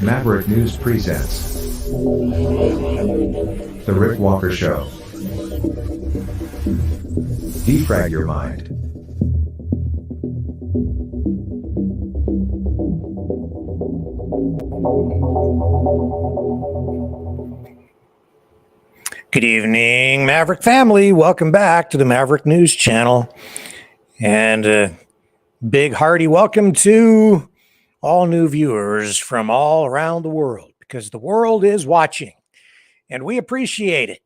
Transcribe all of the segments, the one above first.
Maverick News presents The Rick Walker Show. Defrag your mind. Good evening, Maverick family. Welcome back to the Maverick News Channel. And a big hearty welcome to all new viewers from all around the world, because the world is watching and we appreciate it.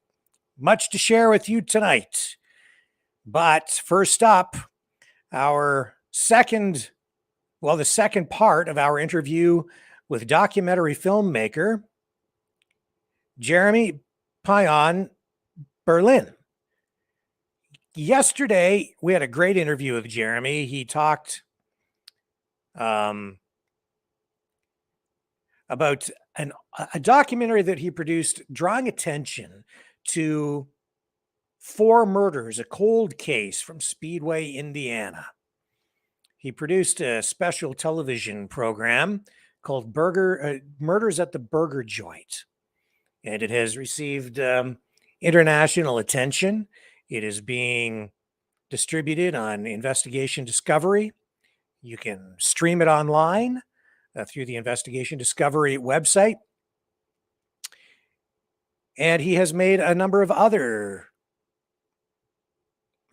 Much to share with you tonight. But first up, the second part of our interview with documentary filmmaker Jeremy Pion-Belrin. Yesterday, we had a great interview with Jeremy. He talked about a documentary that he produced drawing attention to 4 murders, a cold case from Speedway, Indiana. He produced a special television program called Murders at the Burger Joint, and it has received international attention. It is being distributed on Investigation Discovery. You can stream it online through the Investigation Discovery website. And he has made a number of other,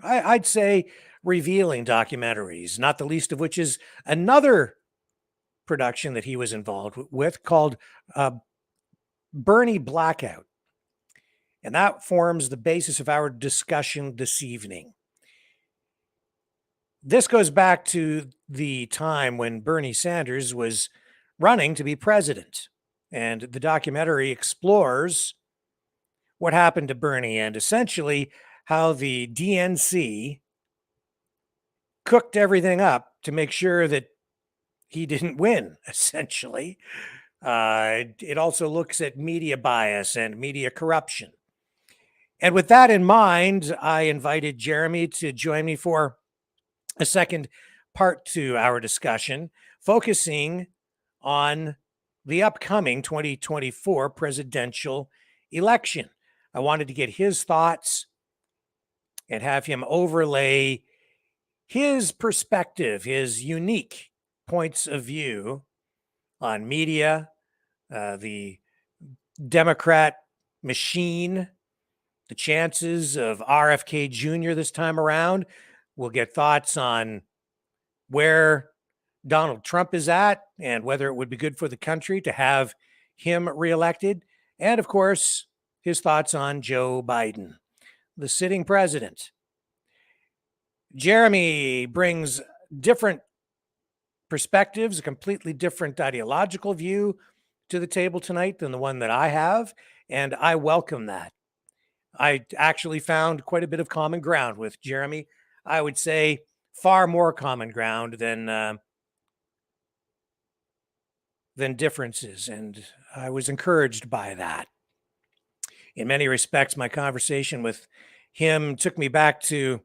I'd say, revealing documentaries, not the least of which is another production that he was involved with called Bernie Blackout. And that forms the basis of our discussion this evening. This goes back to the time when Bernie Sanders was running to be president. And the documentary explores what happened to Bernie and essentially how the DNC cooked everything up to make sure that he didn't win, essentially. It also looks at media bias and media corruption. And with that in mind, I invited Jeremy to join me for a second part to our discussion, focusing on the upcoming 2024 presidential election. I wanted to get his thoughts and have him overlay his perspective, his unique points of view on media, the Democrat machine, the chances of RFK Jr. this time around. We'll get thoughts on where Donald Trump is at and whether it would be good for the country to have him reelected. And of course, his thoughts on Joe Biden, the sitting president. Jeremy brings different perspectives, a completely different ideological view to the table tonight than the one that I have, and I welcome that. I actually found quite a bit of common ground with Jeremy. I would say far more common ground than differences, and I was encouraged by that. In many respects, my conversation with him took me back to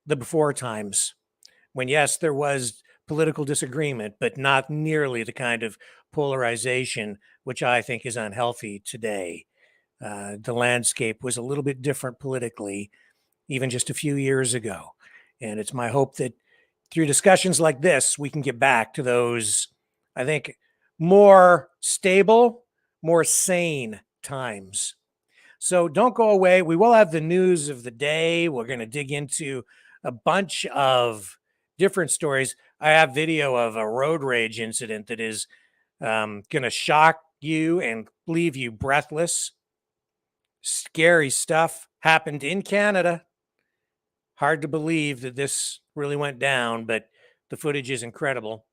the before times when, yes, there was political disagreement, but not nearly the kind of polarization which I think is unhealthy today. The landscape was a little bit different politically, even just a few years ago. And it's my hope that through discussions like this, we can get back to those, I think, more stable, more sane times. So don't go away. We will have the news of the day. We're going to dig into a bunch of different stories. I have video of a road rage incident that is going to shock you and leave you breathless. Scary stuff happened in Canada. Hard to believe that this really went down, but the footage is incredible.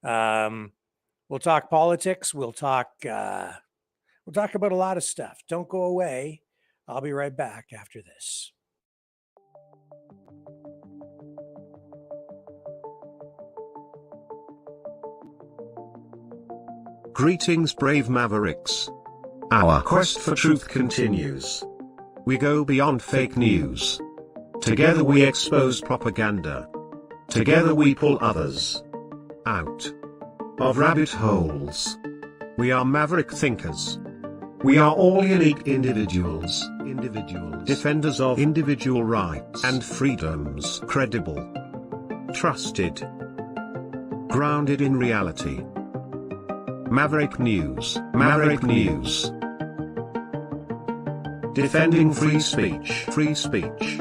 We'll talk politics. We'll talk about a lot of stuff. Don't go away. I'll be right back after this. Greetings, brave Mavericks. Our quest for truth continues. We go beyond fake news. Together we expose propaganda. Together we pull others out of rabbit holes. We are maverick thinkers. We are all unique individuals, defenders of individual rights and freedoms, credible, trusted, grounded in reality. Maverick News, Maverick News. Defending free speech, free speech.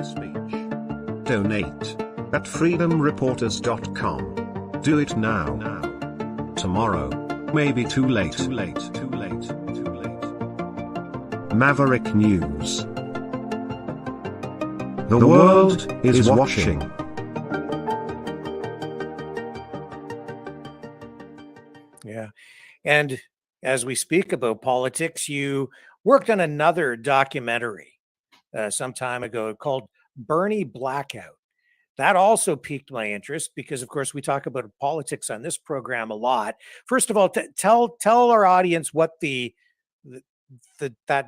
Donate at freedomreporters.com. Do it now. Tomorrow may be too late. Maverick News. The world is watching. Yeah. And as we speak about politics, you worked on another documentary some time ago called Bernie Blackout. That also piqued my interest because, of course, we talk about politics on this program a lot. First of all, tell our audience what that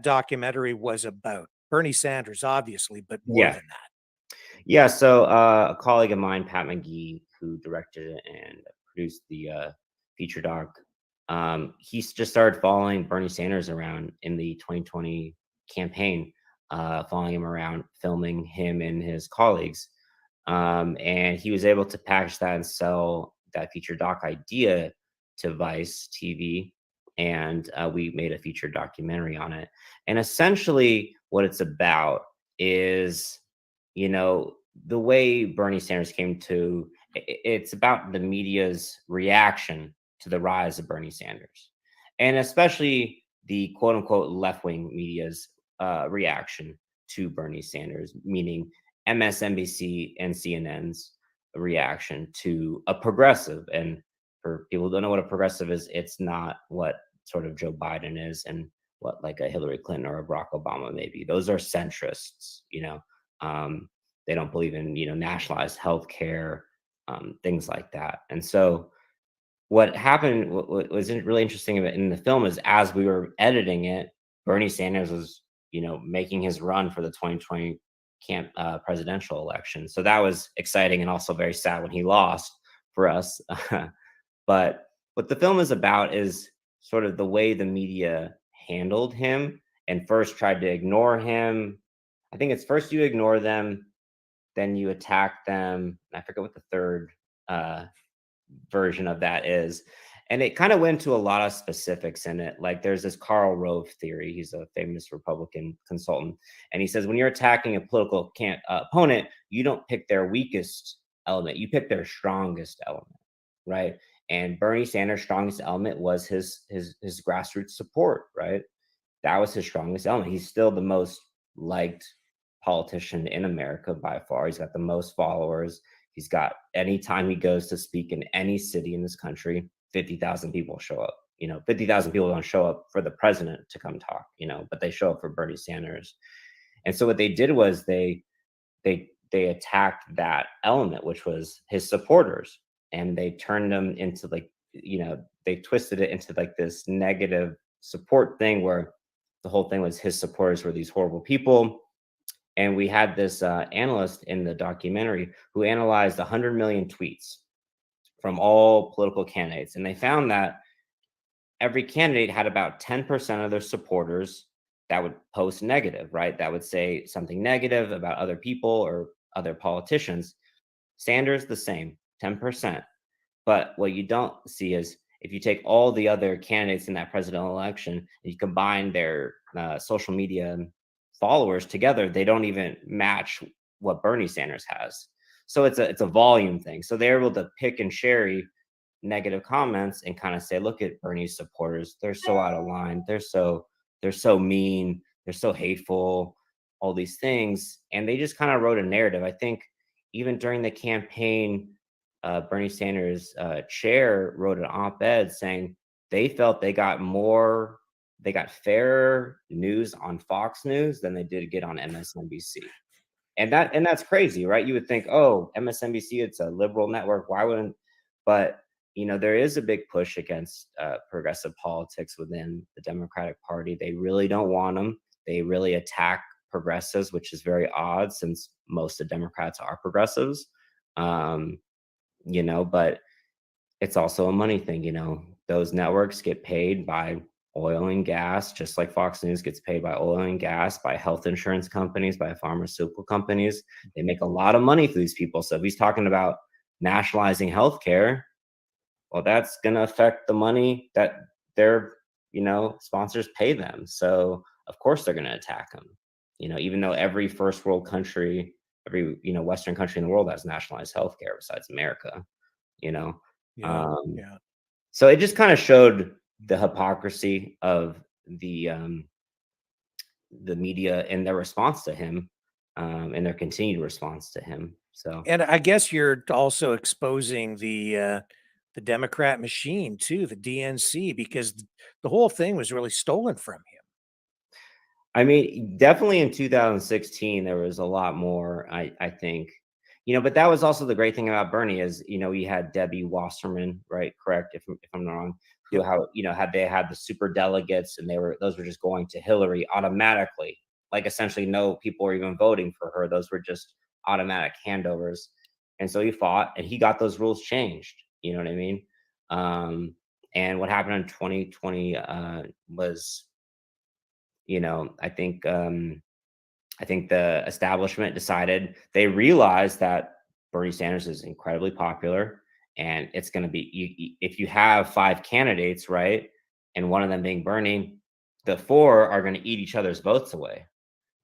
documentary was about. Bernie Sanders, obviously, but more than that. Yeah, so a colleague of mine, Pat McGee, who directed it and produced the feature doc, he just started following Bernie Sanders around in the 2020 campaign, following him around, filming him and his colleagues. And he was able to package that and sell that feature doc idea to Vice TV. And we made a feature documentary on it. And essentially what it's about is, you know, the way Bernie Sanders came to, it's about the media's reaction to the rise of Bernie Sanders, and especially the quote unquote left-wing media's reaction to Bernie Sanders, meaning MSNBC and CNN's reaction to a progressive. And for people who don't know what a progressive is, it's not what sort of Joe Biden is and what like a Hillary Clinton or a Barack Obama may be. Those are centrists, you know. They don't believe in, you know, nationalized healthcare, things like that. And so what happened, what was really interesting in the film is as we were editing it, Bernie Sanders was, you know, making his run for the 2020 presidential election. So that was exciting and also very sad when he lost for us. But what the film is about is sort of the way the media handled him and first tried to ignore him. I think it's first you ignore them, then you attack them. I forget what the third version of that is. And it kind of went to a lot of specifics in it. Like there's this Karl Rove theory. He's a famous Republican consultant. And he says, when you're attacking a political opponent, you don't pick their weakest element. You pick their strongest element, right? And Bernie Sanders' strongest element was his grassroots support, right? That was his strongest element. He's still the most liked politician in America by far. He's got the most followers. He's got, anytime he goes to speak in any city in this country, 50,000 people show up. You know, 50,000 people don't show up for the president to come talk, you know, but they show up for Bernie Sanders. And so what they did was they attacked that element, which was his supporters, and they turned them into like, you know, they twisted it into like this negative support thing where the whole thing was his supporters were these horrible people. And we had this analyst in the documentary who analyzed 100 million tweets from all political candidates. And they found that every candidate had about 10% of their supporters that would post negative, right? That would say something negative about other people or other politicians. Sanders, the same, 10%. But what you don't see is if you take all the other candidates in that presidential election and you combine their social media followers together, they don't even match what Bernie Sanders has. So it's a volume thing. So they're able to pick and cherry negative comments and kind of say, look at Bernie's supporters. They're so out of line. They're so mean. They're so hateful, all these things. And they just kind of wrote a narrative. I think even during the campaign, Bernie Sanders' chair wrote an op-ed saying they felt they got fairer news on Fox News than they did get on MSNBC. And that's crazy, right? You would think, oh, MSNBC, it's a liberal network. Why wouldn't? But there is a big push against progressive politics within the Democratic Party. They really don't want them. They really attack progressives, which is very odd since most of Democrats are progressives. But it's also a money thing. Those networks get paid by oil and gas, just like Fox News gets paid by oil and gas, by health insurance companies, by pharmaceutical companies. They make a lot of money for these people. So if he's talking about nationalizing healthcare, well, that's going to affect the money that their, sponsors pay them. So of course they're going to attack him, even though every first world country, every, Western country in the world has nationalized healthcare besides America, Yeah. So it just kind of showed the hypocrisy of the media and their response to him, and their continued response to him. So, And I guess you're also exposing the Democrat machine too, the DNC, because the whole thing was really stolen from him. I mean, definitely in 2016, there was a lot more, I think, but that was also the great thing about Bernie is, you had Debbie Wasserman, right? Correct. If I'm not wrong, who, had the super delegates and those were just going to Hillary automatically. Like essentially no people were even voting for her. Those were just automatic handovers. And so he fought and he got those rules changed. You know what I mean? And what happened in 2020 was, I think the establishment decided they realized that Bernie Sanders is incredibly popular, and it's going to be if you have 5 candidates, right, and one of them being Bernie, the 4 are going to eat each other's votes away.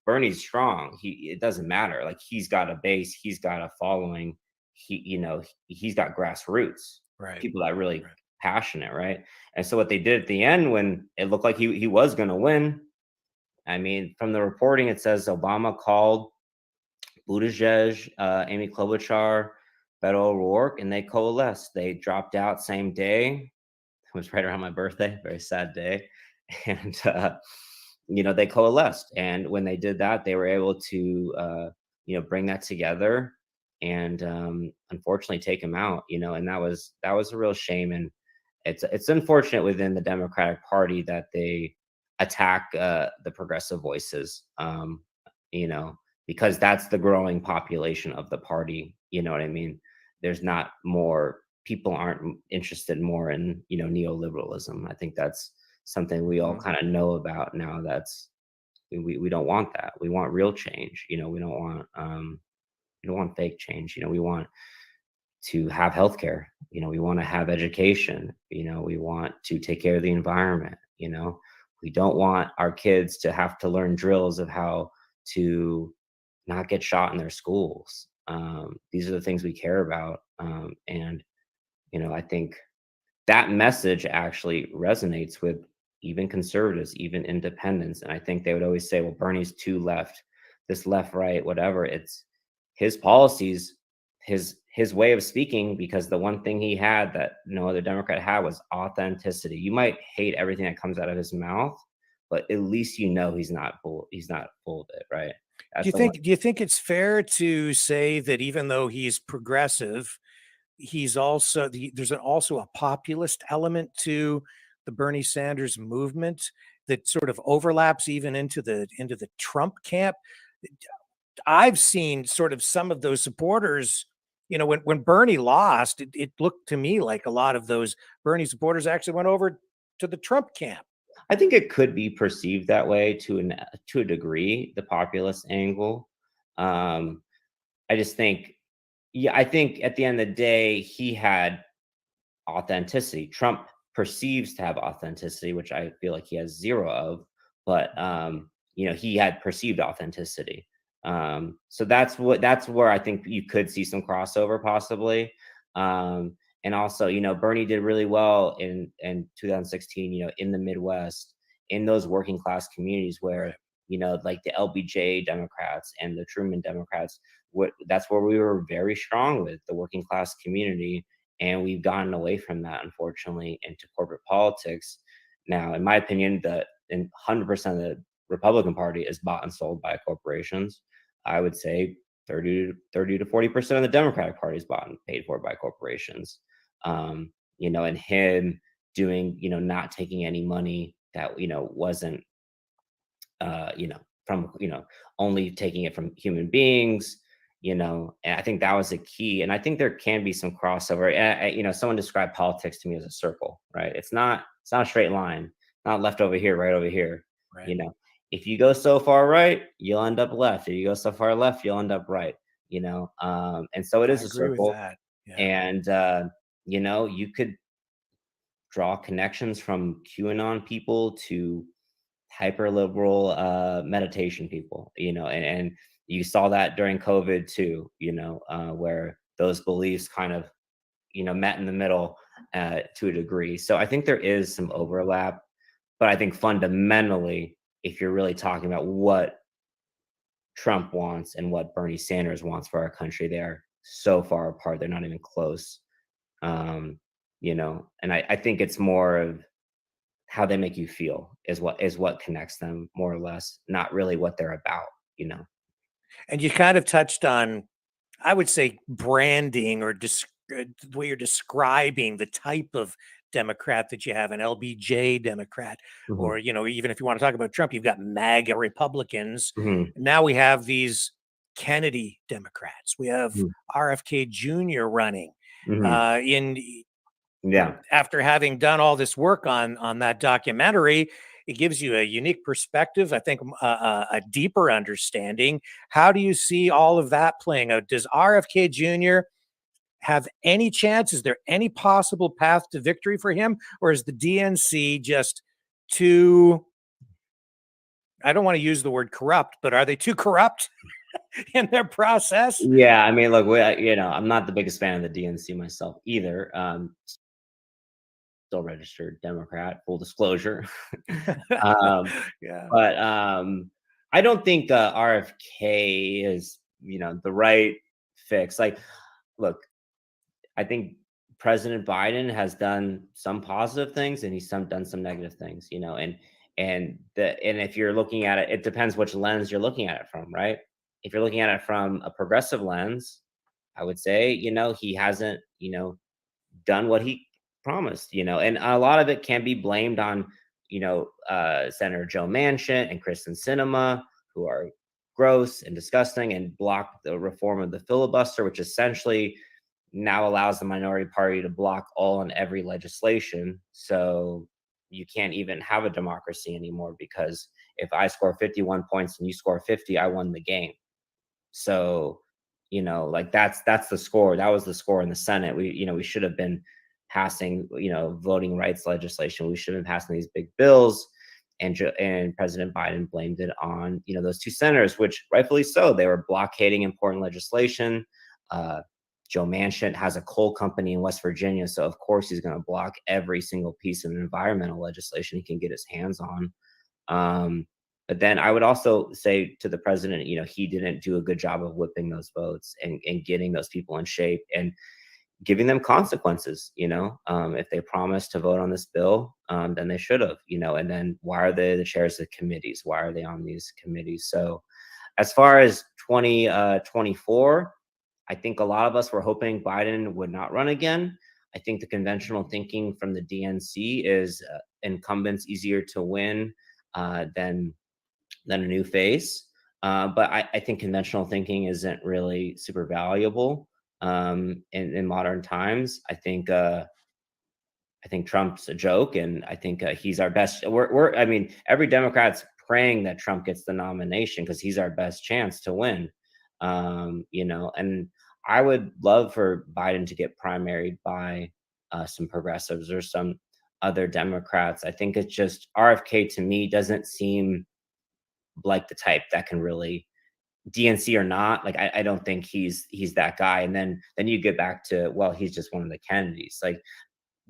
Bernie's strong. It doesn't matter. Like he's got a base, he's got a following. He's got grassroots, Right. people that are really passionate, right? And so what they did at the end when it looked like he was going to win. I mean, from the reporting, it says Obama called Buttigieg, Amy Klobuchar, Beto O'Rourke, and they coalesced. They dropped out same day. It was right around my birthday, very sad day. And, they coalesced. And when they did that, they were able to, bring that together and unfortunately take him out, and that was a real shame. And it's unfortunate within the Democratic Party that they attack the progressive voices, because that's the growing population of the party. You know what I mean? There's not more people aren't interested more in, neoliberalism. I think that's something we all kind of know about now. We don't want that. We want real change. We don't want fake change. We want to have healthcare. We want to have education. We want to take care of the environment. We don't want our kids to have to learn drills of how to not get shot in their schools. These are the things we care about. And, I think that message actually resonates with even conservatives, even independents. And I think they would always say, well, Bernie's too left, this left, right, whatever. It's his policies, his way of speaking, because the one thing he had that no other Democrat had was authenticity. You might hate everything that comes out of his mouth, but at least he's not full of it, right? Do you think it's fair to say that even though he's progressive, he's also there's also a populist element to the Bernie Sanders movement that sort of overlaps even into the Trump camp? I've seen sort of some of those supporters, when Bernie lost, it looked to me like a lot of those Bernie supporters actually went over to the Trump camp. I think it could be perceived that way to a degree, the populist angle. Um, I just think, yeah, I think at the end of the day, he had authenticity. Trump perceives to have authenticity, which I feel like he has zero of, but he had perceived authenticity. So that's where I think you could see some crossover possibly. And also, Bernie did really well in 2016, in the Midwest, in those working class communities where, like the LBJ Democrats and the Truman Democrats, that's where we were very strong with the working class community. And we've gotten away from that, unfortunately, into corporate politics. Now, in my opinion, 100% of the Republican Party is bought and sold by corporations. I would say 30 to 40% of the Democratic Party is bought and paid for by corporations. And him doing, not taking any money that, wasn't, from, only taking it from human beings, and I think that was the key. And I think there can be some crossover. And, someone described politics to me as a circle, right? It's not a straight line, not left over here, right over here. Right. If you go so far right, you'll end up left. If you go so far left, you'll end up right. And so it is I a agree with circle. that. Yeah. And you could draw connections from QAnon people to hyper liberal meditation people, and you saw that during COVID too, where those beliefs kind of, met in the middle to a degree. So I think there is some overlap, but I think fundamentally, if you're really talking about what Trump wants and what Bernie Sanders wants for our country, they are so far apart. They're not even close. And I think it's more of how they make you feel is what connects them more or less, not really what they're about. And you kind of touched on, I would say, branding or the way you're describing the type of Democrat that you have, an LBJ Democrat, Mhm. or, even if you want to talk about Trump, you've got MAGA Republicans. Mhm. Now we have these Kennedy Democrats. We have Mhm. RFK Jr. running. Mhm. Yeah. After having done all this work on that documentary, it gives you a unique perspective, I think, a deeper understanding. How do you see all of that playing out? Does RFK Jr. have any chance? Is there any possible path to victory for him? Or is the DNC just too, I don't want to use the word corrupt, but are they too corrupt in their process? Yeah, I mean, look, I'm not the biggest fan of the DNC myself either. Still registered Democrat, full disclosure. um, Yeah. but I don't think RFK is, the right fix. Like, look, I think President Biden has done some positive things and he's done some negative things, and if you're looking at it, it depends which lens you're looking at it from, right? If you're looking at it from a progressive lens, I would say, he hasn't, done what he promised, and a lot of it can be blamed on, Senator Joe Manchin and Kristen Sinema, who are gross and disgusting and blocked the reform of the filibuster, which essentially now allows the minority party to block all and every legislation. So you can't even have a democracy anymore, because if I score 51 points and you score 50, I won the game. So, like that's the score. That was the score in the Senate. We should have been passing, voting rights legislation. We should have been passing these big bills. And President Biden blamed it on, those two senators, which rightfully so. They were blockading important legislation. Joe Manchin has a coal company in West Virginia, so of course he's going to block every single piece of environmental legislation he can get his hands on. But then I would also say to the president, he didn't do a good job of whipping those votes and getting those people in shape and giving them consequences. If they promised to vote on this bill, then they should have. And then why are they the chairs of committees? Why are they on these committees? So as far as 2024, I think a lot of us were hoping Biden would not run again. I think the conventional thinking from the DNC is incumbents easier to win than a new face. But I think conventional thinking isn't really super valuable in modern times. I think I think Trump's a joke, and I think he's our best. I mean, every Democrat's praying that Trump gets the nomination because he's our best chance to win. And I would love for Biden to get primaried by some progressives or some other Democrats. I think it's just RFK to me doesn't seem like the type that can really DNC or not. Like I don't think he's that guy. And then you get back to, well, he's just one of the Kennedys. Like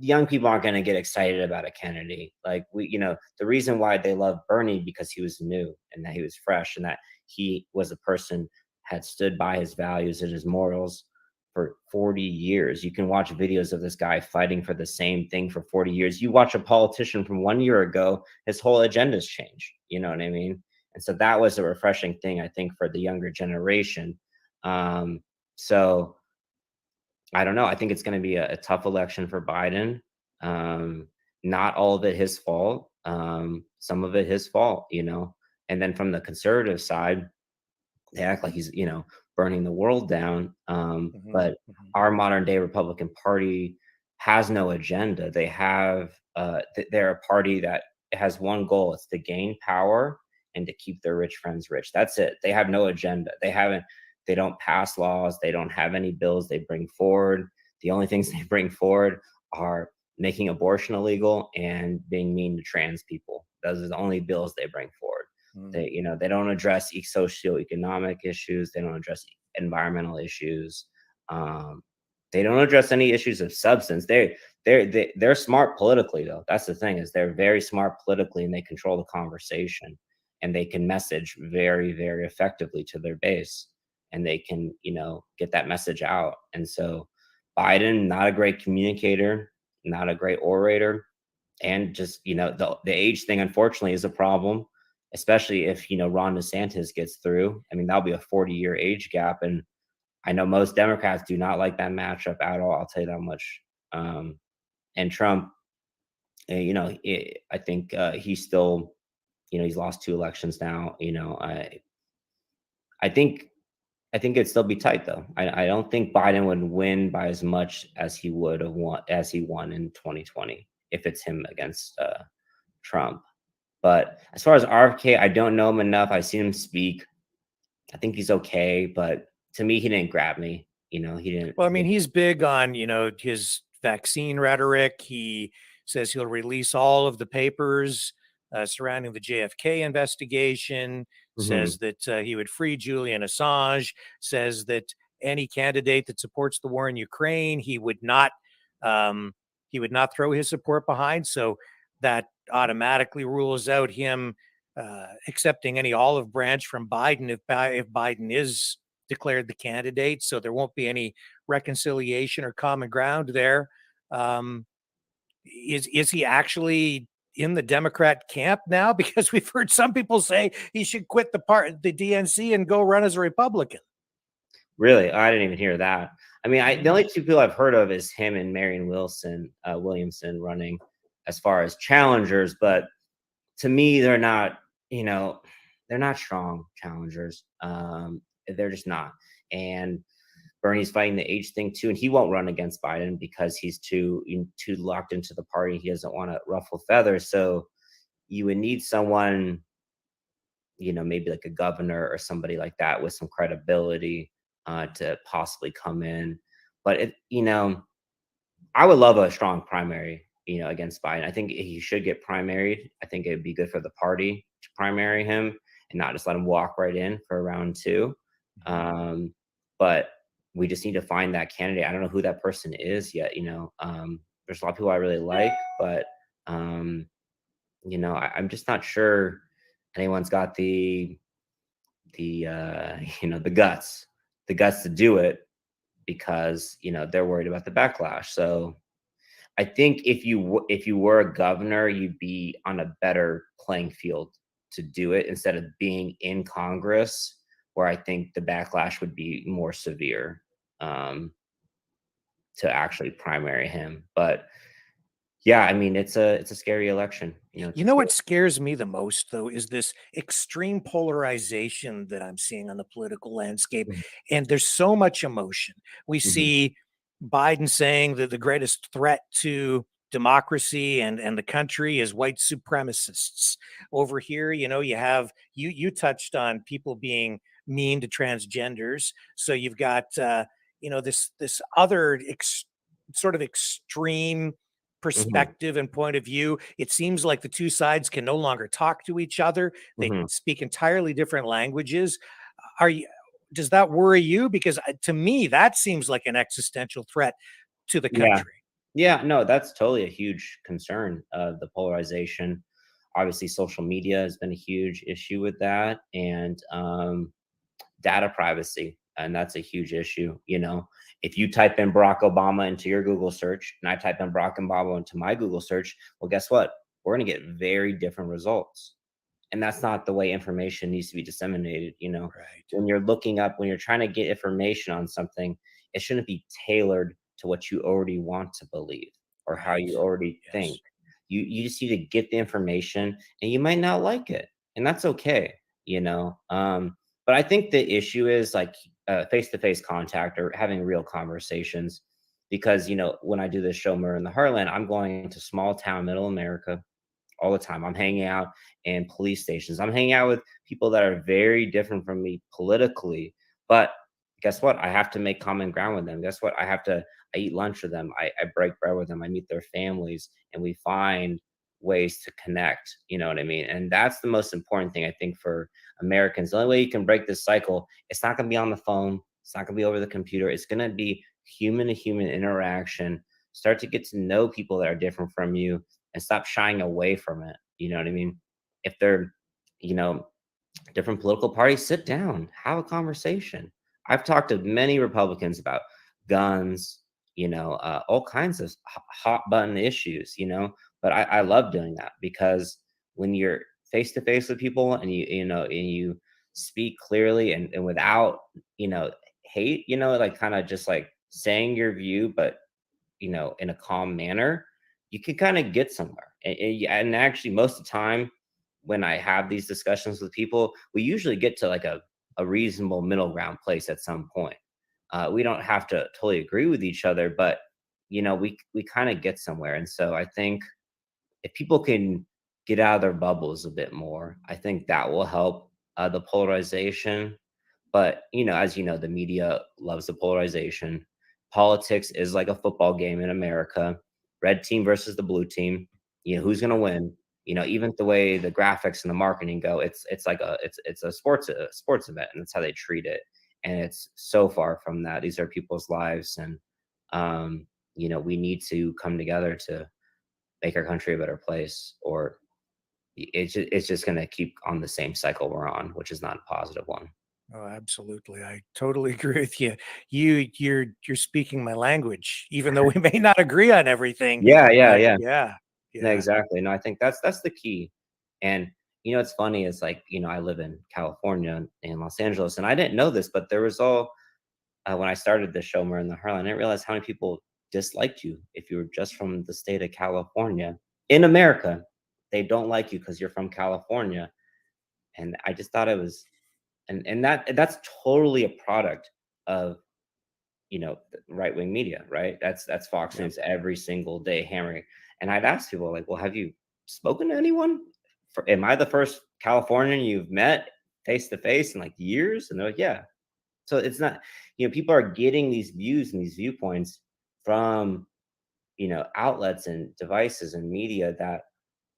young people aren't going to get excited about a Kennedy. Like the reason why they love Bernie because he was new and that he was fresh and that he was a person had stood by his values and his morals for 40 years. You can watch videos of this guy fighting for the same thing for 40 years. You watch a politician from 1 year ago, his whole agenda's changed. You know what I mean? And so that was a refreshing thing, I think, for the younger generation. So I don't know. I think it's going to be a tough election for Biden. Not all of it his fault. Some of it his fault, And then from the conservative side, they act like he's, burning the world down. But our modern day Republican Party has no agenda. They have, they're a party that has one goal. It's to gain power and to keep their rich friends rich. That's it. They have no agenda. They don't pass laws. They don't have any bills they bring forward. The only things they bring forward are making abortion illegal and being mean to trans people. Those are the only bills they bring forward. They don't address socioeconomic issues. They don't address environmental issues. They don't address any issues of substance. They're smart politically, though. That's the thing, is they're very smart politically, and they control the conversation, and they can message very, very effectively to their base, and they can, get that message out. And so Biden, not a great communicator, not a great orator, and just, the age thing, unfortunately, is a problem, especially if, Ron DeSantis gets through. I mean, that'll be a 40-year age gap. And I know most Democrats do not like that matchup at all. I'll tell you that much. And Trump, I think he's still, he's lost 2 elections now. I think it'd still be tight, though. I don't think Biden would win by as much as he would have won as he won in 2020 if it's him against Trump. But as far as RFK, I don't know him enough. I've seen him speak. I think he's okay, but to me, he didn't grab me. He didn't. Well, I mean, he's big on, his vaccine rhetoric. He says he'll release all of the papers surrounding the JFK investigation, says that he would free Julian Assange, says that any candidate that supports the war in Ukraine, he would not throw his support behind. So that automatically rules out him accepting any olive branch from Biden if Biden is declared the candidate. So there won't be any reconciliation or common ground there. Is he actually in the Democrat camp now? Because we've heard some people say he should quit the DNC and go run as a Republican. Really? I didn't even hear that. I mean, the only 2 people I've heard of is him and Marianne Williamson running as far as challengers. But to me, they're not, they're not strong challengers. They're just not. And Bernie's fighting the age thing too, and he won't run against Biden because he's too locked into the party. He doesn't want to ruffle feathers. So you would need someone, maybe like a governor or somebody like that with some credibility to possibly come in. But I would love a strong primary, against Biden. I think he should get primaried. I think it'd be good for the party to primary him and not just let him walk right in for round 2. But we just need to find that candidate. I don't know who that person is yet. There's a lot of people I really like, but I'm just not sure anyone's got the guts to do it, because they're worried about the backlash. So I think if you were a governor, you'd be on a better playing field to do it instead of being in Congress, where I think the backlash would be more severe to actually primary him. But yeah, I mean, it's a scary election. What scares me the most, though, is this extreme polarization that I'm seeing on the political landscape. And there's so much emotion. We see Biden saying that the greatest threat to democracy and the country as white supremacists. Over here, you have you touched on people being mean to transgenders. So you've got this other sort of extreme Mhm, perspective and point of view. It seems like the two sides can no longer talk to each other. They mhm. speak entirely different languages. Are you Does that worry you? Because to me, that seems like an existential threat to the Yeah. country. Yeah, no, that's totally a huge concern, the polarization. Obviously, social media has been a huge issue with that, and data privacy, and that's a huge issue. If you type in Barack Obama into your Google search, and I type in Barack Obama into my Google search, well, guess what? We're going to get very different results, and that's not the way information needs to be disseminated. Right. When you're trying to get information on something, it shouldn't be tailored to what you already want to believe or how Right. you already think. Yes. You just need to get the information, and you might not like it, and that's okay. you know but I think the issue is like face-to-face contact or having real conversations, because when I do this show Murder in the Heartland, I'm going to small town middle America all the time. I'm hanging out in police stations. I'm hanging out with people that are very different from me politically. But guess what? I have to make common ground with them. Guess what? I eat lunch with them. I break bread with them. I meet their families, and we find ways to connect. You know what I mean? And that's the most important thing, I think, for Americans. The only way you can break this cycle, it's not going to be on the phone. It's not going to be over the computer. It's going to be human to human interaction. Start to get to know people that are different from you, and stop shying away from it. You know what I mean? If they're, you know, different political parties, sit down, have a conversation. I've talked to many Republicans about guns, all kinds of hot button issues, but I love doing that, because when you're face to face with people, and you speak clearly, and without, hate, like kind of just like saying your view, but in a calm manner, you can kind of get somewhere. And actually, most of the time, when I have these discussions with people, we usually get to like a reasonable middle ground place at some point. We don't have to totally agree with each other, but we kind of get somewhere. And so I think if people can get out of their bubbles a bit more, I think that will help the polarization. But as you know, the media loves the polarization. Politics is like a football game in America. Red team versus the blue team. Who's going to win? Even the way the graphics and the marketing go, it's like it's a sports event, and that's how they treat it. And it's so far from that. These are people's lives, and we need to come together to make our country a better place, or it's just going to keep on the same cycle we're on, which is not a positive one. Oh, absolutely. I totally agree with you. You're speaking my language, even though we may not agree on everything. Yeah, yeah, But yeah. yeah, No, yeah. exactly. No, I think that's the key. And it's funny, is like, I live in California, in Los Angeles, and I didn't know this, but there was all when I started the show Murder in the Heartland, I didn't realize how many people disliked you if you were just from the state of California. In America, they don't like you because you're from California. And I just thought it was, and that's totally a product of right wing media, right? That's Fox Yep. News every single day hammering. And I'd ask people like, well, have you spoken to anyone? Am I the first Californian you've met face to face in like years? And they're like, yeah. So it's not, people are getting these views and these viewpoints from, outlets and devices and media that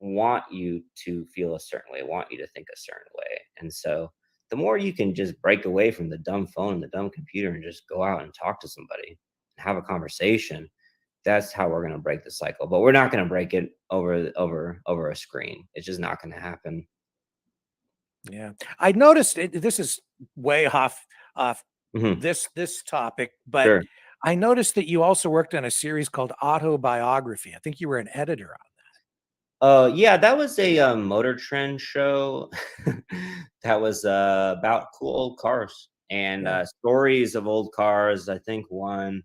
want you to feel a certain way, want you to think a certain way. And so the more you can just break away from the dumb phone and the dumb computer, and just go out and talk to somebody and have a conversation, that's how we're going to break the cycle. But we're not going to break it over a screen. It's just not going to happen. Yeah. I noticed this is way off Mhm. this topic, but Sure. I noticed that you also worked on a series called Autobiography. I think you were an editor on Yeah, that was a Motor Trend show that was about cool old cars and that. stories of old cars. I think one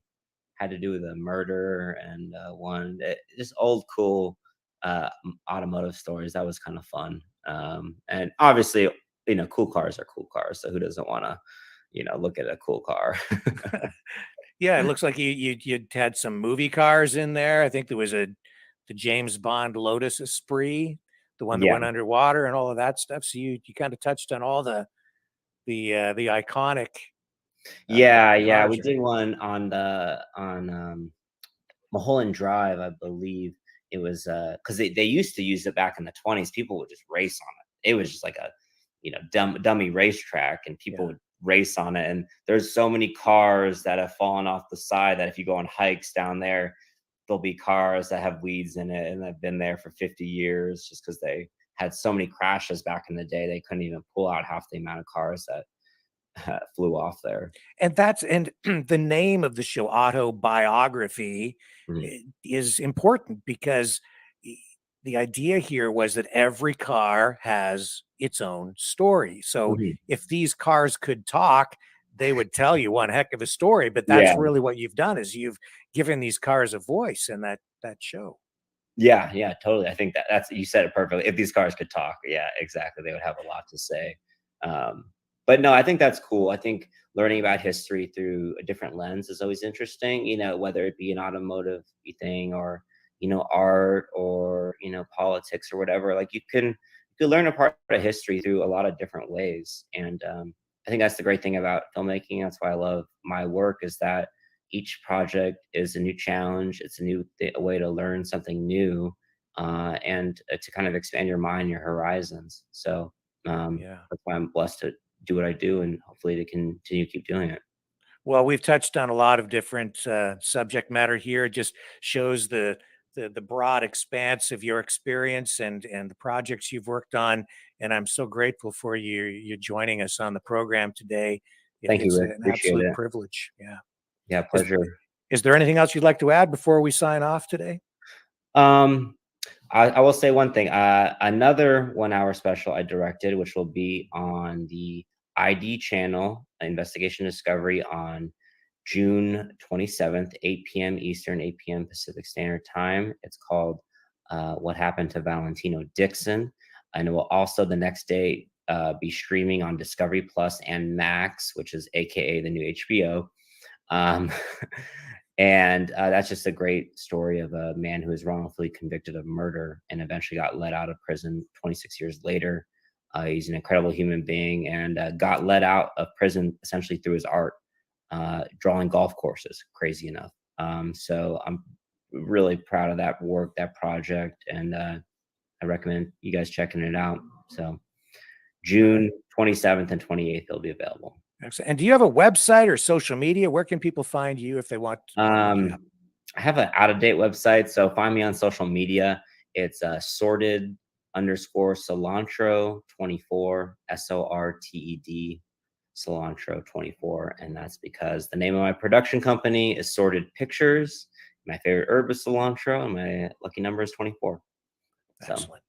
had to do with a murder, and one just old cool automotive stories. That was kind of fun. And obviously, cool cars are cool cars. So who doesn't want to, look at a cool car? Yeah, it looks like you had some movie cars in there. I think there was James Bond Lotus Esprit, the one that Yeah. went underwater and all of that stuff. So you kind of touched on all the iconic. Yeah, we cars. did one on Mulholland Drive, I believe. It was because they used to use it back in the 20s. People would just race on it. It was just like a dummy racetrack, and people would race on it. And there's so many cars that have fallen off the side that if you go on hikes down there, there'll be cars that have weeds in it and have been there for 50 years just because they had so many crashes back in the day. They couldn't even pull out half the amount of cars that flew off there. And the name of the show, Autobiography, Mhm. is important because the idea here was that every car has its own story. So Mhm. if these cars could talk, they would tell you one heck of a story. But Yeah. that's really what you've done, is you've given these cars a voice in that show. Yeah, totally. I think that's you said it perfectly. If these cars could talk, yeah, exactly, they would have a lot to say. But no, I think that's cool. I think learning about history through a different lens is always interesting. Whether it be an automotive thing or art or politics or whatever. Like you can learn a part of history through a lot of different ways, and I think that's the great thing about filmmaking. That's why I love my work, is that each project is a new challenge. It's a way to learn something new, and to kind of expand your mind, your horizons. So that's why I'm blessed to do what I do, and hopefully to continue to keep doing it. Well, we've touched on a lot of different subject matter here. It just shows the broad expanse of your experience and the projects you've worked on. And I'm so grateful for you joining us on the program today. Thank you, It's Rick. an Appreciate absolute it. privilege. Yeah. Yeah, Is, pleasure. is there anything else you'd like to add before we sign off today? Um, I will say one thing. Another 1 hour special I directed, which will be on the ID channel, Investigation Discovery, on June 27th, 8 p.m. Eastern, 8 p.m. Pacific Standard Time. It's called What Happened to Valentino Dixon. And it will also the next day be streaming on Discovery Plus and Max, which is AKA the new HBO. And that's just a great story of a man who was wrongfully convicted of murder and eventually got let out of prison 26 years later. He's an incredible human being, and got let out of prison essentially through his art, drawing golf courses, crazy enough. So I'm really proud of that work, that project, and I recommend you guys checking it out. So June 27th and 28th, it'll be available. Excellent. And do you have a website or social media? Where can people find you if they want to look you up? I have an out-of-date website, so find me on social media. It's sorted _ cilantro 24, SORTED cilantro 24, and that's because the name of my production company is Sorted Pictures. My favorite herb is cilantro, and my lucky number is 24. So. Excellent.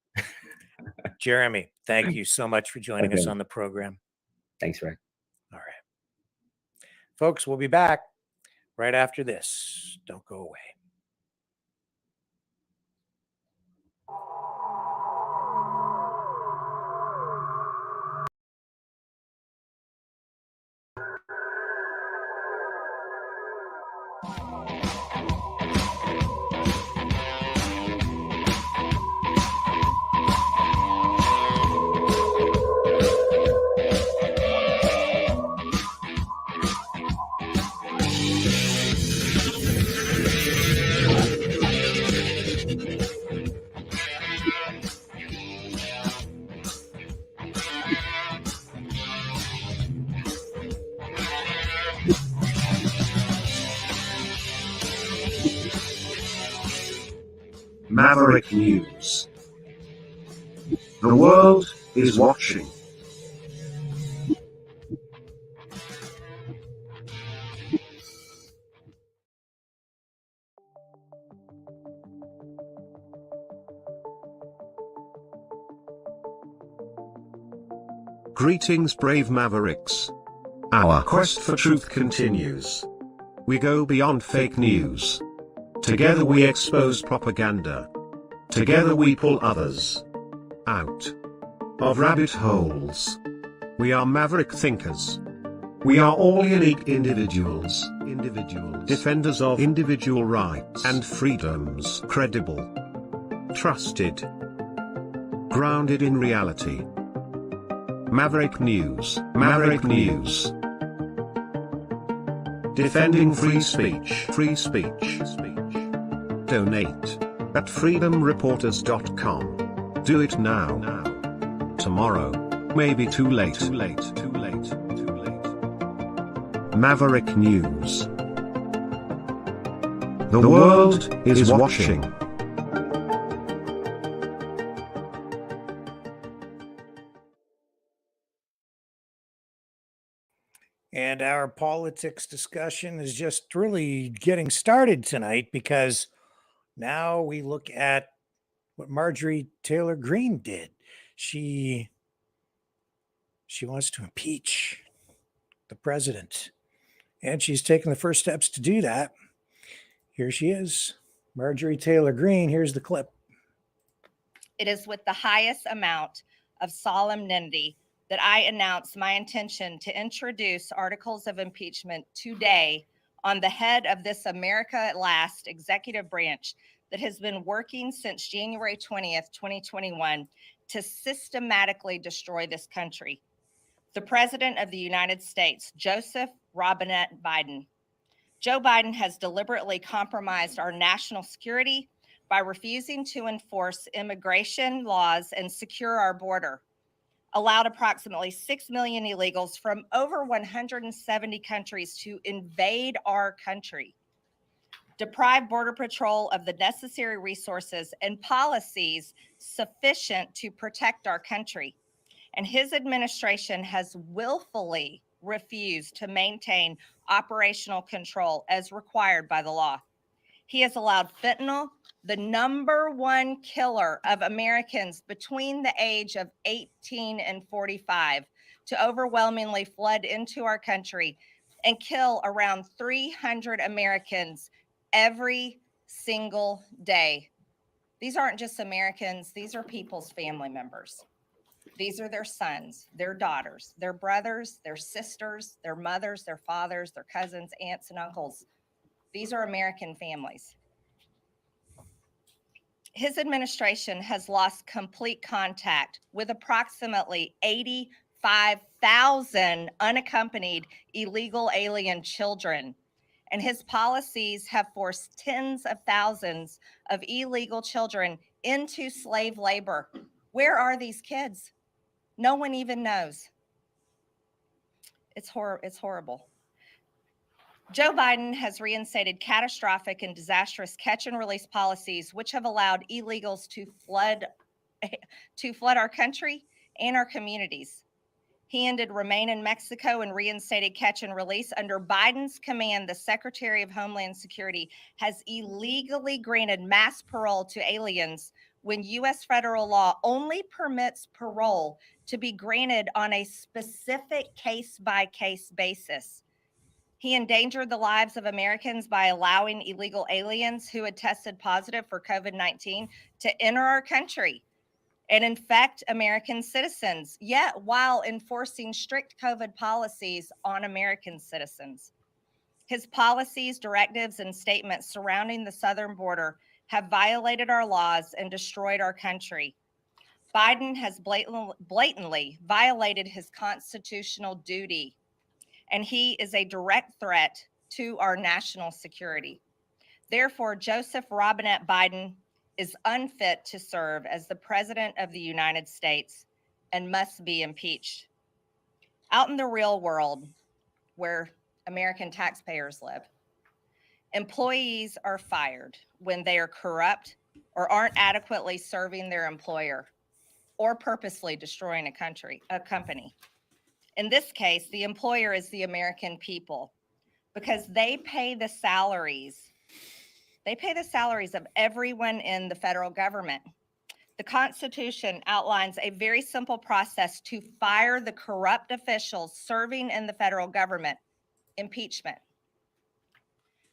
Jeremy, thank you so much for joining us Okay. on the program. Thanks, Rick. All right. Folks, we'll be back right after this. Don't go away. Maverick News. The world is watching. Greetings, brave Mavericks. Our quest for truth continues. We go beyond fake news. Together we expose propaganda. Together we pull others out of rabbit holes. We are maverick thinkers. We are all unique individuals, defenders of individual rights and freedoms, credible, Trusted. Grounded in reality. Maverick News. Maverick News. Defending free speech. Free speech. Donate at freedomreporters.com. Do it now. Tomorrow may be too late. Maverick News. The world is watching. And our politics discussion is just really getting started tonight, because now we look at what Marjorie Taylor Greene did. She wants to impeach the president, and she's taken the first steps to do that. Here she is, Marjorie Taylor Greene. Here's the clip. It is with the highest amount of solemnity that I announce my intention to introduce articles of impeachment today on the head of this America at Last executive branch that has been working since January 20th, 2021 to systematically destroy this country. The President of the United States, Joseph Robinette Biden. Joe Biden has deliberately compromised our national security by refusing to enforce immigration laws and secure our border, allowed approximately 6 million illegals from over 170 countries to invade our country, deprived Border Patrol of the necessary resources and policies sufficient to protect our country. And his administration has willfully refused to maintain operational control as required by the law. He has allowed fentanyl, the #1 killer of Americans between the age of 18 and 45, to overwhelmingly flood into our country and kill around 300 Americans every single day. These aren't just Americans, these are people's family members. These are their sons, their daughters, their brothers, their sisters, their mothers, their fathers, their cousins, aunts, and uncles. These are American families. His administration has lost complete contact with approximately 85,000 unaccompanied illegal alien children. And his policies have forced tens of thousands of illegal children into slave labor. Where are these kids? No one even knows. It's horrible. Joe Biden has reinstated catastrophic and disastrous catch and release policies, which have allowed illegals to flood our country and our communities. He ended Remain in Mexico and reinstated catch and release. Under Biden's command, the Secretary of Homeland Security has illegally granted mass parole to aliens when U.S. federal law only permits parole to be granted on a specific case-by-case basis. He endangered the lives of Americans by allowing illegal aliens who had tested positive for COVID-19 to enter our country and infect American citizens, yet while enforcing strict COVID policies on American citizens. His policies, directives, and statements surrounding the southern border have violated our laws and destroyed our country. Biden has blatantly violated his constitutional duty, and he is a direct threat to our national security. Therefore, Joseph Robinette Biden is unfit to serve as the President of the United States and must be impeached. Out in the real world, where American taxpayers live, employees are fired when they are corrupt or aren't adequately serving their employer or purposely destroying a company. In this case, the employer is the American people, because they pay the salaries. They pay the salaries of everyone in the federal government. The Constitution outlines a very simple process to fire the corrupt officials serving in the federal government: impeachment.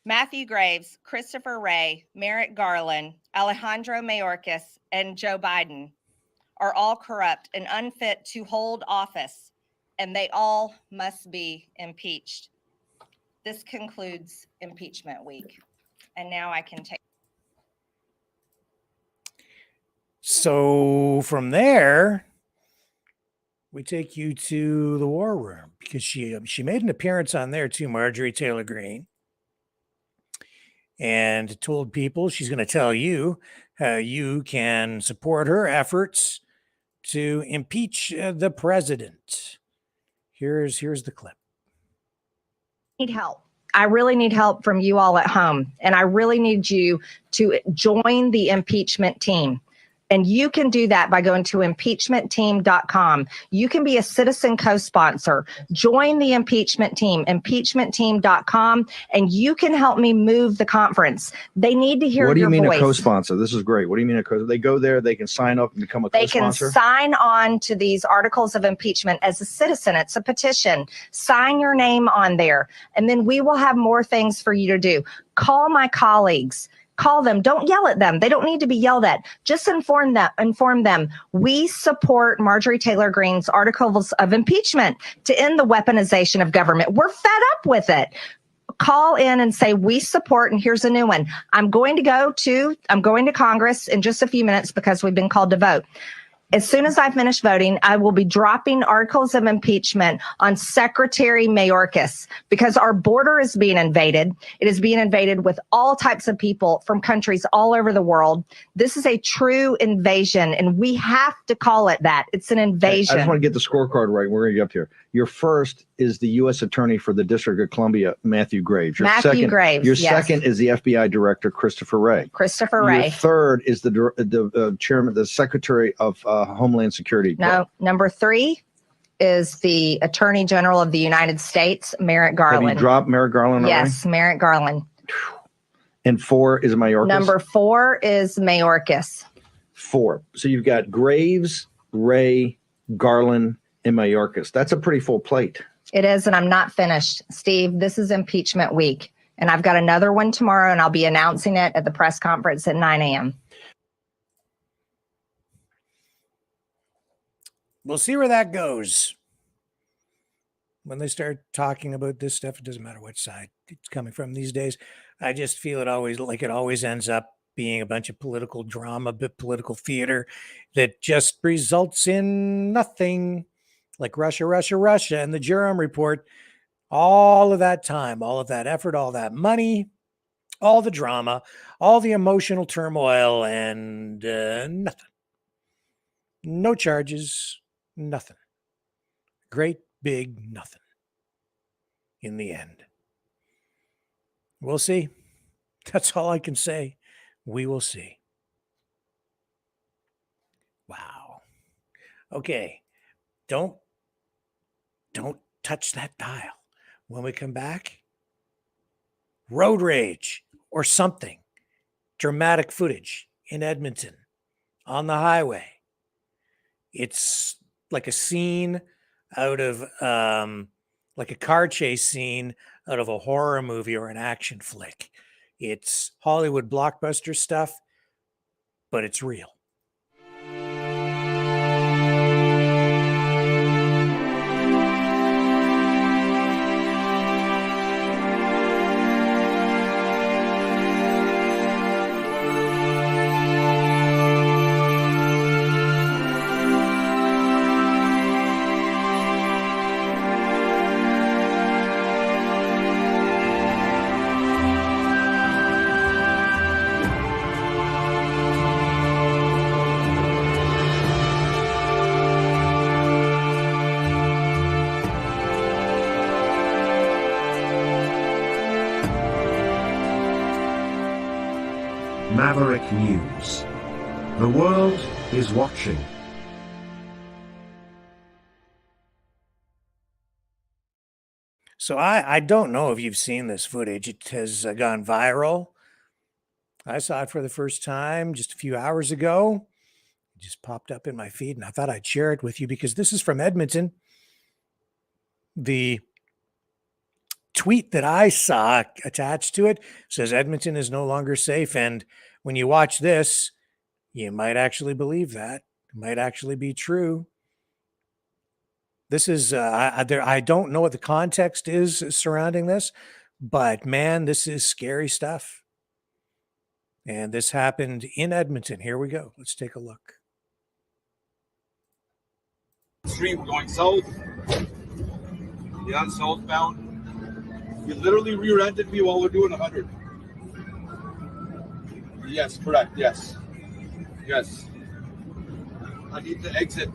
Matthew Graves, Christopher Wray, Merrick Garland, Alejandro Mayorkas, and Joe Biden are all corrupt and unfit to hold office, and they all must be impeached. This concludes impeachment week. And now I can take. So from there, we take you to the war room because she made an appearance on there too, Marjorie Taylor Greene, and told people she's going to tell you how you can support her efforts to impeach the president. Here's the clip. Need help. I really need help from you all at home, and I really need you to join the impeachment team. And you can do that by going to impeachmentteam.com. You can be a citizen co-sponsor. Join the impeachment team, impeachmentteam.com, and you can help me move the conference. They need to hear your voice. What do you mean a co-sponsor? This is great. What do you mean a co-sponsor? They go there, they can sign up and become a co-sponsor? They can sign on to these articles of impeachment as a citizen. It's a petition. Sign your name on there, and then we will have more things for you to do. Call my colleagues. Call them. Don't yell at them. They don't need to be yelled at. Just inform them. We support Marjorie Taylor Greene's articles of impeachment to end the weaponization of government. We're fed up with it. Call in and say we support, and here's a new one. I'm going to Congress in just a few minutes because we've been called to vote. As soon as I finish voting, I will be dropping articles of impeachment on Secretary Mayorkas because our border is being invaded. It is being invaded with all types of people from countries all over the world. This is a true invasion, and we have to call it that. It's an invasion. I just want to get the scorecard right. We're going to get up here. Your first is the U.S. Attorney for the District of Columbia, Matthew Graves. Your second is the FBI Director, Christopher Wray. Your third is the Chairman, the Secretary of Homeland Security. No, number 3 is the Attorney General of the United States, Merrick Garland. Have you dropped Merrick Garland already? Yes, Merrick Garland. And 4 is Mayorkas? Number 4 is Mayorkas. 4. So you've got Graves, Wray, Garland, and Mayorkas. That's a pretty full plate. It is, and I'm not finished. Steve, this is impeachment week, and I've got another one tomorrow, and I'll be announcing it at the press conference at 9 a.m. We'll see where that goes. When they start talking about this stuff, it doesn't matter what side it's coming from these days. I just feel it always ends up being a bunch of political drama, political theater that just results in nothing. Like Russia, and the Durham report, all of that time, all of that effort, all that money, all the drama, all the emotional turmoil, and nothing. No charges, nothing. Great big nothing in the end. We'll see. That's all I can say. We will see. Wow. Okay. Don't touch that dial. When we come back, road rage or something. Dramatic footage in Edmonton on the highway. It's like a scene out of like a car chase scene out of a horror movie or an action flick. It's Hollywood blockbuster stuff, but it's real. Maverick News. The world is watching. So I don't know if you've seen this footage. It has gone viral. I saw it for the first time just a few hours ago. It just popped up in my feed, and I thought I'd share it with you because this is from Edmonton. The tweet that I saw attached to it says Edmonton is no longer safe. And when you watch this, you might actually believe that. It might actually be true. This is, I don't know what the context is surrounding this, but man, this is scary stuff. And this happened in Edmonton. Here we go. Let's take a look. Street, we're going south. Yeah, southbound. You literally rear-ended me while we're doing 100. Yes, correct. Yes. Yes. I need to exit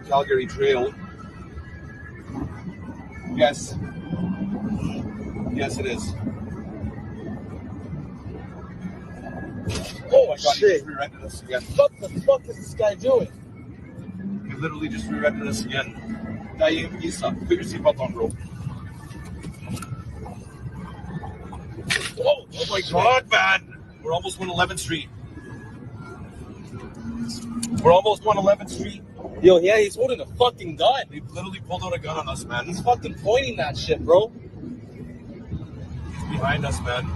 Calgary Trail. Yes. Yes, it is. Oh my God, he just rear-ended us again. What the fuck is this guy doing? He literally just rear-ended us again. Put your seatbelt on, bro. Oh my God, man. We're almost on 11th Street. We're almost on 11th Street. Yo, yeah, he's holding a fucking gun. They literally pulled out a gun on us, man. He's fucking pointing that shit, bro. He's behind us, man.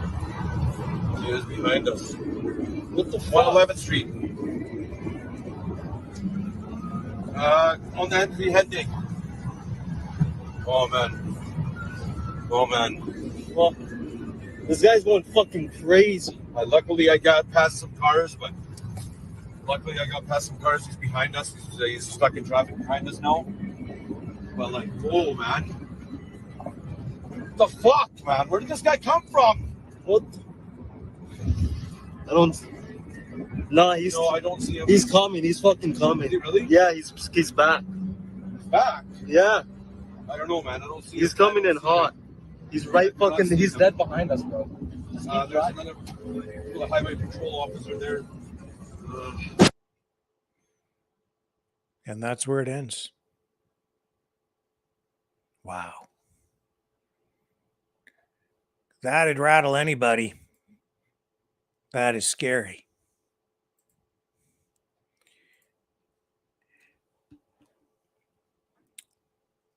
He is behind us. What the fuck? 111th Street. On the Henry Heading. Oh, man. Oh, man. Well, this guy's going fucking crazy. Luckily, I got past some cars, but He's behind us. He's stuck in traffic behind us now. But like, oh man, what the fuck, man? Where did this guy come from? What? I don't. No, I don't see him. He's coming. He's fucking coming. Is he really? Yeah, he's back. He's back? Yeah. I don't know, man. I don't see him. He's coming in hot. He's right fucking. He's dead behind us, bro. There's another highway patrol officer there. And that's where it ends. Wow. That'd rattle anybody. That is scary.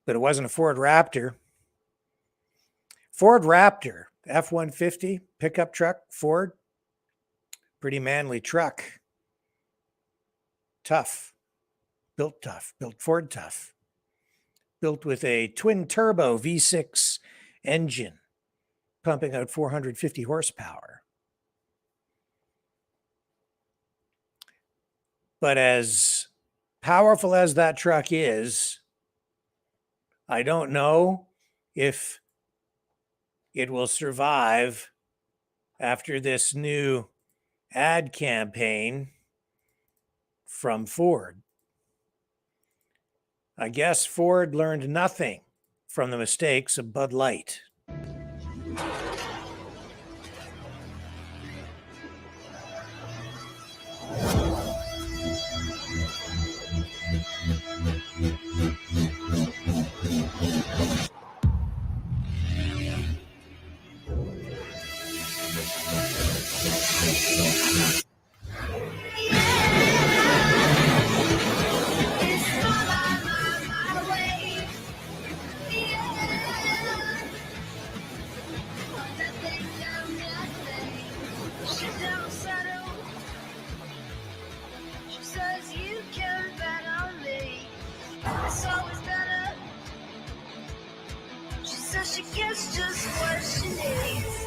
But it wasn't a Ford Raptor. Ford Raptor, F-150, pickup truck, Ford. Pretty manly truck. Tough. Built Ford tough. Built with a twin turbo V6 engine, pumping out 450 horsepower. But as powerful as that truck is, I don't know if it will survive after this new ad campaign from Ford. I guess Ford learned nothing from the mistakes of Bud Light. She gets just what she needs.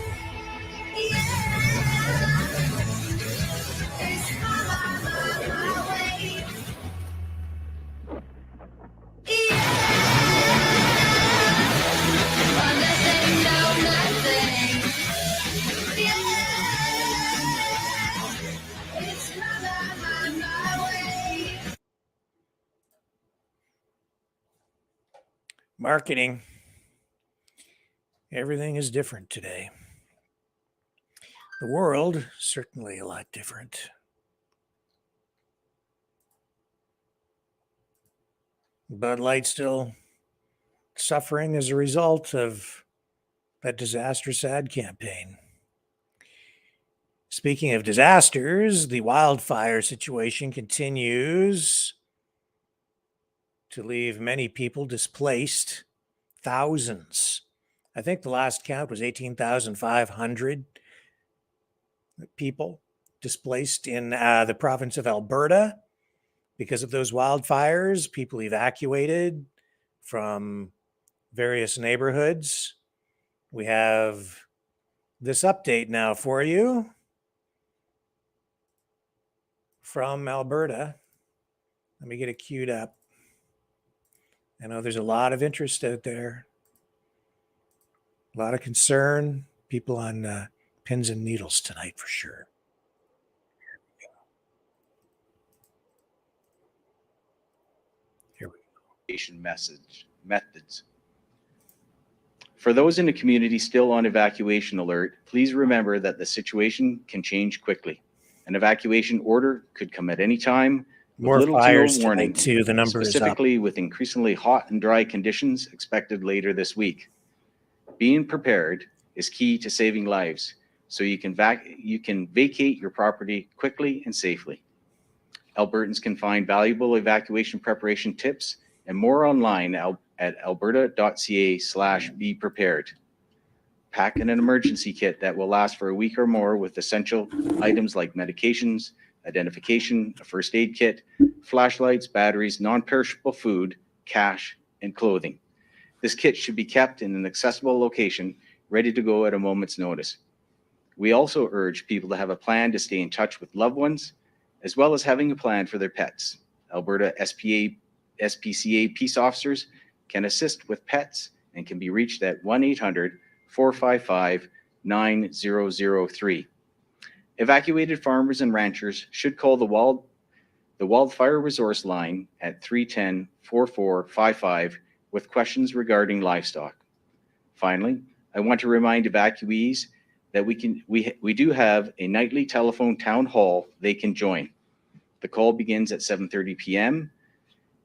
It's my way. Nothing, no, nothing. It's my way. Marketing. Everything is different today. The world, certainly a lot different. Bud Light still suffering as a result of that disastrous ad campaign. Speaking of disasters, the wildfire situation continues to leave many people displaced, thousands. I think the last count was 18,500 people displaced in the province of Alberta because of those wildfires. People evacuated from various neighborhoods. We have this update now for you from Alberta. Let me get it queued up. I know there's a lot of interest out there, a lot of concern, people on pins and needles tonight for sure. Here we go. Methods. For those in the community still on evacuation alert, please remember that the situation can change quickly. An evacuation order could come at any time with More little to fires no warning, tonight too. The number is up. specifically with increasingly hot and dry conditions expected later this week. Being prepared is key to saving lives, so you can vacate your property quickly and safely. Albertans can find valuable evacuation preparation tips and more online at alberta.ca/beprepared. Pack an emergency kit that will last for a week or more with essential items like medications, identification, a first aid kit, flashlights, batteries, non-perishable food, cash, and clothing. This kit should be kept in an accessible location, ready to go at a moment's notice. We also urge people to have a plan to stay in touch with loved ones, as well as having a plan for their pets. Alberta SPCA peace officers can assist with pets and can be reached at 1-800-455-9003. Evacuated farmers and ranchers should call the Wildfire Resource Line at 310-4455 with questions regarding livestock. Finally, I want to remind evacuees that we do have a nightly telephone town hall they can join. The call begins at 7:30 p.m.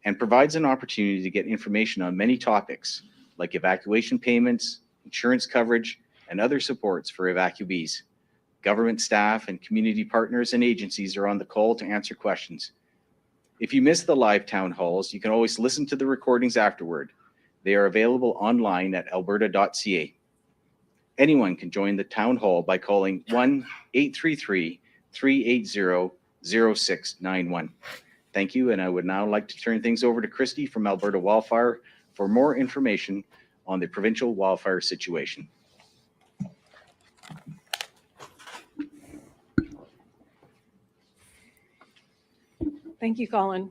and provides an opportunity to get information on many topics like evacuation payments, insurance coverage, and other supports for evacuees. Government staff and community partners and agencies are on the call to answer questions. If you miss the live town halls, you can always listen to the recordings afterward. They are available online at alberta.ca. Anyone can join the town hall by calling 1-833-380-0691. Thank you, and I would now like to turn things over to Christy from Alberta Wildfire for more information on the provincial wildfire situation. Thank you, Colin.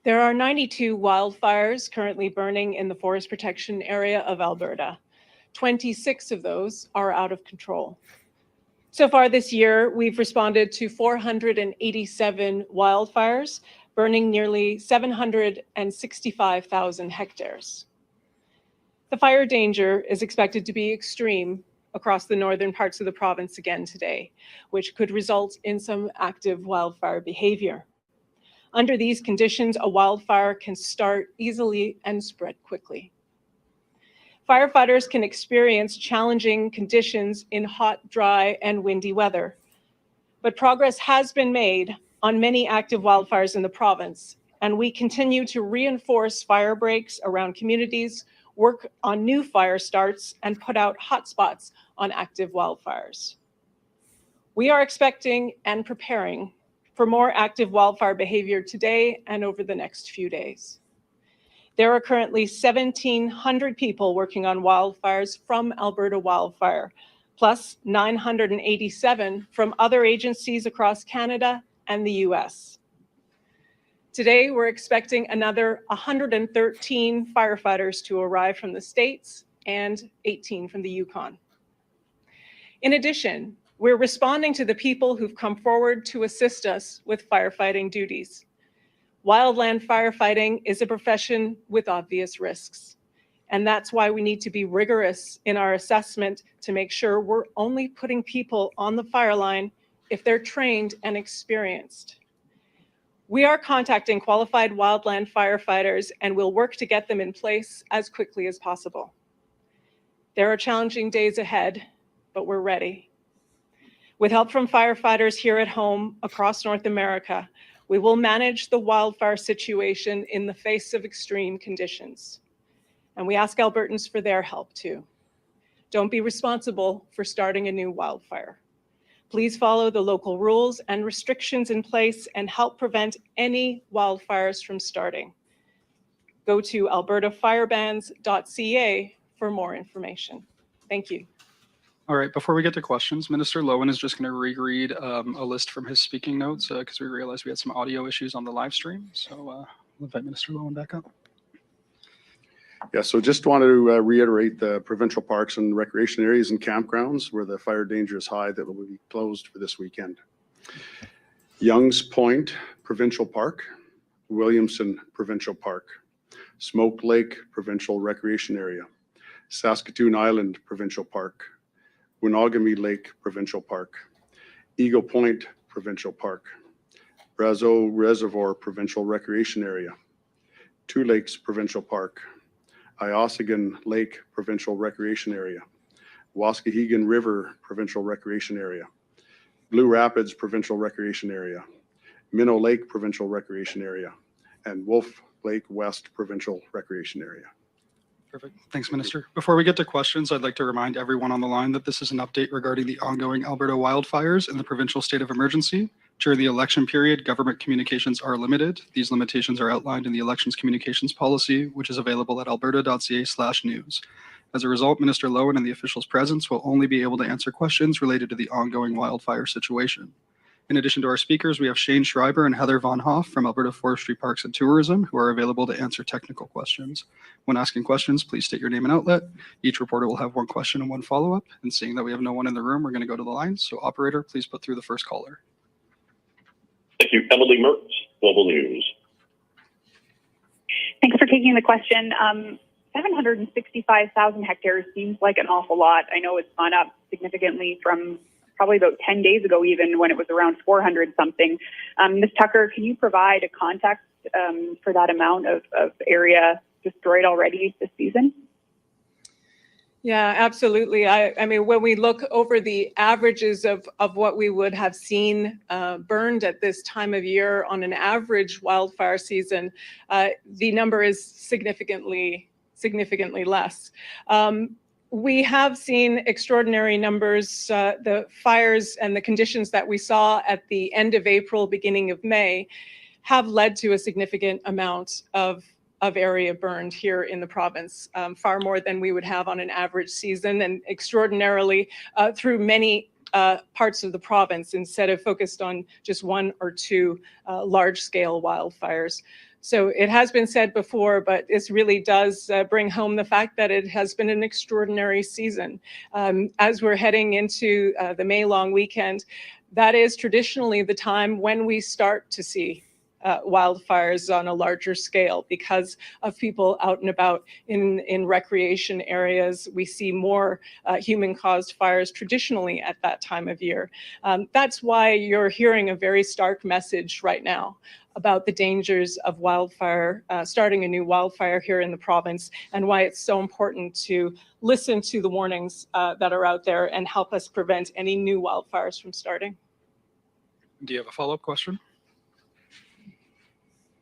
There are 92 wildfires currently burning in the forest protection area of Alberta. 26 of those are out of control. So far this year, we've responded to 487 wildfires, burning nearly 765,000 hectares. The fire danger is expected to be extreme across the northern parts of the province again today, which could result in some active wildfire behavior. Under these conditions, a wildfire can start easily and spread quickly. Firefighters can experience challenging conditions in hot, dry, and windy weather. But progress has been made on many active wildfires in the province, and we continue to reinforce fire breaks around communities, work on new fire starts, and put out hotspots on active wildfires. We are expecting and preparing for more active wildfire behavior today and over the next few days. There are currently 1,700 people working on wildfires from Alberta Wildfire, plus 987 from other agencies across Canada and the US. Today, we're expecting another 113 firefighters to arrive from the States and 18 from the Yukon. In addition, we're responding to the people who've come forward to assist us with firefighting duties. Wildland firefighting is a profession with obvious risks, and that's why we need to be rigorous in our assessment to make sure we're only putting people on the fire line if they're trained and experienced. We are contacting qualified wildland firefighters and will work to get them in place as quickly as possible. There are challenging days ahead, but we're ready. With help from firefighters here at home across North America, we will manage the wildfire situation in the face of extreme conditions. And we ask Albertans for their help too. Don't be responsible for starting a new wildfire. Please follow the local rules and restrictions in place and help prevent any wildfires from starting. Go to albertafirebans.ca for more information. Thank you. All right, before we get to questions, Minister Lowen is just going to reread a list from his speaking notes because we realized we had some audio issues on the live stream. So we'll invite Minister Lowen back up. Yeah, so just wanted to reiterate the provincial parks and recreation areas and campgrounds where the fire danger is high that will be closed for this weekend. Youngs Point Provincial Park, Williamson Provincial Park, Smoke Lake Provincial Recreation Area, Saskatoon Island Provincial Park, Winogamy Lake Provincial Park, Eagle Point Provincial Park, Brazeau Reservoir Provincial Recreation Area, Two Lakes Provincial Park, Iossagan Lake Provincial Recreation Area, Waskahegan River Provincial Recreation Area, Blue Rapids Provincial Recreation Area, Minnow Lake Provincial Recreation Area, and Wolf Lake West Provincial Recreation Area. Perfect. Thanks, Minister. Before we get to questions, I'd like to remind everyone on the line that this is an update regarding the ongoing Alberta wildfires and the provincial state of emergency. During the election period, government communications are limited. These limitations are outlined in the Elections Communications Policy, which is available at alberta.ca/news. As a result, Minister Lowen and the officials present will only be able to answer questions related to the ongoing wildfire situation. In addition to our speakers, we have Shane Schreiber and Heather Von Hoff from Alberta Forestry Parks and Tourism, who are available to answer technical questions. When asking questions, please state your name and outlet. Each reporter will have one question and one follow-up. And seeing that we have no one in the room, we're going to go to the line. So operator, please put through the first caller. Thank you. Emily Mertz, Global News. Thanks for taking the question. 765,000 hectares seems like an awful lot. I know it's gone up significantly from probably about 10 days ago, even when it was around 400 something. Ms. Tucker, can you provide a context for that amount of area destroyed already this season? Yeah, absolutely. I mean, when we look over the averages of what we would have seen burned at this time of year on an average wildfire season, the number is significantly less. We have seen extraordinary numbers. The fires and the conditions that we saw at the end of April, beginning of May, have led to a significant amount of area burned here in the province, far more than we would have on an average season, and extraordinarily through many parts of the province instead of focused on just one or two large-scale wildfires. So it has been said before, but this really does bring home the fact that it has been an extraordinary season. As we're heading into the May long weekend, that is traditionally the time when we start to see wildfires on a larger scale because of people out and about in recreation areas. We see more human-caused fires traditionally at that time of year. That's why you're hearing a very stark message right now about the dangers of wildfire, starting a new wildfire here in the province, and why it's so important to listen to the warnings that are out there and help us prevent any new wildfires from starting. Do you have a follow-up question?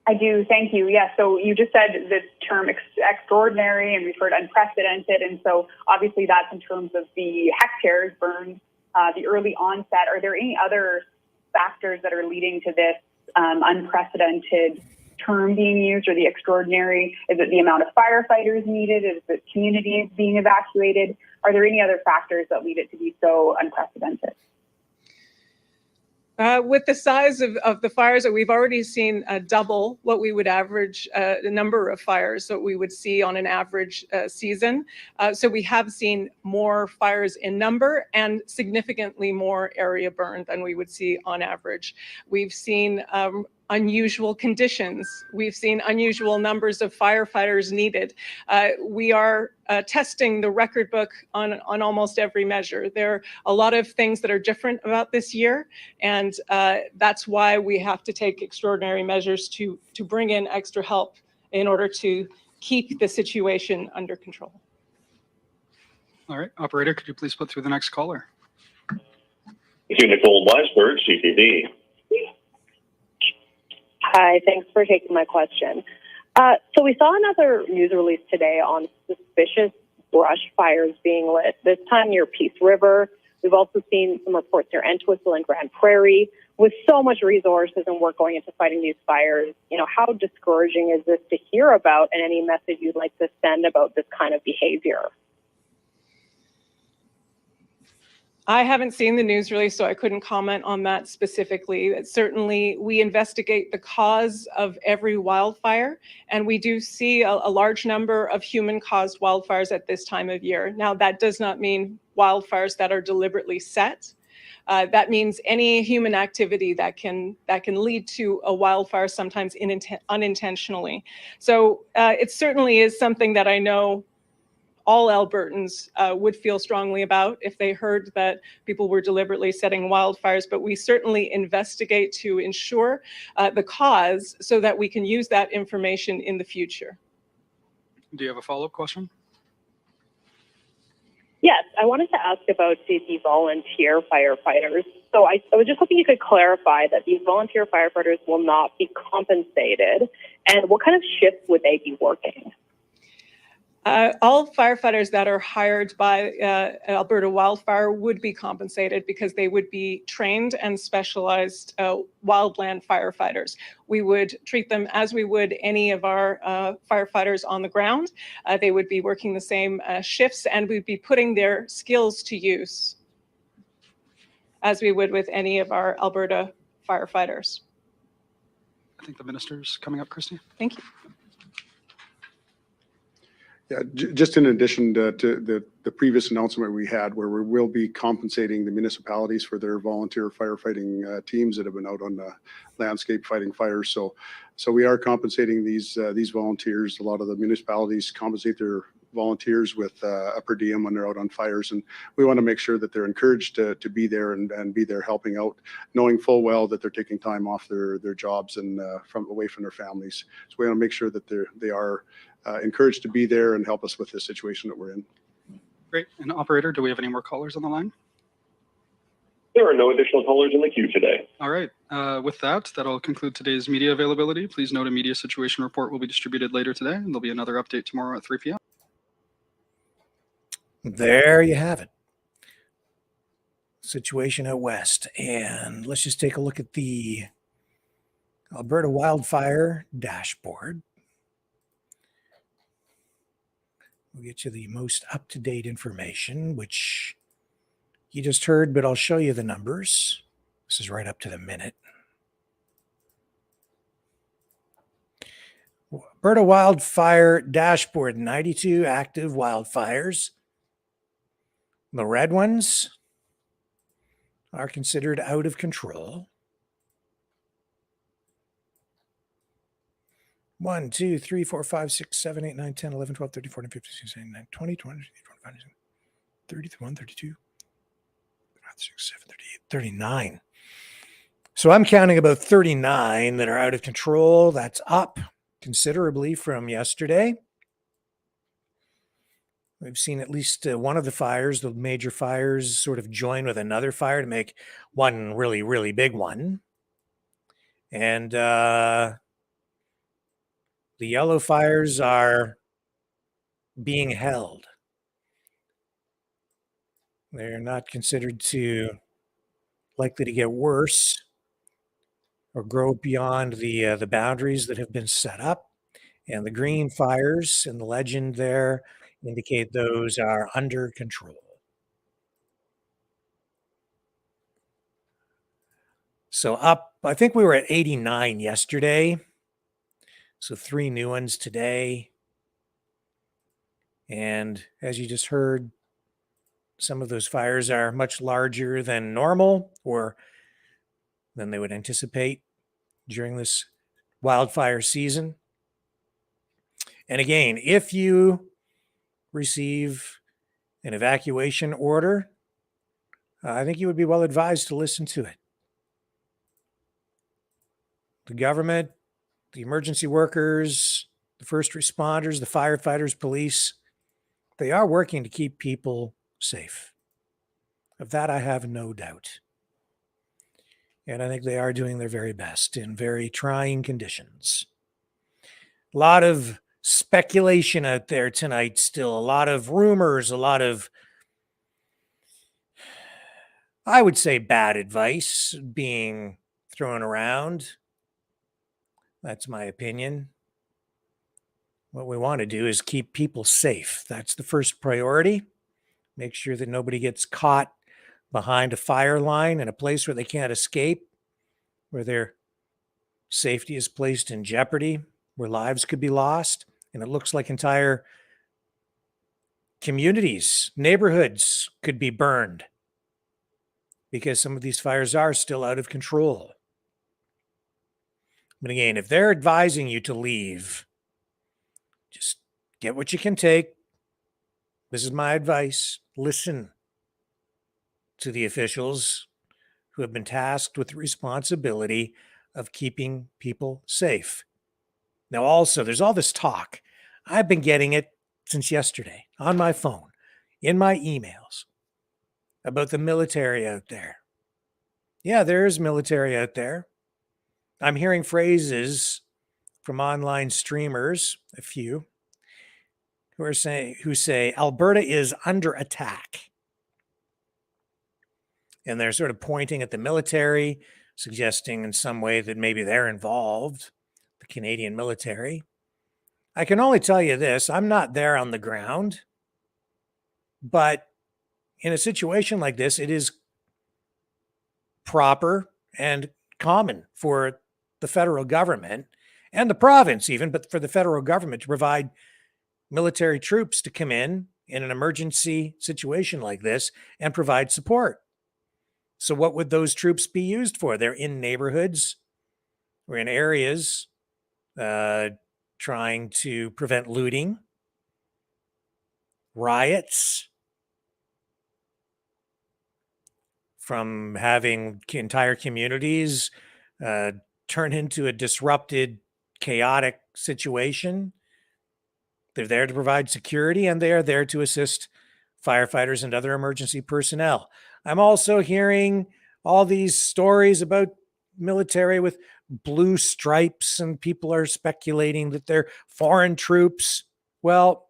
I do, thank you. Yeah, so you just said the term extraordinary, and we've heard unprecedented, and so obviously that's in terms of the hectares burned, the early onset. Are there any other factors that are leading to this unprecedented term being used, or the extraordinary? Is it the amount of firefighters needed? Is it communities being evacuated? Are there any other factors that lead it to be so unprecedented? With the size of the fires that we've already seen double what we would average, the number of fires that we would see on an average season. So we have seen more fires in number and significantly more area burned than we would see on average. We've seen unusual conditions. We've seen unusual numbers of firefighters needed. We are testing the record book on almost every measure. There are a lot of things that are different about this year, and that's why we have to take extraordinary measures to bring in extra help in order to keep the situation under control. All right, operator, could you please put through the next caller? Thank you, Nicole Weisberg, CTV. Hi, thanks for taking my question. So we saw another news release today on suspicious brush fires being lit, this time near Peace River. We've also seen some reports near Entwistle and Grand Prairie. With so much resources and work going into fighting these fires, how discouraging is this to hear about, and any message you'd like to send about this kind of behavior? I haven't seen the news release, so I couldn't comment on that specifically. Certainly, we investigate the cause of every wildfire, and we do see a large number of human-caused wildfires at this time of year. Now, that does not mean wildfires that are deliberately set. That means any human activity that can lead to a wildfire, sometimes unintentionally. So it certainly is something that I know all Albertans would feel strongly about if they heard that people were deliberately setting wildfires, but we certainly investigate to ensure the cause so that we can use that information in the future. Do you have a follow-up question? Yes, I wanted to ask about the volunteer firefighters. So I was just hoping you could clarify that these volunteer firefighters will not be compensated, and what kind of shifts would they be working? All firefighters that are hired by Alberta Wildfire would be compensated because they would be trained and specialized wildland firefighters. We would treat them as we would any of our firefighters on the ground. They would be working the same shifts, and we'd be putting their skills to use as we would with any of our Alberta firefighters. I think the minister's coming up, Christy. Thank you. Yeah, just in addition to the previous announcement we had, where we will be compensating the municipalities for their volunteer firefighting teams that have been out on the landscape fighting fires. So we are compensating these volunteers. A lot of the municipalities compensate their volunteers with a per diem when they're out on fires, and we want to make sure that they're encouraged to be there and be there helping out, knowing full well that they're taking time off their jobs and away from their families. So we want to make sure that they are encouraged to be there and help us with this situation that we're in. Great. And operator, do we have any more callers on the line? There are no additional callers in the queue today. All right. With that, that'll conclude today's media availability. Please note a media situation report will be distributed later today, and there'll be another update tomorrow at 3 p.m. There you have it. Situation out west. And let's just take a look at the Alberta wildfire dashboard. We'll get you the most up-to-date information, which you just heard, but I'll show you the numbers. This is right up to the minute. Alberta wildfire dashboard, 92 active wildfires. The red ones are considered out of control. 1, 2, 3, 4, 5, 6, 7, 8, 9, 10, 11, 12, 13, 14, 15, 16, 17, 19, 20, 21, 22, 30, 31, 32, 36, 7, 38, 39. So I'm counting about 39 that are out of control. That's up considerably from yesterday. We've seen at least one of the fires, the major fires, sort of join with another fire to make one really, really big one. And the yellow fires are being held. They're not considered likely to get worse or grow beyond the boundaries that have been set up. And the green fires in the legend there indicate those are under control. So up, I think we were at 89 yesterday. So 3 new ones today. And as you just heard, some of those fires are much larger than normal or than they would anticipate during this wildfire season. And again, if you receive an evacuation order, I think you would be well advised to listen to it. The government, the emergency workers, the first responders, the firefighters, police, they are working to keep people safe. Of that, I have no doubt. And I think they are doing their very best in very trying conditions. A lot of speculation out there tonight still, a lot of rumors, a lot of, I would say, bad advice being thrown around. That's my opinion. What we want to do is keep people safe. That's the first priority. Make sure that nobody gets caught behind a fire line in a place where they can't escape, where their safety is placed in jeopardy, where lives could be lost. And it looks like entire communities, neighborhoods could be burned because some of these fires are still out of control. But again, if they're advising you to leave, just get what you can take. This is my advice. Listen to the officials who have been tasked with the responsibility of keeping people safe. Now, also, there's all this talk. I've been getting it since yesterday on my phone, in my emails, about the military out there. Yeah, there is military out there. I'm hearing phrases from online streamers, a few, who say Alberta is under attack. And they're sort of pointing at the military, suggesting in some way that maybe they're involved, the Canadian military. I can only tell you this, I'm not there on the ground, but in a situation like this, it is proper and common for the federal government and the province even, but for the federal government to provide military troops to come in an emergency situation like this and provide support. So what would those troops be used for? They're in neighborhoods or in areas trying to prevent looting, riots, from having entire communities turn into a disrupted, chaotic situation. They're there to provide security, and they are there to assist firefighters and other emergency personnel. I'm also hearing all these stories about military with blue stripes, and people are speculating that they're foreign troops. Well,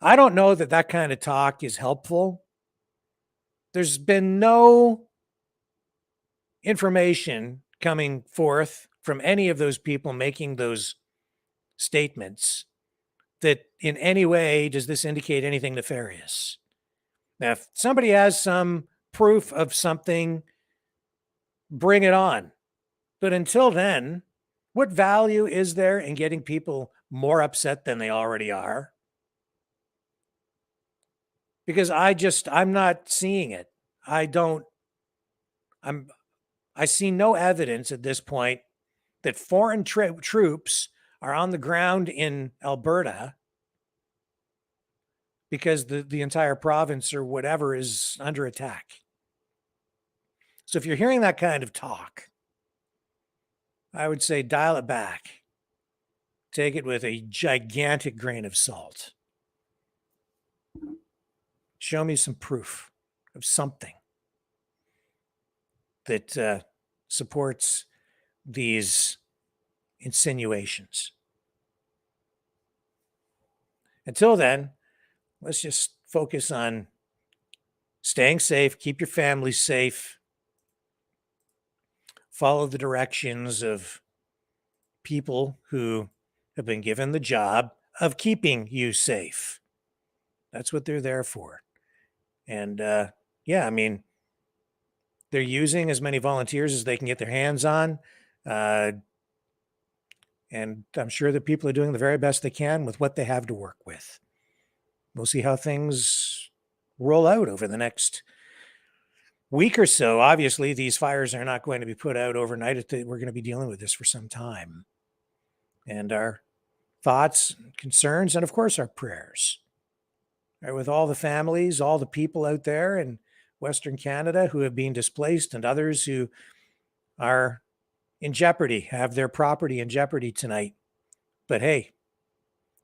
I don't know that that kind of talk is helpful. There's been no information coming forth from any of those people making those statements that in any way does this indicate anything nefarious. Now, if somebody has some proof of something, bring it on. But until then, what value is there in getting people more upset than they already are? Because I'm not seeing it. I see no evidence at this point that foreign troops are on the ground in Alberta because the entire province or whatever is under attack. So if you're hearing that kind of talk, I would say dial it back. Take it with a gigantic grain of salt. Show me some proof of something that supports these insinuations. Until then, let's just focus on staying safe, keep your family safe, follow the directions of people who have been given the job of keeping you safe. That's what they're there for. And yeah, I mean, they're using as many volunteers as they can get their hands on. And I'm sure that people are doing the very best they can with what they have to work with. We'll see how things roll out over the next week or so. Obviously, these fires are not going to be put out overnight. We're going to be dealing with this for some time. And our thoughts, concerns, and of course, our prayers are with all the families, all the people out there in Western Canada who have been displaced and others who are in jeopardy, have their property in jeopardy tonight. But hey,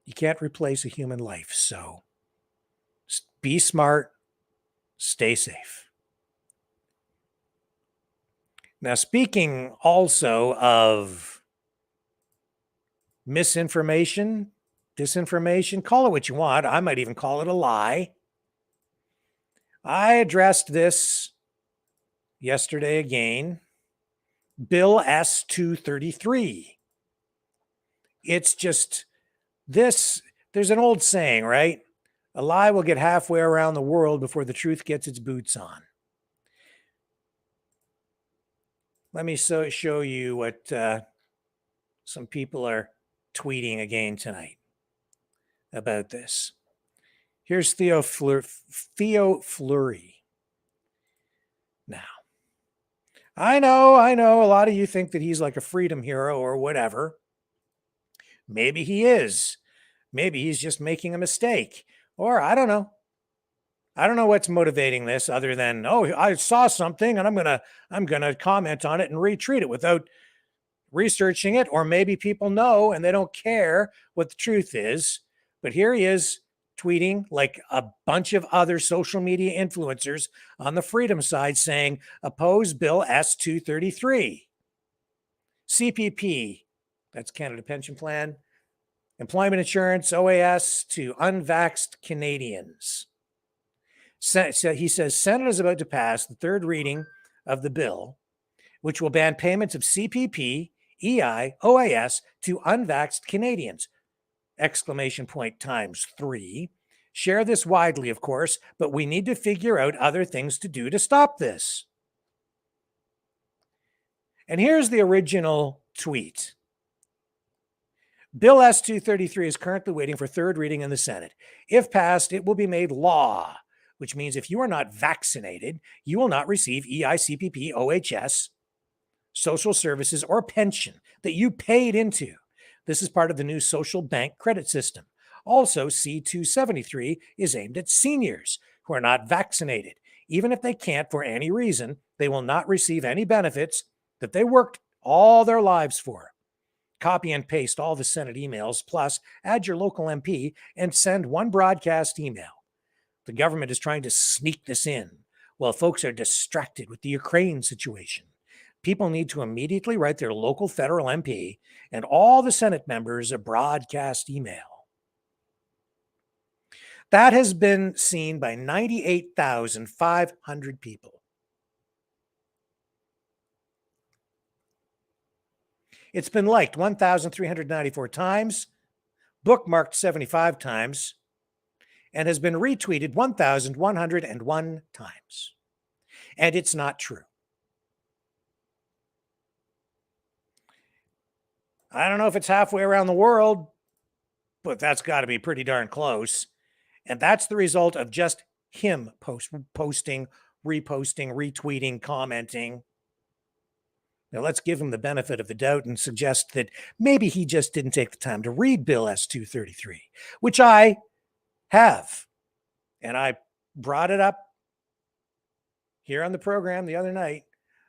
you can't replace a human life. So be smart, stay safe. Now, speaking also of misinformation, disinformation, call it what you want. I might even call it a lie. I addressed this yesterday again. Bill S-233. It's just this, there's an old saying, right? A lie will get halfway around the world before the truth gets its boots on. Let me show you what some people are tweeting again tonight about this. Here's Theo Fleury. Now, I know, a lot of you think that he's like a freedom hero or whatever. Maybe he is. Maybe he's just making a mistake. Or I don't know. I don't know what's motivating this other than, oh, I saw something and I'm gonna comment on it and retweet it without researching it. Or maybe people know and they don't care what the truth is. But here he is tweeting like a bunch of other social media influencers on the freedom side saying, oppose Bill S-233. CPP, that's Canada Pension Plan, employment insurance, OAS to unvaxxed Canadians. So he says, Senate is about to pass the third reading of the bill, which will ban payments of CPP, EI, OAS to unvaxxed Canadians. Exclamation point ×3. Share this widely, of course, but we need to figure out other things to do to stop this. And here's the original tweet. Bill S-233 is currently waiting for third reading in the Senate. If passed, it will be made law, which means if you are not vaccinated, you will not receive EI, CPP, OHS, social services, or pension that you paid into. This is part of the new social bank credit system. Also, C-273 is aimed at seniors who are not vaccinated. Even if they can't for any reason, they will not receive any benefits that they worked all their lives for. Copy and paste all the Senate emails, plus add your local MP and send one broadcast email. The government is trying to sneak this in while folks are distracted with the Ukraine situation. People need to immediately write their local federal MP and all the Senate members a broadcast email. That has been seen by 98,500 people. It's been liked 1,394 times, bookmarked 75 times, and has been retweeted 1,101 times. And it's not true. I don't know if it's halfway around the world, but that's got to be pretty darn close. And that's the result of just him posting, reposting, retweeting, commenting. Now, let's give him the benefit of the doubt and suggest that maybe he just didn't take the time to read Bill S-233, which I have. And I brought it up here on the program the other night.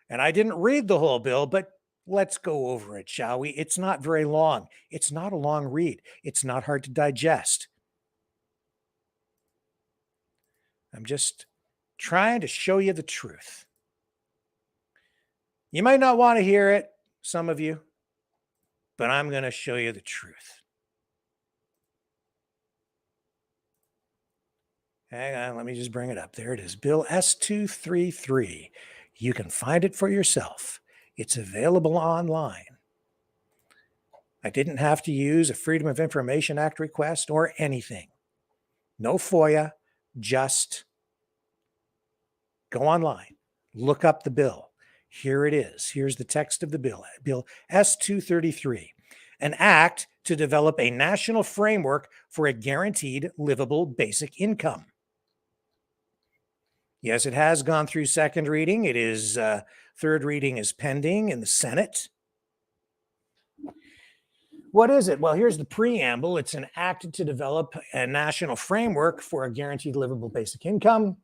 And I didn't read the whole bill, but let's go over it, shall we? It's not very long. It's not a long read. It's not hard to digest. I'm just trying to show you the truth. You might not want to hear it, some of you, but I'm going to show you the truth. Hang on, let me just bring it up. There it is, Bill S-233. You can find it for yourself. It's available online. I didn't have to use a Freedom of Information Act request or anything. No FOIA, just go online, look up the bill. Here it is. Here's the text of the bill. Bill S-233, an act to develop a national framework for a guaranteed livable basic income. Yes, it has gone through second reading. It is third reading is pending in the Senate. What is it? Well, here's the preamble. It's an act to develop a national framework for a guaranteed livable basic income.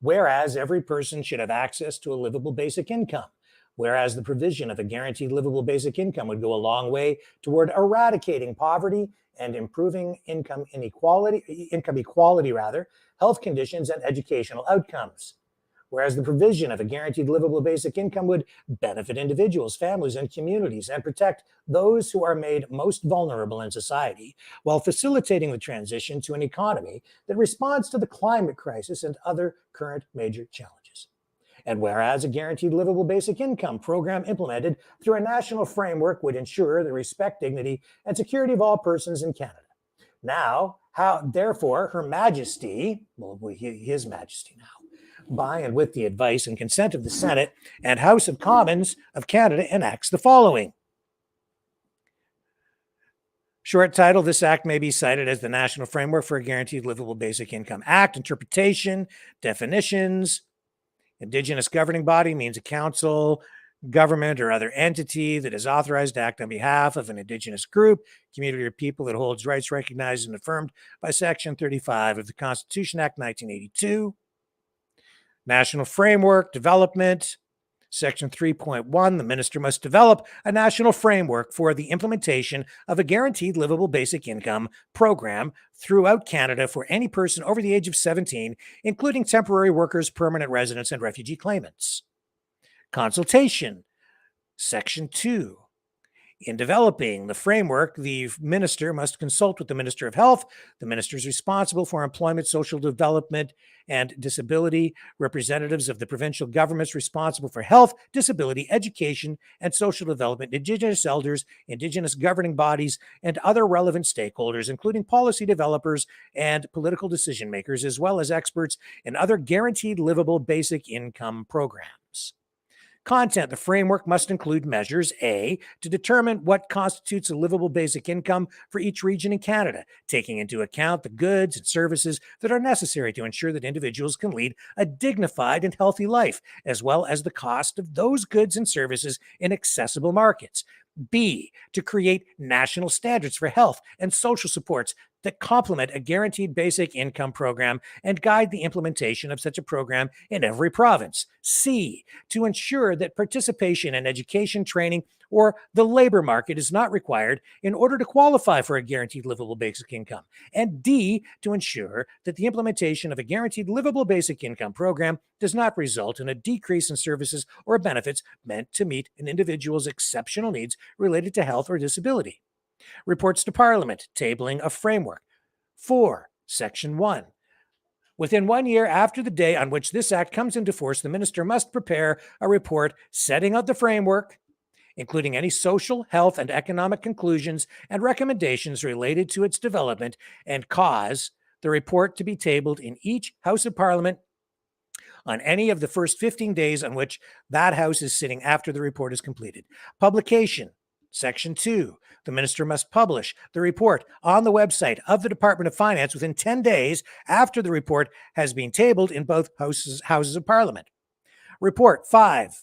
Whereas every person should have access to a livable basic income. Whereas the provision of a guaranteed livable basic income would go a long way toward eradicating poverty and improving income equality, health conditions, and educational outcomes. Whereas the provision of a guaranteed livable basic income would benefit individuals, families, and communities and protect those who are made most vulnerable in society while facilitating the transition to an economy that responds to the climate crisis and other current major challenges. And whereas a guaranteed livable basic income program implemented through a national framework would ensure the respect, dignity, and security of all persons in Canada. Now, therefore, Her Majesty, His Majesty now, by and with the advice and consent of the Senate and House of Commons of Canada, enacts the following. Short title, this act may be cited as the National Framework for a Guaranteed Livable Basic Income Act. Interpretation, definitions. Indigenous governing body means a council, government, or other entity that is authorized to act on behalf of an Indigenous group, community, or people that holds rights recognized and affirmed by Section 35 of the Constitution Act 1982. National Framework, Development. Section 3.1, the minister must develop a national framework for the implementation of a guaranteed livable basic income program throughout Canada for any person over the age of 17, including temporary workers, permanent residents, and refugee claimants. Consultation. Section 2. In developing the framework, the minister must consult with the Minister of Health. The minister is responsible for employment, social development, and disability. Representatives of the provincial governments responsible for health, disability, education, and social development, Indigenous elders, Indigenous governing bodies, and other relevant stakeholders, including policy developers and political decision makers, as well as experts in other guaranteed livable basic income programs. Content. The framework must include measures, A, to determine what constitutes a livable basic income for each region in Canada, taking into account the goods and services that are necessary to ensure that individuals can lead a dignified and healthy life, as well as the cost of those goods and services in accessible markets. B, to create national standards for health and social supports that complement a guaranteed basic income program and guide the implementation of such a program in every province. C, to ensure that participation in education, training, or the labor market is not required in order to qualify for a guaranteed livable basic income. And D, to ensure that the implementation of a guaranteed livable basic income program does not result in a decrease in services or benefits meant to meet an individual's exceptional needs related to health or disability. Reports to Parliament, tabling a framework. 4. Section 1. Within 1 year after the day on which this act comes into force, the minister must prepare a report setting out the framework, including any social, health, and economic conclusions and recommendations related to its development, and cause the report to be tabled in each House of Parliament on any of the first 15 days on which that House is sitting after the report is completed. Publication. Section 2. The minister must publish the report on the website of the Department of Finance within 10 days after the report has been tabled in both houses of Parliament. Report. 5.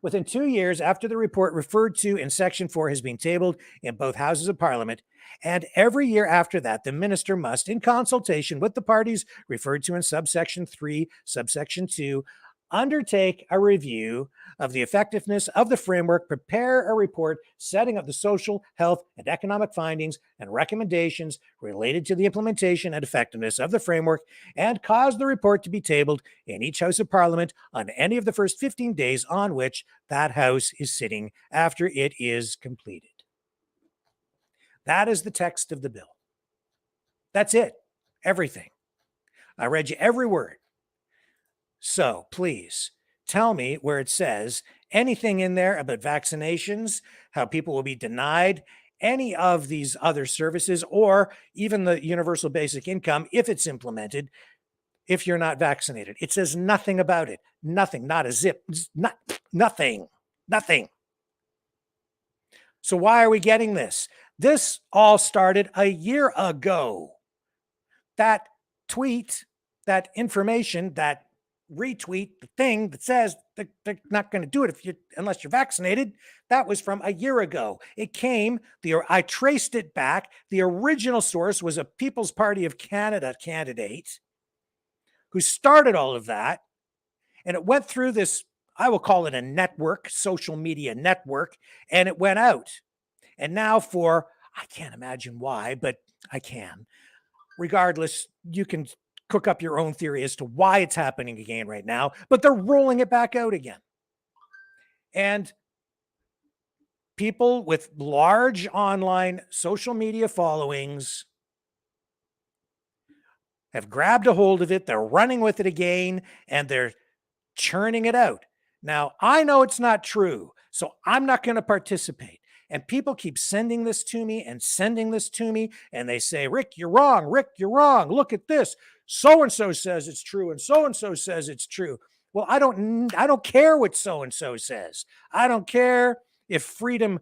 Within 2 years after the report referred to in Section 4 has been tabled in both houses of Parliament, and every year after that, the minister must, in consultation with the parties referred to in subsection 3, subsection 2, undertake a review of the effectiveness of the framework, prepare a report setting up the social, health, and economic findings and recommendations related to the implementation and effectiveness of the framework, and cause the report to be tabled in each House of Parliament on any of the first 15 days on which that House is sitting after it is completed. That is the text of the bill. That's it. Everything. I read you every word. So please tell me where it says anything in there about vaccinations, how people will be denied any of these other services, or even the universal basic income if it's implemented, if you're not vaccinated. It says nothing about it. Nothing, not a zip, nothing. So why are we getting this? This all started a year ago. That tweet, that information, that retweet, the thing that says that they're not going to do it unless you're vaccinated, that was from a year ago. It came, I traced it back. The original source was a People's Party of Canada candidate who started all of that. And it went through this, I will call it a network, social media network, and it went out. And now I can't imagine why, but I can. Regardless, you can cook up your own theory as to why it's happening again right now, but they're rolling it back out again. And people with large online social media followings have grabbed a hold of it. They're running with it again, and they're churning it out. Now, I know it's not true, so I'm not going to participate. And people keep sending this to me, and they say, Rick, you're wrong. Rick, you're wrong. Look at this. so-and-so says it's true and so-and-so says it's true. Well, I don't care what so-and-so says. I don't care if freedom,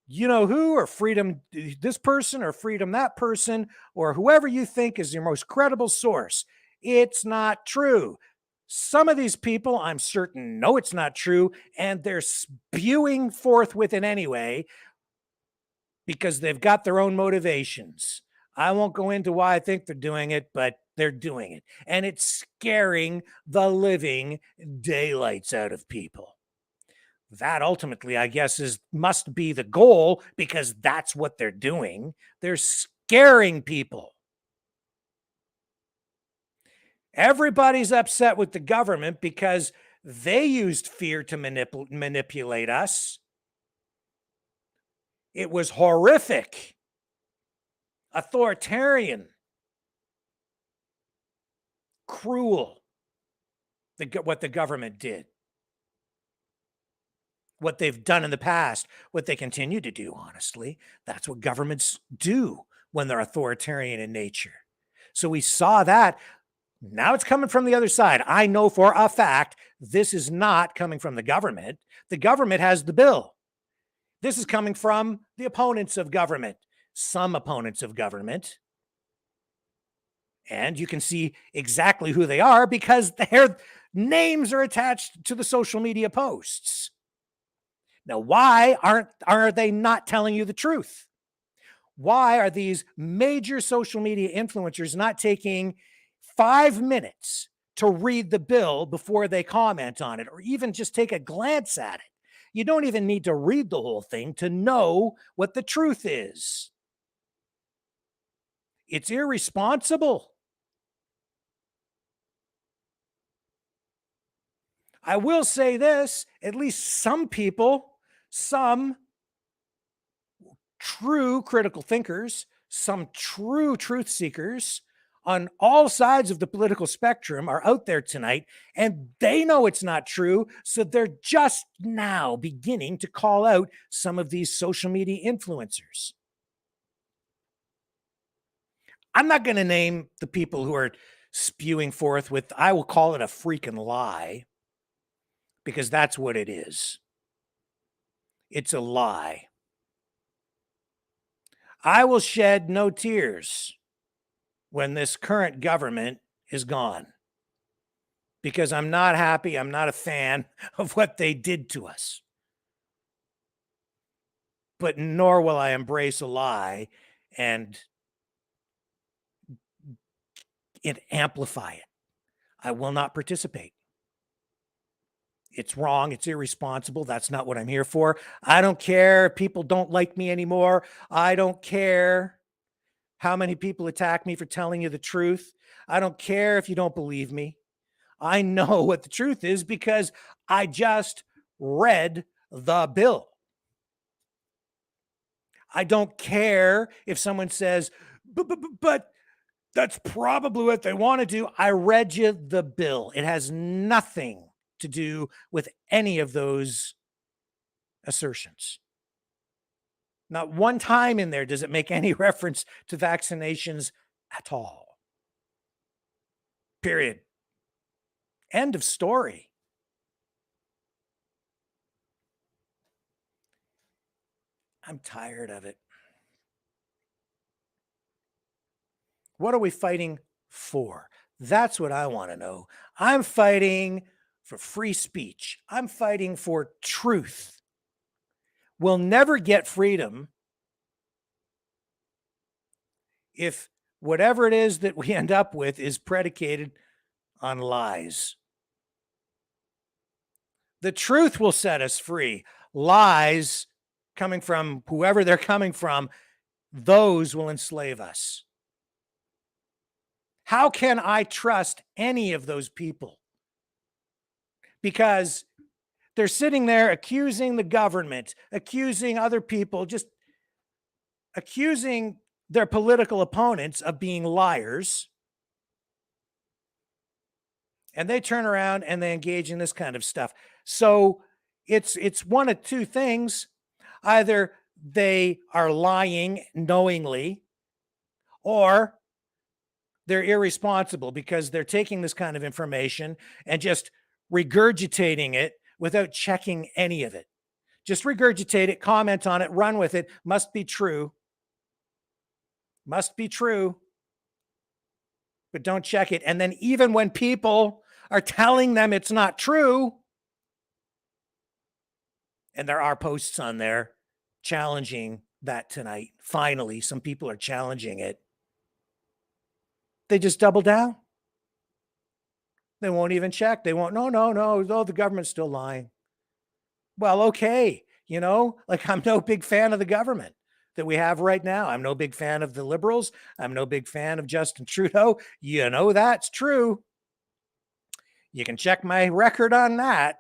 you know who, or freedom this person, or freedom that person, or whoever you think is your most credible source. It's not true. Some of these people, I'm certain, know it's not true, and they're spewing forth with it anyway because they've got their own motivations. I won't go into why I think they're doing it, but they're doing it. And it's scaring the living daylights out of people. That ultimately, I guess, must be the goal, because that's what they're doing. They're scaring people. Everybody's upset with the government because they used fear to manipulate us. It was horrific, authoritarian, cruel, what the government did, what they've done in the past, what they continue to do, honestly. That's what governments do when they're authoritarian in nature. So we saw that. Now it's coming from the other side. I know for a fact this is not coming from the government. The government has the bill. This is coming from the opponents of government, some opponents of government. And you can see exactly who they are because their names are attached to the social media posts. Now, why are they not telling you the truth? Why are these major social media influencers not taking 5 minutes to read the bill before they comment on it, or even just take a glance at it? You don't even need to read the whole thing to know what the truth is. It's irresponsible. I will say this, at least some people, some true critical thinkers, some true truth seekers on all sides of the political spectrum are out there tonight, and they know it's not true. So they're just now beginning to call out some of these social media influencers. I'm not going to name the people who are spewing forth with, I will call it a freaking lie, because that's what it is. It's a lie. I will shed no tears when this current government is gone, because I'm not happy. I'm not a fan of what they did to us. But nor will I embrace a lie and amplify it. I will not participate. It's wrong. It's irresponsible. That's not what I'm here for. I don't care if people don't like me anymore. I don't care how many people attack me for telling you the truth. I don't care if you don't believe me. I know what the truth is because I just read the bill. I don't care if someone says, but that's probably what they want to do. I read you the bill. It has nothing to do with any of those assertions. Not one time in there does it make any reference to vaccinations at all. Period. End of story. I'm tired of it. What are we fighting for? That's what I want to know. I'm fighting for free speech. I'm fighting for truth. We'll never get freedom if whatever it is that we end up with is predicated on lies. The truth will set us free. Lies coming from whoever they're coming from, those will enslave us. How can I trust any of those people? Because they're sitting there accusing the government, accusing other people, just accusing their political opponents of being liars. And they turn around and they engage in this kind of stuff. So it's one of two things. Either they are lying knowingly, or they're irresponsible because they're taking this kind of information and just regurgitating it without checking any of it. Just regurgitate it, comment on it, run with it. Must be true. Must be true. But don't check it. And then even when people are telling them it's not true, and there are posts on there challenging that tonight. Finally, some people are challenging it. They just double down. They won't even check. They won't, no, the government's still lying. Well, okay. You know, like I'm no big fan of the government that we have right now. I'm no big fan of the Liberals. I'm no big fan of Justin Trudeau. You know, that's true. You can check my record on that.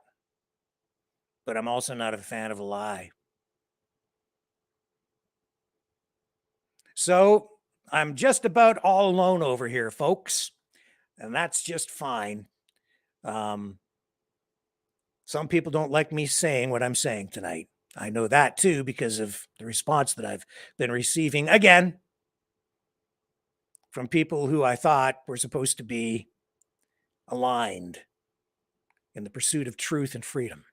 But I'm also not a fan of a lie. So I'm just about all alone over here, folks. And that's just fine. Some people don't like me saying what I'm saying tonight. I know that too because of the response that I've been receiving again from people who I thought were supposed to be aligned in the pursuit of truth and freedom.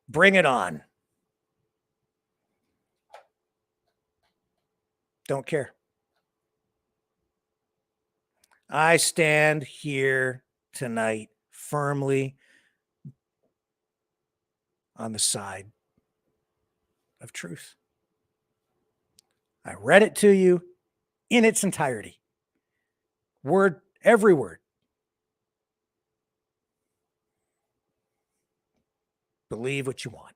Bring it on. Don't care. I stand here tonight firmly on the side of truth. I read it to you in its entirety. Word, every word. Believe what you want.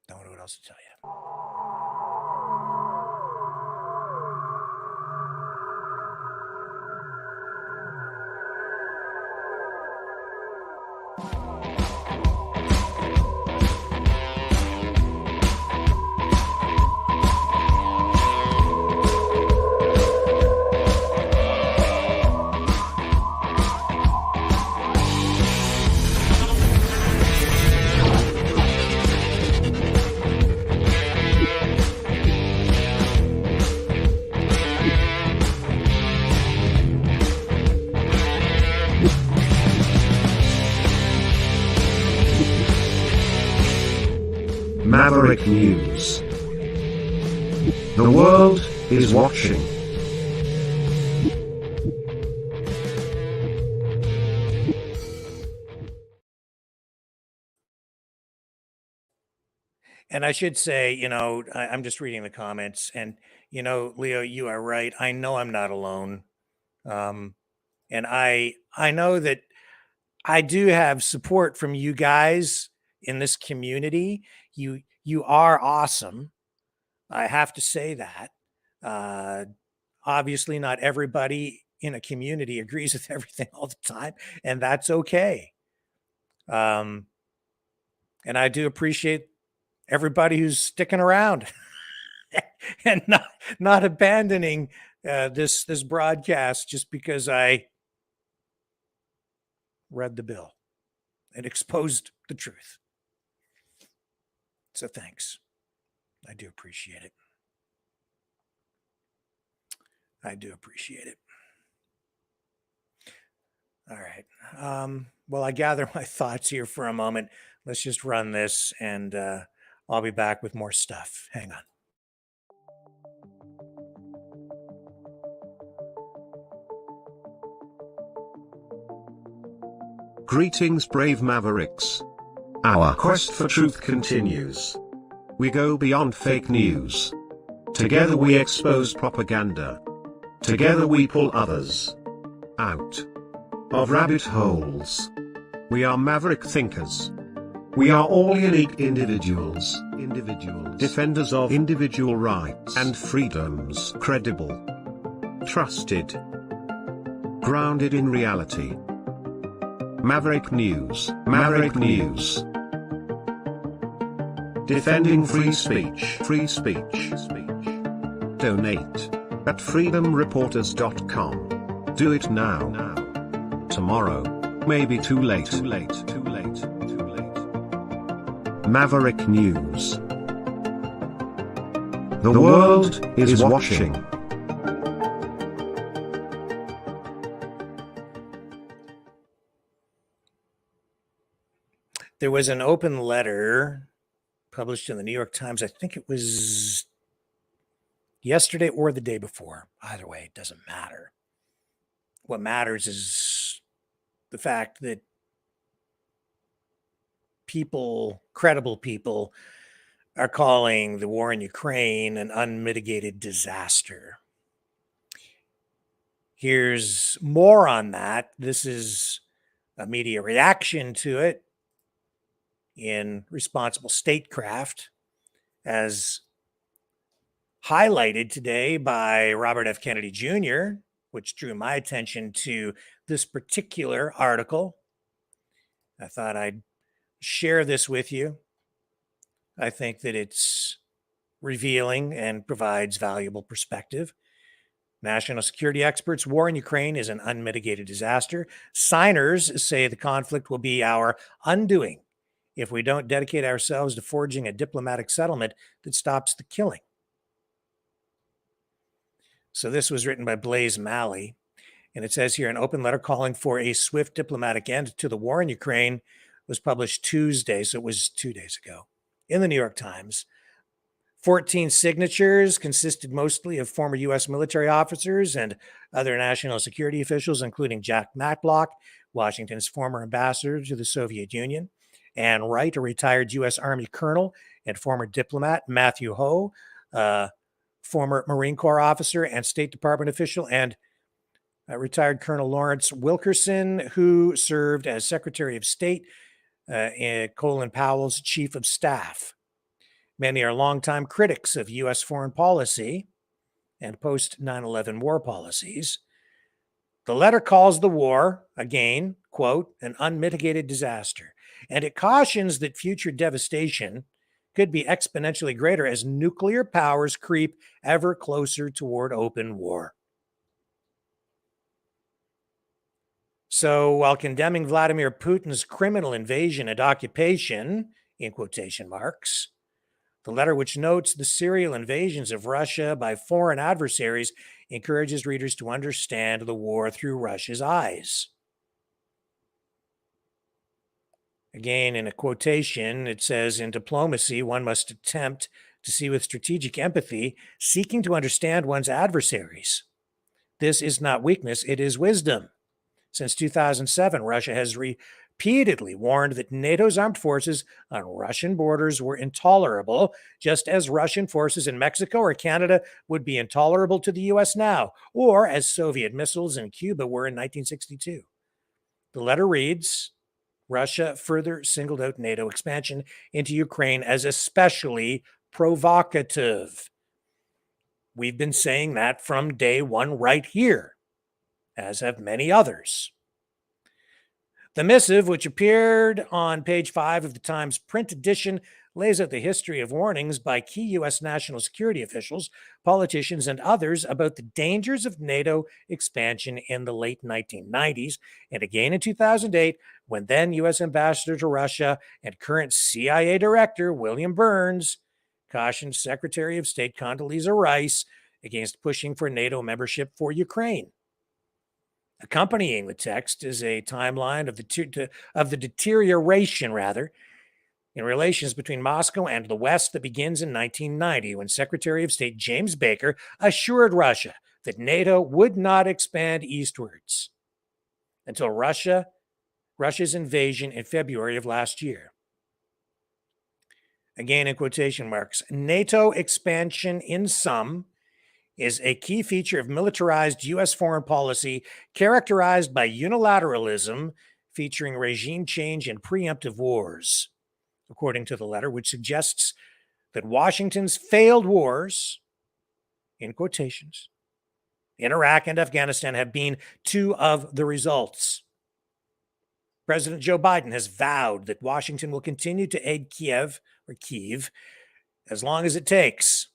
Don't know what else to tell you. Maverick News. The world is watching. And I should say, you know, I'm just reading the comments and, you know, Leo, you are right. I know I'm not alone. And I know that I do have support from you guys in this community. You are awesome. I have to say that. Obviously, not everybody in a community agrees with everything all the time, and that's okay. And I do appreciate everybody who's sticking around and not abandoning this broadcast just because I read the bill and exposed the truth. So thanks. I do appreciate it. I do appreciate it. All right. Well, I gather my thoughts here for a moment. Let's just run this and I'll be back with more stuff. Hang on. Greetings, brave Mavericks. Our quest for truth continues. We go beyond fake news. Together we expose propaganda. Together we pull others out of rabbit holes. We are maverick thinkers. We are all unique individuals. Defenders of individual rights and freedoms. Credible. Trusted. Grounded in reality. Maverick News. Maverick News. Defending free speech. Free speech. Donate at freedomreporters.com. Do it now. Tomorrow may be too late. Maverick News. The world is watching. There was an open letter published in the New York Times. I think it was yesterday or the day before. Either way, it doesn't matter. What matters is the fact that people, credible people, are calling the war in Ukraine an unmitigated disaster. Here's more on that. This is a media reaction to it in responsible statecraft, as highlighted today by Robert F. Kennedy Jr., which drew my attention to this particular article. I thought I'd share this with you. I think that it's revealing and provides valuable perspective. National security experts, war in Ukraine is an unmitigated disaster. Signers say the conflict will be our undoing if we don't dedicate ourselves to forging a diplomatic settlement that stops the killing. So this was written by Blaise Malley, and it says here an open letter calling for a swift diplomatic end to the war in Ukraine was published Tuesday, so it was 2 days ago, in the New York Times. 14 signatures consisted mostly of former U.S. military officers and other national security officials, including Jack Matlock, Washington's former ambassador to the Soviet Union, Ann Wright, a retired U.S. Army colonel and former diplomat, Matthew Ho, former Marine Corps officer and State Department official, and retired Colonel Lawrence Wilkerson, who served as Secretary of State and Colin Powell's Chief of Staff. Many are longtime critics of U.S. foreign policy and post-9/11 war policies. The letter calls the war, again, quote, an unmitigated disaster, and it cautions that future devastation could be exponentially greater as nuclear powers creep ever closer toward open war. So while condemning Vladimir Putin's criminal invasion and occupation, in quotation marks, the letter, which notes the serial invasions of Russia by foreign adversaries, encourages readers to understand the war through Russia's eyes. Again, in a quotation, it says, in diplomacy, one must attempt to see with strategic empathy, seeking to understand one's adversaries. This is not weakness, it is wisdom. Since 2007, Russia has repeatedly warned that NATO's armed forces on Russian borders were intolerable, just as Russian forces in Mexico or Canada would be intolerable to the U.S. now, or as Soviet missiles in Cuba were in 1962. The letter reads, Russia further singled out NATO expansion into Ukraine as especially provocative. We've been saying that from day one right here, as have many others. The missive, which appeared on page 5 of the Times print edition, lays out the history of warnings by key U.S. national security officials, politicians, and others about the dangers of NATO expansion in the late 1990s, and again in 2008, when then U.S. Ambassador to Russia and current CIA Director William Burns cautioned Secretary of State Condoleezza Rice against pushing for NATO membership for Ukraine. Accompanying the text is a timeline of the deterioration, in relations between Moscow and the West that begins in 1990, when Secretary of State James Baker assured Russia that NATO would not expand eastwards until Russia's invasion in February of last year. Again, in quotation marks, NATO expansion in sum is a key feature of militarized U.S. foreign policy characterized by unilateralism, featuring regime change and preemptive wars, according to the letter, which suggests that Washington's failed wars, in quotations, in Iraq and Afghanistan have been two of the results. President Joe Biden has vowed that Washington will continue to aid Kiev as long as it takes.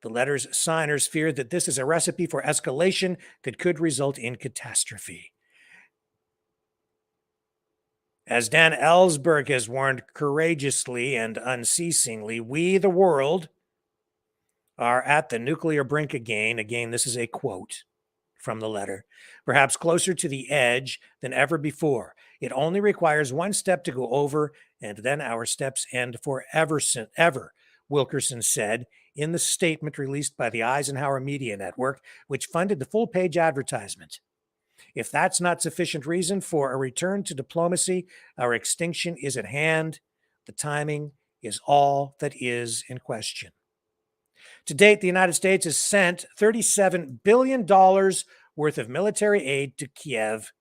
The letter's signers fear that this is a recipe for escalation that could result in catastrophe. As Dan Ellsberg has warned courageously and unceasingly, we, the world, are at the nuclear brink again. Again, this is a quote from the letter. Perhaps closer to the edge than ever before. It only requires one step to go over, and then our steps end forever, ever, Wilkerson said in the statement released by the Eisenhower Media Network, which funded the full-page advertisement. If that's not sufficient reason for a return to diplomacy, our extinction is at hand. The timing is all that is in question. To date, the United States has sent $37 billion worth of military aid to Kiev.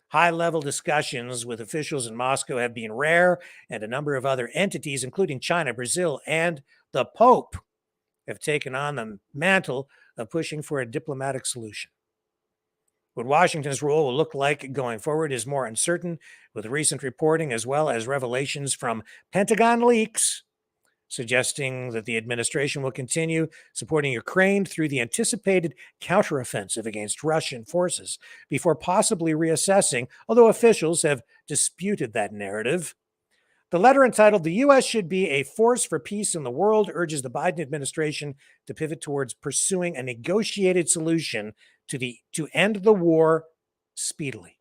High-level discussions with officials in Moscow have been rare, and a number of other entities, including China, Brazil, and the Pope, have taken on the mantle of pushing for a diplomatic solution. What Washington's role will look like going forward is more uncertain, with recent reporting as well as revelations from Pentagon leaks suggesting that the administration will continue supporting Ukraine through the anticipated counteroffensive against Russian forces before possibly reassessing, although officials have disputed that narrative. The letter, entitled "The U.S. Should Be a Force for Peace in the World," urges the Biden administration to pivot towards pursuing a negotiated solution to end the war speedily.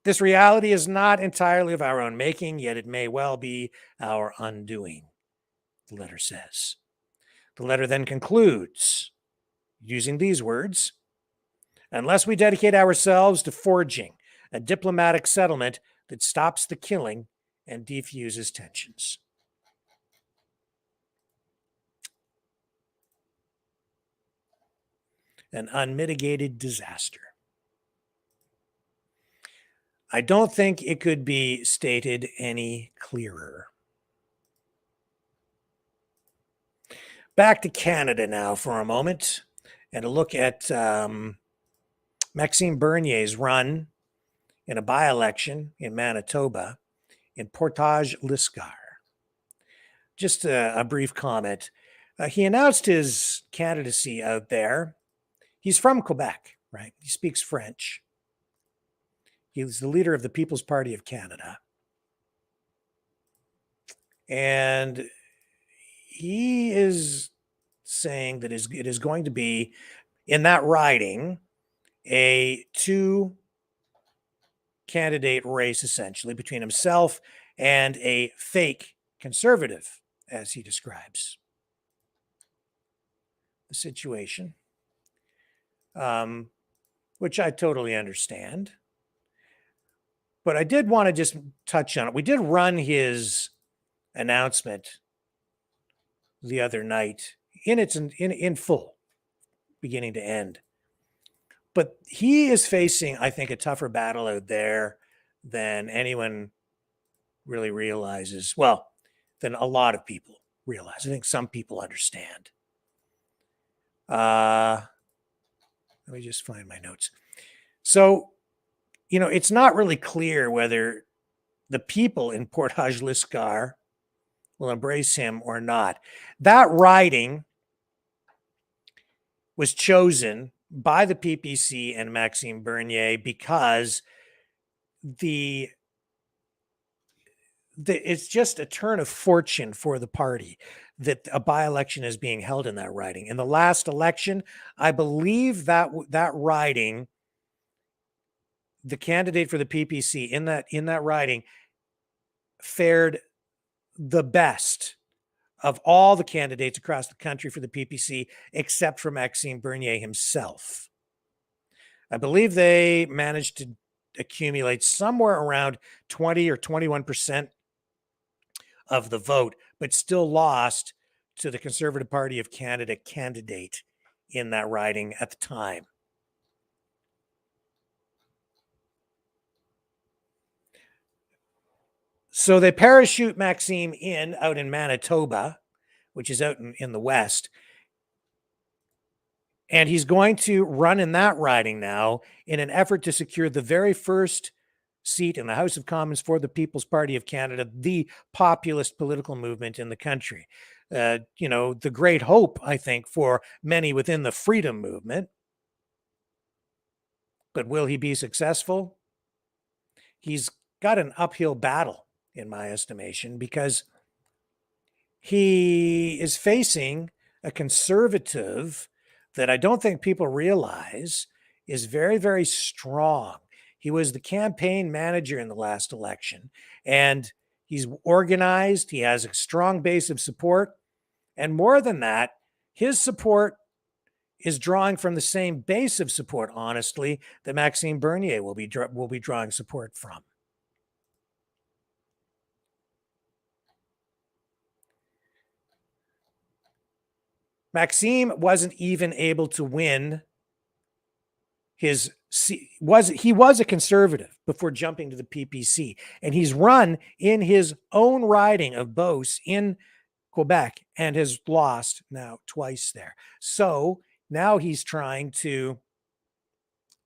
This reality is not entirely of our own making, yet it may well be our undoing, the letter says. The letter then concludes using these words: unless we dedicate ourselves to forging a diplomatic settlement that stops the killing and defuses tensions. An unmitigated disaster. I don't think it could be stated any clearer. Back to Canada now for a moment, and a look at Maxime Bernier's run in a by-election in Manitoba in Portage-Lisgar. Just a brief comment. He announced his candidacy out there. He's from Quebec, right? He speaks French. He's the leader of the People's Party of Canada. And he is saying that it is going to be, in that riding, a two-candidate race, essentially, between himself and a fake conservative, as he describes the situation, which I totally understand. But I did want to just touch on it. We did run his announcement the other night in full, beginning to end. But he is facing, I think, a tougher battle out there than anyone really realizes. Well, than a lot of people realize. I think some people understand. Let me just find my notes. So, it's not really clear whether the people in Portage-Lisgar will embrace him or not. That riding was chosen by the PPC and Maxime Bernier because it's just a turn of fortune for the party that a by-election is being held in that riding. In the last election, I believe that riding, the candidate for the PPC in that riding fared the best of all the candidates across the country for the PPC, except for Maxime Bernier himself. I believe they managed to accumulate somewhere around 20 or 21% of the vote, but still lost to the Conservative Party of Canada candidate in that riding at the time. So they parachute Maxime out in Manitoba, which is out in the west. And he's going to run in that riding now in an effort to secure the very first seat in the House of Commons for the People's Party of Canada, the populist political movement in the country. The great hope, I think, for many within the freedom movement. But will he be successful? He's got an uphill battle, in my estimation, because he is facing a conservative that I don't think people realize is very, very strong. He was the campaign manager in the last election, and he's organized. He has a strong base of support. And more than that, his support is drawing from the same base of support, honestly, that Maxime Bernier will be drawing support from. Maxime wasn't even able to win his he was a conservative before jumping to the PPC, and he's run in his own riding of Beauce in Quebec and has lost now twice there. So now he's trying to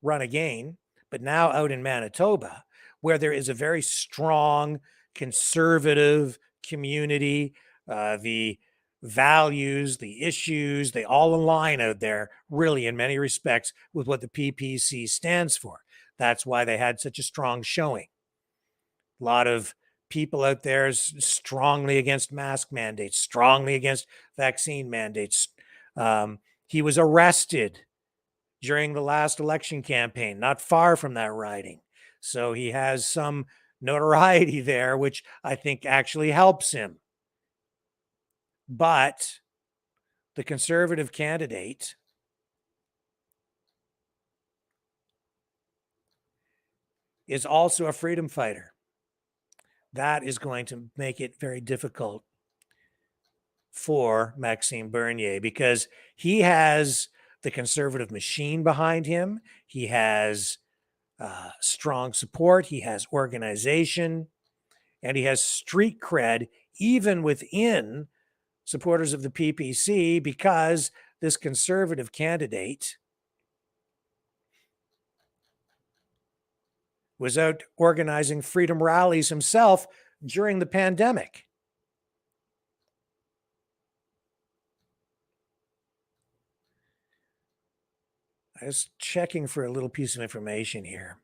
run again, but now out in Manitoba, where there is a very strong conservative community. The values, the issues, they all align out there, really, in many respects, with what the PPC stands for. That's why they had such a strong showing. A lot of people out there strongly against mask mandates, strongly against vaccine mandates. He was arrested during the last election campaign, not far from that riding. So he has some notoriety there, which I think actually helps him. But the conservative candidate is also a freedom fighter. That is going to make it very difficult for Maxime Bernier because he has the conservative machine behind him. He has strong support. He has organization, and he has street cred even within supporters of the PPC, because this conservative candidate was out organizing freedom rallies himself during the pandemic. I was checking for a little piece of information here.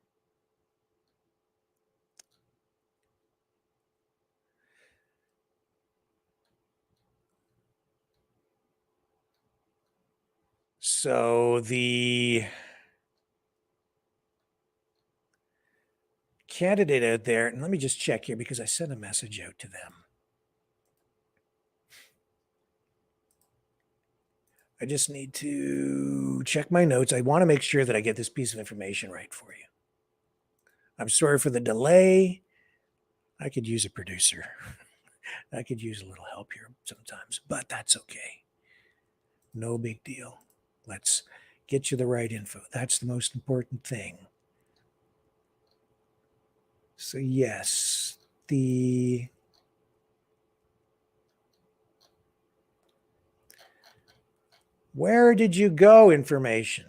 So the candidate out there, and let me just check here because I sent a message out to them. I just need to check my notes. I want to make sure that I get this piece of information right for you. I'm sorry for the delay. I could use a producer. I could use a little help here sometimes, but that's okay. No big deal. Let's get you the right info. That's the most important thing. So yes, where did you go information?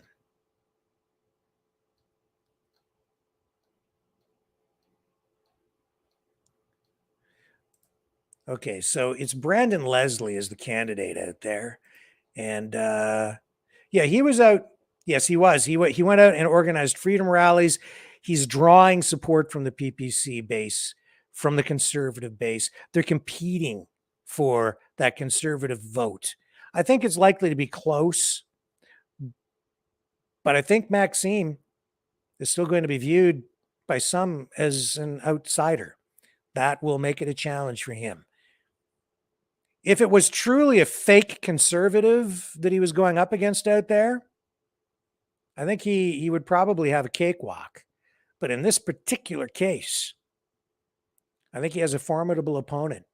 Okay, so it's Brandon Leslie is the candidate out there. And yeah, he was out. Yes, he was. He went out and organized freedom rallies. He's drawing support from the PPC base, from the conservative base. They're competing for that conservative vote. I think it's likely to be close, but I think Maxime is still going to be viewed by some as an outsider. That will make it a challenge for him. If it was truly a fake conservative that he was going up against out there, I think he would probably have a cakewalk. But in this particular case, I think he has a formidable opponent.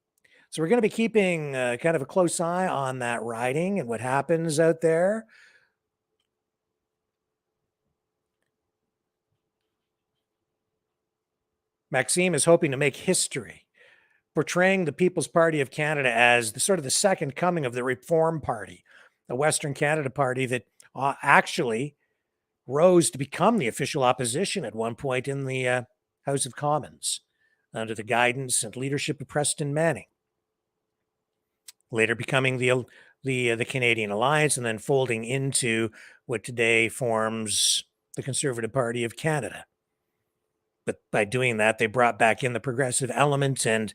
So we're going to be keeping kind of a close eye on that riding and what happens out there. Maxime is hoping to make history, portraying the People's Party of Canada as the sort of the second coming of the Reform Party, the Western Canada Party that actually rose to become the official opposition at one point in the House of Commons under the guidance and leadership of Preston Manning, later becoming the Canadian Alliance and then folding into what today forms the Conservative Party of Canada. But by doing that, they brought back in the progressive element and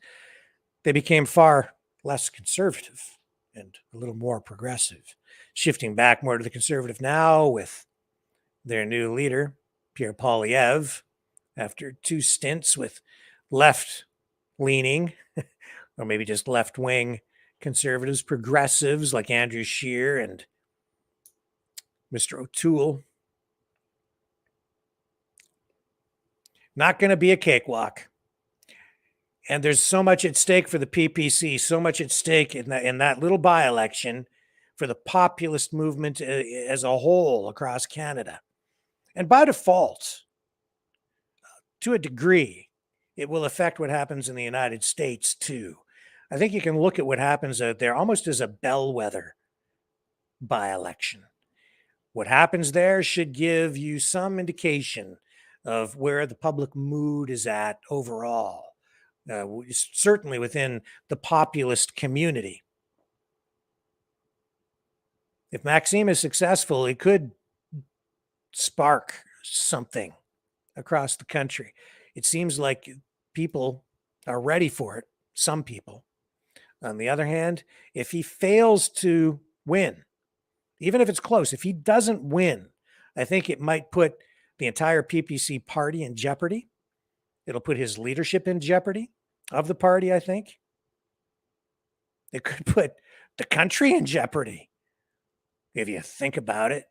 they became far less conservative and a little more progressive, shifting back more to the conservative now with their new leader, Pierre Poilievre, after 2 stints with left-leaning or maybe just left-wing conservatives, progressives like Andrew Scheer and Mr. O'Toole. Not going to be a cakewalk. And there's so much at stake for the PPC, so much at stake in that little by-election for the populist movement as a whole across Canada. And by default, to a degree, it will affect what happens in the United States too. I think you can look at what happens out there almost as a bellwether by-election. What happens there should give you some indication of where the public mood is at overall, certainly within the populist community. If Maxime is successful, it could spark something across the country. It seems like people are ready for it, some people. On the other hand, if he fails to win, even if it's close, if he doesn't win, I think it might put the entire PPC party in jeopardy. It'll put his leadership in jeopardy of the party, I think. It could put the country in jeopardy, if you think about it.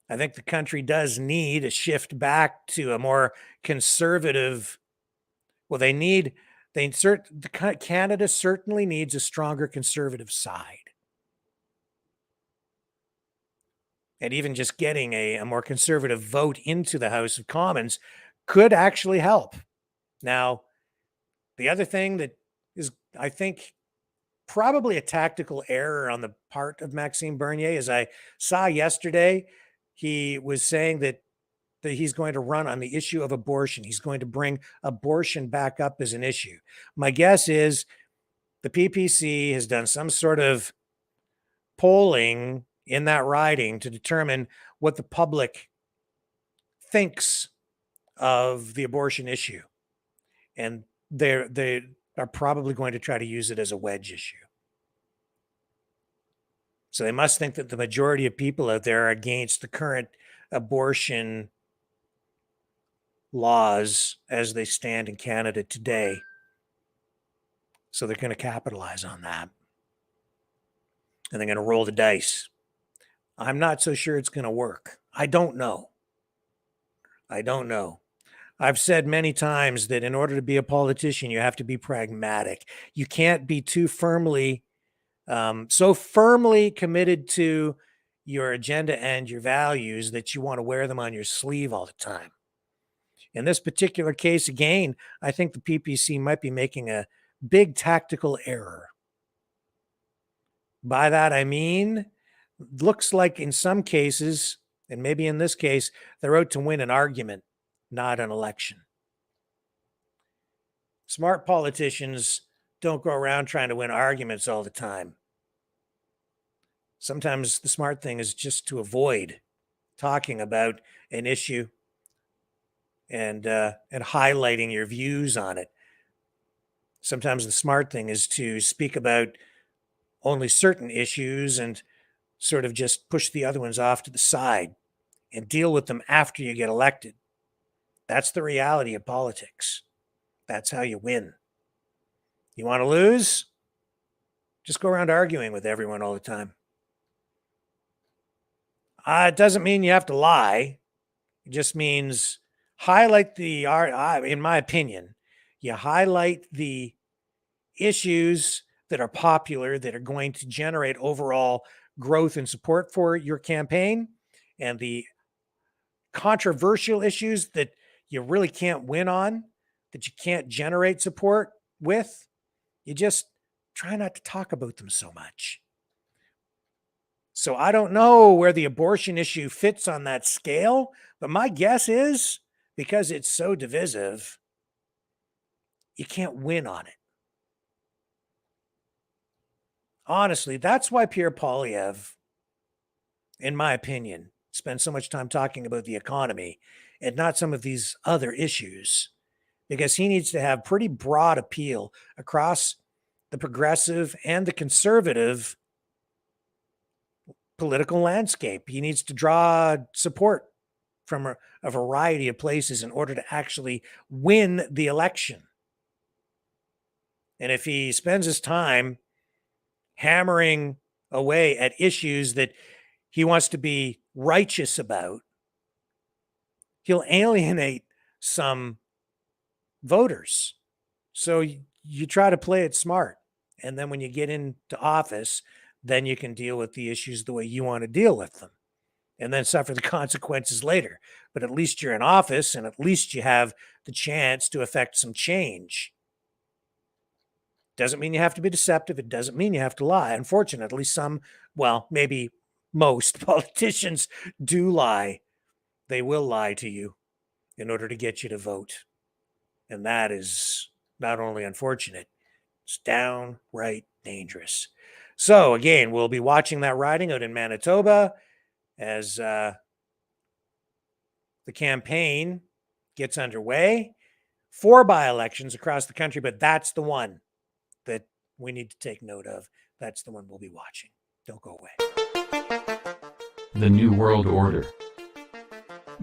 I think the country does need a shift back to a more conservative. Well, Canada certainly needs a stronger conservative side. And even just getting a more conservative vote into the House of Commons could actually help. Now, the other thing that is, I think, probably a tactical error on the part of Maxime Bernier, as I saw yesterday, he was saying that he's going to run on the issue of abortion. He's going to bring abortion back up as an issue. My guess is the PPC has done some sort of polling in that riding to determine what the public thinks of the abortion issue. And they are probably going to try to use it as a wedge issue. So they must think that the majority of people out there are against the current abortion laws as they stand in Canada today. So they're going to capitalize on that. And they're going to roll the dice. I'm not so sure it's going to work. I don't know. I've said many times that in order to be a politician, you have to be pragmatic. You can't be too firmly, so firmly committed to your agenda and your values that you want to wear them on your sleeve all the time. In this particular case, again, I think the PPC might be making a big tactical error. By that, I mean, looks like in some cases, and maybe in this case, they're out to win an argument, not an election. Smart politicians don't go around trying to win arguments all the time. Sometimes the smart thing is just to avoid talking about an issue and highlighting your views on it. Sometimes the smart thing is to speak about only certain issues and sort of just push the other ones off to the side and deal with them after you get elected. That's the reality of politics. That's how you win. You want to lose? Just go around arguing with everyone all the time. It doesn't mean you have to lie. It just means highlight in my opinion, you highlight the issues that are popular, that are going to generate overall growth and support for your campaign, and the controversial issues that you really can't win on, that you can't generate support with, you just try not to talk about them so much. So I don't know where the abortion issue fits on that scale, but my guess is because it's so divisive, you can't win on it. Honestly, that's why Pierre Poilievre, in my opinion, spends so much time talking about the economy and not some of these other issues, because he needs to have pretty broad appeal across the progressive and the conservative political landscape. He needs to draw support from a variety of places in order to actually win the election. And if he spends his time hammering away at issues that he wants to be righteous about, he'll alienate some voters. So you try to play it smart. And then when you get into office, then you can deal with the issues the way you want to deal with them and then suffer the consequences later. But at least you're in office and at least you have the chance to affect some change. Doesn't mean you have to be deceptive. It doesn't mean you have to lie. Unfortunately, some, well, maybe most politicians do lie. They will lie to you in order to get you to vote. And that is not only unfortunate, it's downright dangerous. So again, we'll be watching that riding out in Manitoba as the campaign gets underway. 4 by-elections across the country, but that's the one that we need to take note of. That's the one we'll be watching. Don't go away. The New World Order.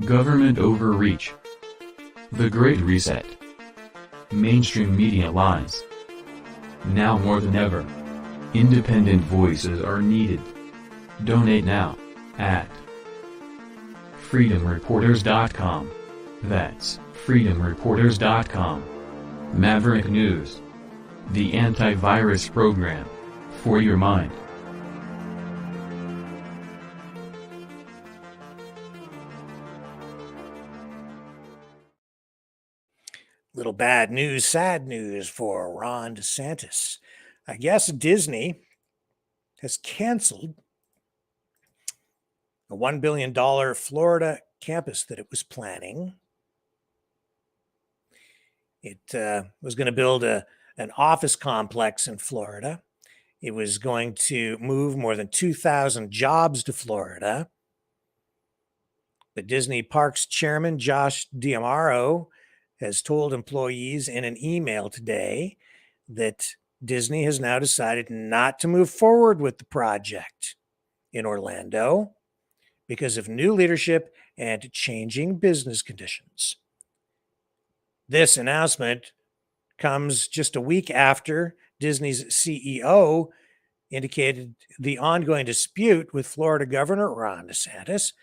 Government overreach. The Great Reset. Mainstream media lies. Now more than ever, independent voices are needed. Donate now at freedomreporters.com. That's freedomreporters.com. Maverick News. The antivirus program for your mind. Little bad news, sad news for Ron DeSantis. I guess Disney has canceled a $1 billion Florida campus that it was planning. It was going to build an office complex in Florida. It was going to move more than 2,000 jobs to Florida. The Disney Parks chairman, Josh D'Amaro, has told employees in an email today that Disney has now decided not to move forward with the project in Orlando because of new leadership and changing business conditions. This announcement comes just a week after Disney's CEO indicated the ongoing dispute with Florida Governor Ron DeSantis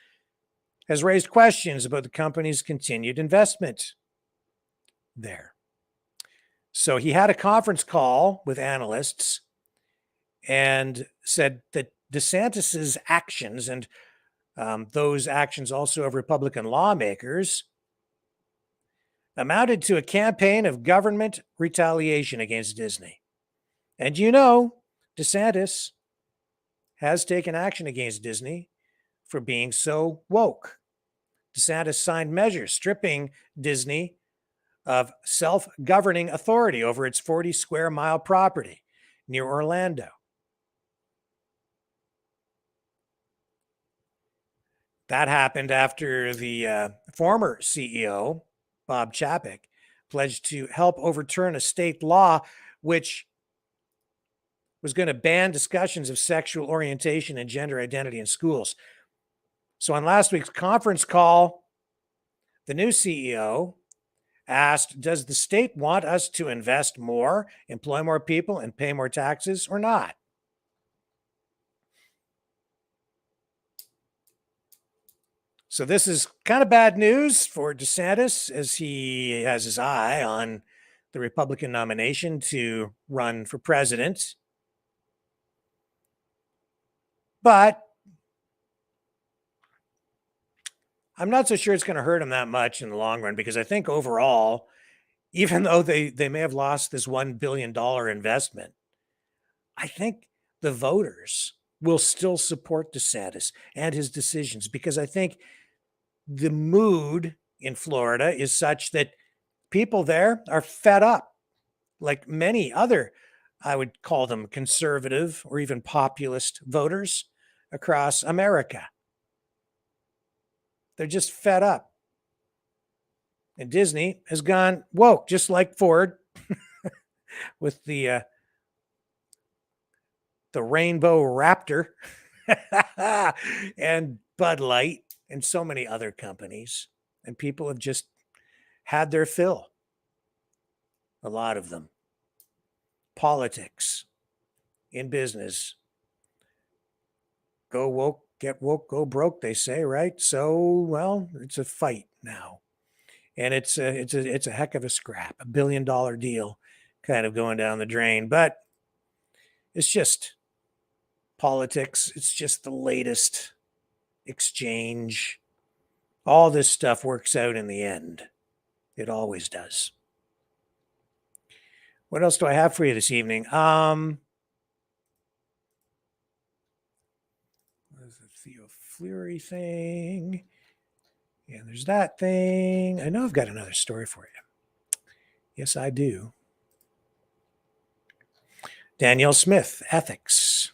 has raised questions about the company's continued investment there. So he had a conference call with analysts and said that DeSantis's actions and those actions also of Republican lawmakers amounted to a campaign of government retaliation against Disney. And you know, DeSantis has taken action against Disney for being so woke. DeSantis signed measures stripping Disney of self-governing authority over its 40 square mile property near Orlando. That happened after the former CEO, Bob Chapek, pledged to help overturn a state law which was going to ban discussions of sexual orientation and gender identity in schools. So on last week's conference call, the new CEO asked, does the state want us to invest more, employ more people, and pay more taxes or not? So this is kind of bad news for DeSantis as he has his eye on the Republican nomination to run for president. But I'm not so sure it's going to hurt him that much in the long run, because I think overall, even though they may have lost this $1 billion investment, I think the voters will still support DeSantis and his decisions, because I think the mood in Florida is such that people there are fed up, like many other, I would call them conservative or even populist voters across America. They're just fed up. And Disney has gone woke, just like Ford with the the Rainbow Raptor, and Bud Light, and so many other companies. And people have just had their fill. A lot of them. Politics, in business. Go woke, get woke, go broke, they say, right? So, well, it's a fight now. And it's a heck of a scrap, $1 billion deal kind of going down the drain. But it's just politics. It's just the latest exchange. All this stuff works out in the end. It always does. What else do I have for you this evening? There's the Theo Fleury thing. And there's that thing. I know I've got another story for you. Yes, I do. Danielle Smith, ethics.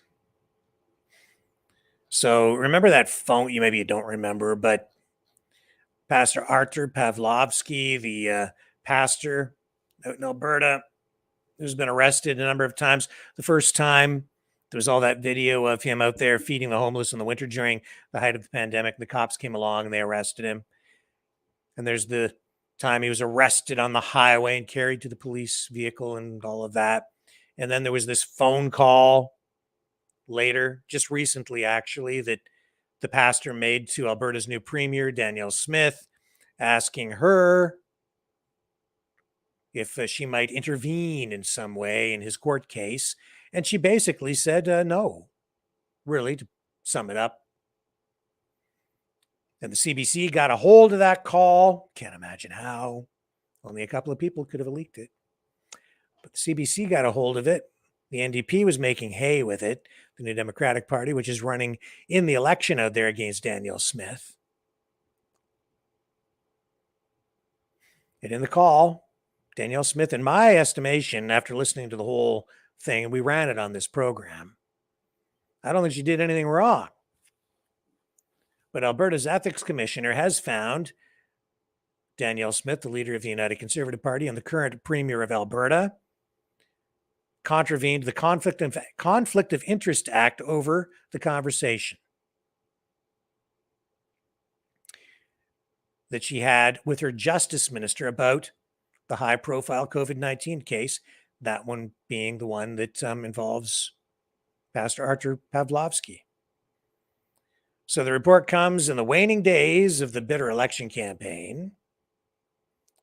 So remember that phone, maybe you don't remember, but Pastor Arthur Pavlovsky, the pastor out in Alberta, who's been arrested a number of times. The first time, there was all that video of him out there feeding the homeless in the winter during the height of the pandemic. The cops came along and they arrested him. And there's the time he was arrested on the highway and carried to the police vehicle and all of that. And then there was this phone call later, just recently actually, that the pastor made to Alberta's new premier, Danielle Smith, asking her if she might intervene in some way in his court case. And she basically said no, really, to sum it up. And the CBC got a hold of that call. Can't imagine how. Only a couple of people could have leaked it. But the CBC got a hold of it. The NDP was making hay with it, the New Democratic Party, which is running in the election out there against Danielle Smith. And in the call, Danielle Smith, in my estimation, after listening to the whole thing, and we ran it on this program, I don't think she did anything wrong. But Alberta's ethics commissioner has found Danielle Smith, the leader of the United Conservative Party and the current premier of Alberta, contravened the Conflict of Interest Act over the conversation that she had with her justice minister about the high-profile COVID-19 case, that one being the one that involves Pastor Arthur Pavlovsky. So the report comes in the waning days of the bitter election campaign,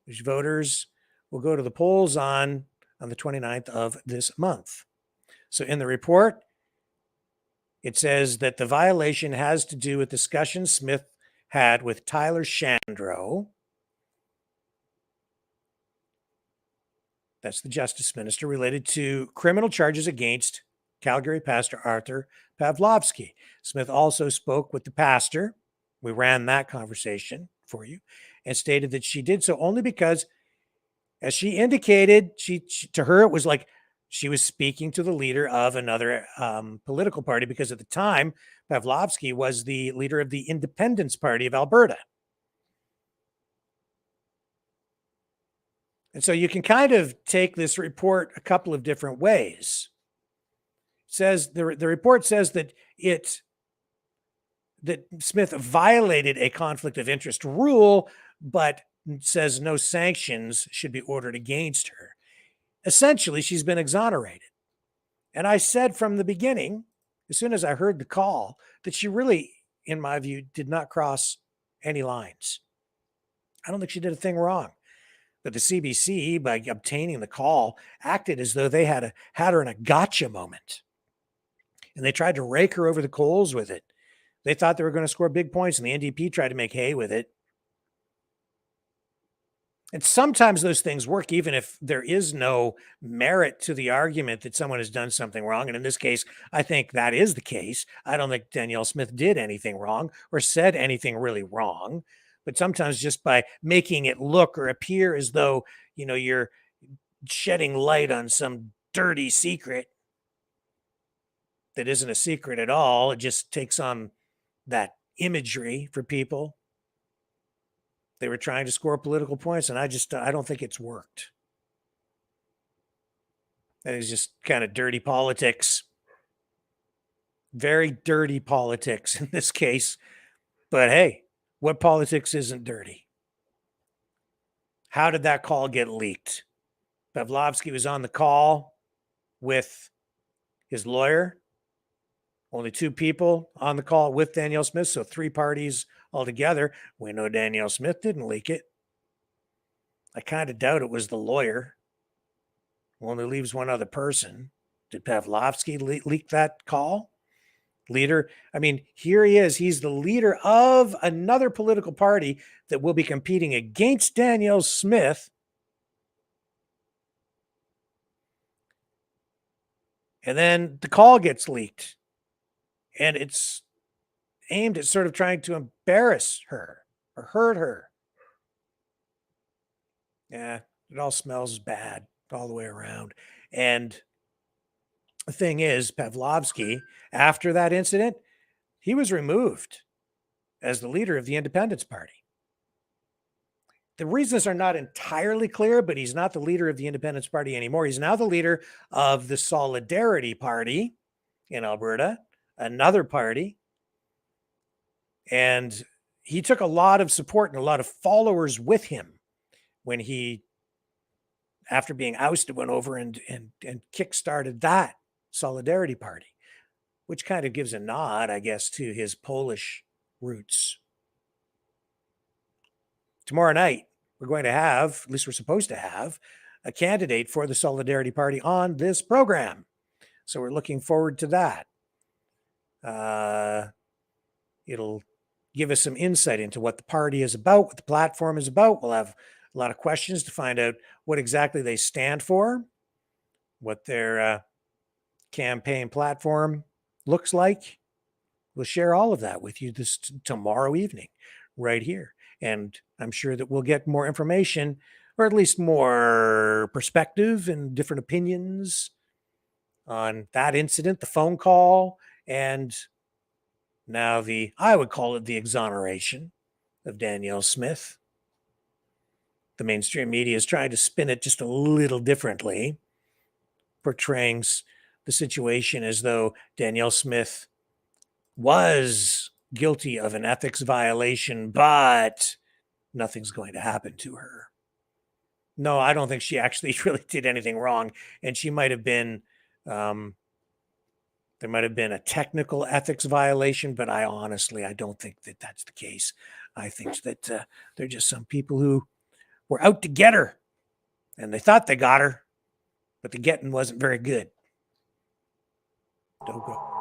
which voters will go to the polls on the 29th of this month. So in the report, it says that the violation has to do with discussions Smith had with Tyler Shandro. That's the justice minister, related to criminal charges against Calgary pastor Arthur Pavlovsky. Smith also spoke with the pastor. We ran that conversation for you and stated that she did so only because, as she indicated, she to her, it was like she was speaking to the leader of another political party, because at the time, Pavlovsky was the leader of the Independence Party of Alberta. And so you can kind of take this report a couple of different ways. It says the report says that that Smith violated a conflict of interest rule, but says no sanctions should be ordered against her. Essentially, she's been exonerated. And I said from the beginning, as soon as I heard the call, that she really, in my view, did not cross any lines. I don't think she did a thing wrong. But the CBC, by obtaining the call, acted as though they had her in a gotcha moment. And they tried to rake her over the coals with it. They thought they were going to score big points, and the NDP tried to make hay with it. And sometimes those things work, even if there is no merit to the argument that someone has done something wrong. And in this case, I think that is the case. I don't think Danielle Smith did anything wrong or said anything really wrong. But sometimes just by making it look or appear as though, you're shedding light on some dirty secret that isn't a secret at all, it just takes on that imagery for people. They were trying to score political points, and I don't think it's worked. I think it's just kind of dirty politics. Very dirty politics in this case. But hey, what politics isn't dirty? How did that call get leaked? Pavlovsky was on the call with his lawyer. Only 2 people on the call with Danielle Smith, so 3 parties altogether. We know Danielle Smith didn't leak it. I kind of doubt it was the lawyer. Only leaves one other person. Did Pavlovsky leak that call? Leader. I mean, here he is. He's the leader of another political party that will be competing against Danielle Smith. And then the call gets leaked. And it's aimed at sort of trying to embarrass her or hurt her. Yeah, it all smells bad all the way around. And the thing is, Pavlovsky, after that incident, he was removed as the leader of the Independence Party. The reasons are not entirely clear, but he's not the leader of the Independence Party anymore. He's now the leader of the Solidarity Party in Alberta, another party. And he took a lot of support and a lot of followers with him when he, after being ousted, went over and kickstarted that Solidarity Party, which kind of gives a nod, I guess, to his Polish roots. Tomorrow night, we're going to have, at least we're supposed to have, a candidate for the Solidarity Party on this program. So we're looking forward to that. It'll give us some insight into what the party is about, what the platform is about. We'll have a lot of questions to find out what exactly they stand for, what their campaign platform looks like. We'll share all of that with you this tomorrow evening right here. And I'm sure that we'll get more information, or at least more perspective and different opinions on that incident, the phone call, and now I would call it the exoneration of Danielle Smith. The mainstream media is trying to spin it just a little differently, portraying the situation as though Danielle Smith was guilty of an ethics violation, but nothing's going to happen to her. No, I don't think she actually really did anything wrong. And she might have been, there might have been a technical ethics violation, but I don't think that that's the case. I think that they're just some people who were out to get her, and they thought they got her, but the getting wasn't very good. Don't go.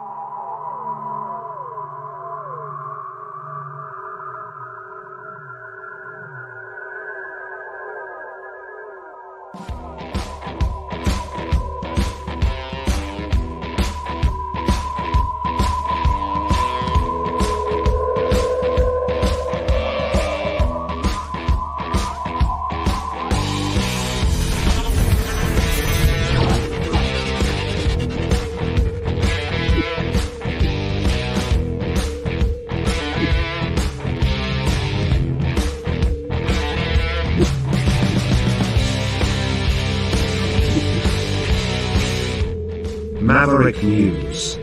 Maverick News.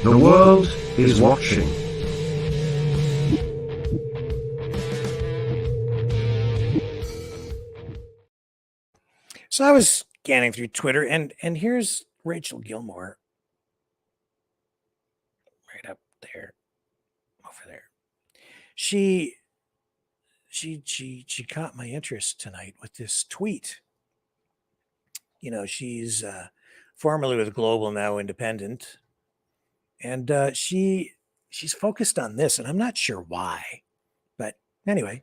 The world is watching. So I was scanning through Twitter, and here's Rachel Gilmore. Right up there. Over there. She caught my interest tonight with this tweet. You know, she's formerly with Global, now Independent. And she's focused on this, and I'm not sure why. But anyway,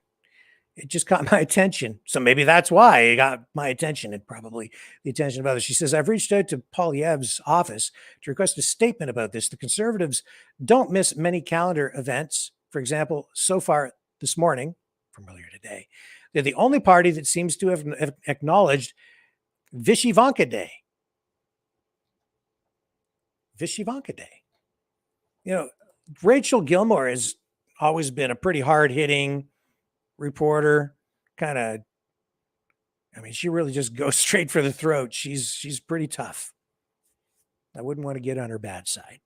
it just caught my attention. So maybe that's why it got my attention, and probably the attention of others. She says, I've reached out to Poilievre's office to request a statement about this. The Conservatives don't miss many calendar events. For example, so far this morning, from earlier today, they're the only party that seems to have acknowledged Vishivanka Day. Vishivanka Day. You know, Rachel Gilmore has always been a pretty hard-hitting reporter. Kind of, I mean, she really just goes straight for the throat. She's pretty tough. I wouldn't want to get on her bad side.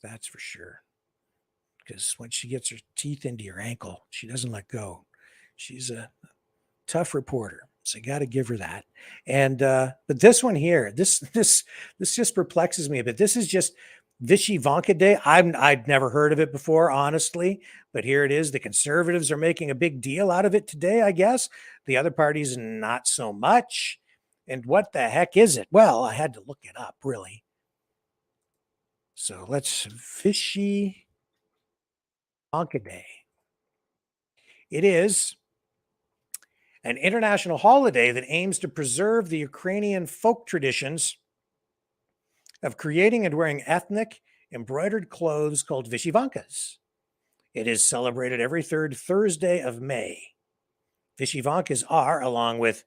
That's for sure. Because when she gets her teeth into your ankle, she doesn't let go. She's a tough reporter. So you got to give her that. And but this one here, this just perplexes me a bit. This is just Vichy Ivanka Day. I'd never heard of it before, honestly, but here it is. The conservatives are making a big deal out of it today, I guess. The other parties, not so much. And what the heck is it? Well, I had to look it up, really. So let's Vichy Ivanka Day. It is an international holiday that aims to preserve the Ukrainian folk traditions of creating and wearing ethnic embroidered clothes called Vyshyvankas. It is celebrated every third Thursday of May. Vyshyvankas are, along with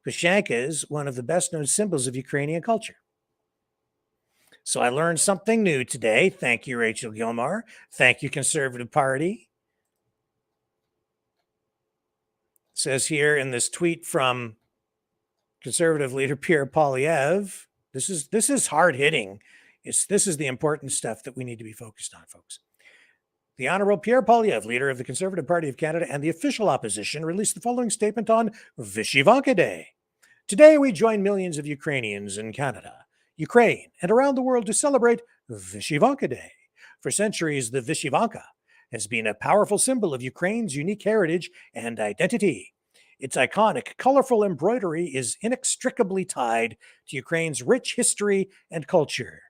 Pushankas, one of the best known symbols of Ukrainian culture. So I learned something new today. Thank you, Rachel Gilmore. Thank you, Conservative Party. It says here in this tweet from Conservative leader Pierre Poilievre, this is hard hitting. This is the important stuff that we need to be focused on, folks. The Honorable Pierre Poilievre, leader of the Conservative Party of Canada and the official opposition, released the following statement on Vyshyvanka Day. Today, we join millions of Ukrainians in Canada, Ukraine, and around the world to celebrate Vyshyvanka Day. For centuries, the Vyshyvanka has been a powerful symbol of Ukraine's unique heritage and identity. Its iconic, colorful embroidery is inextricably tied to Ukraine's rich history and culture.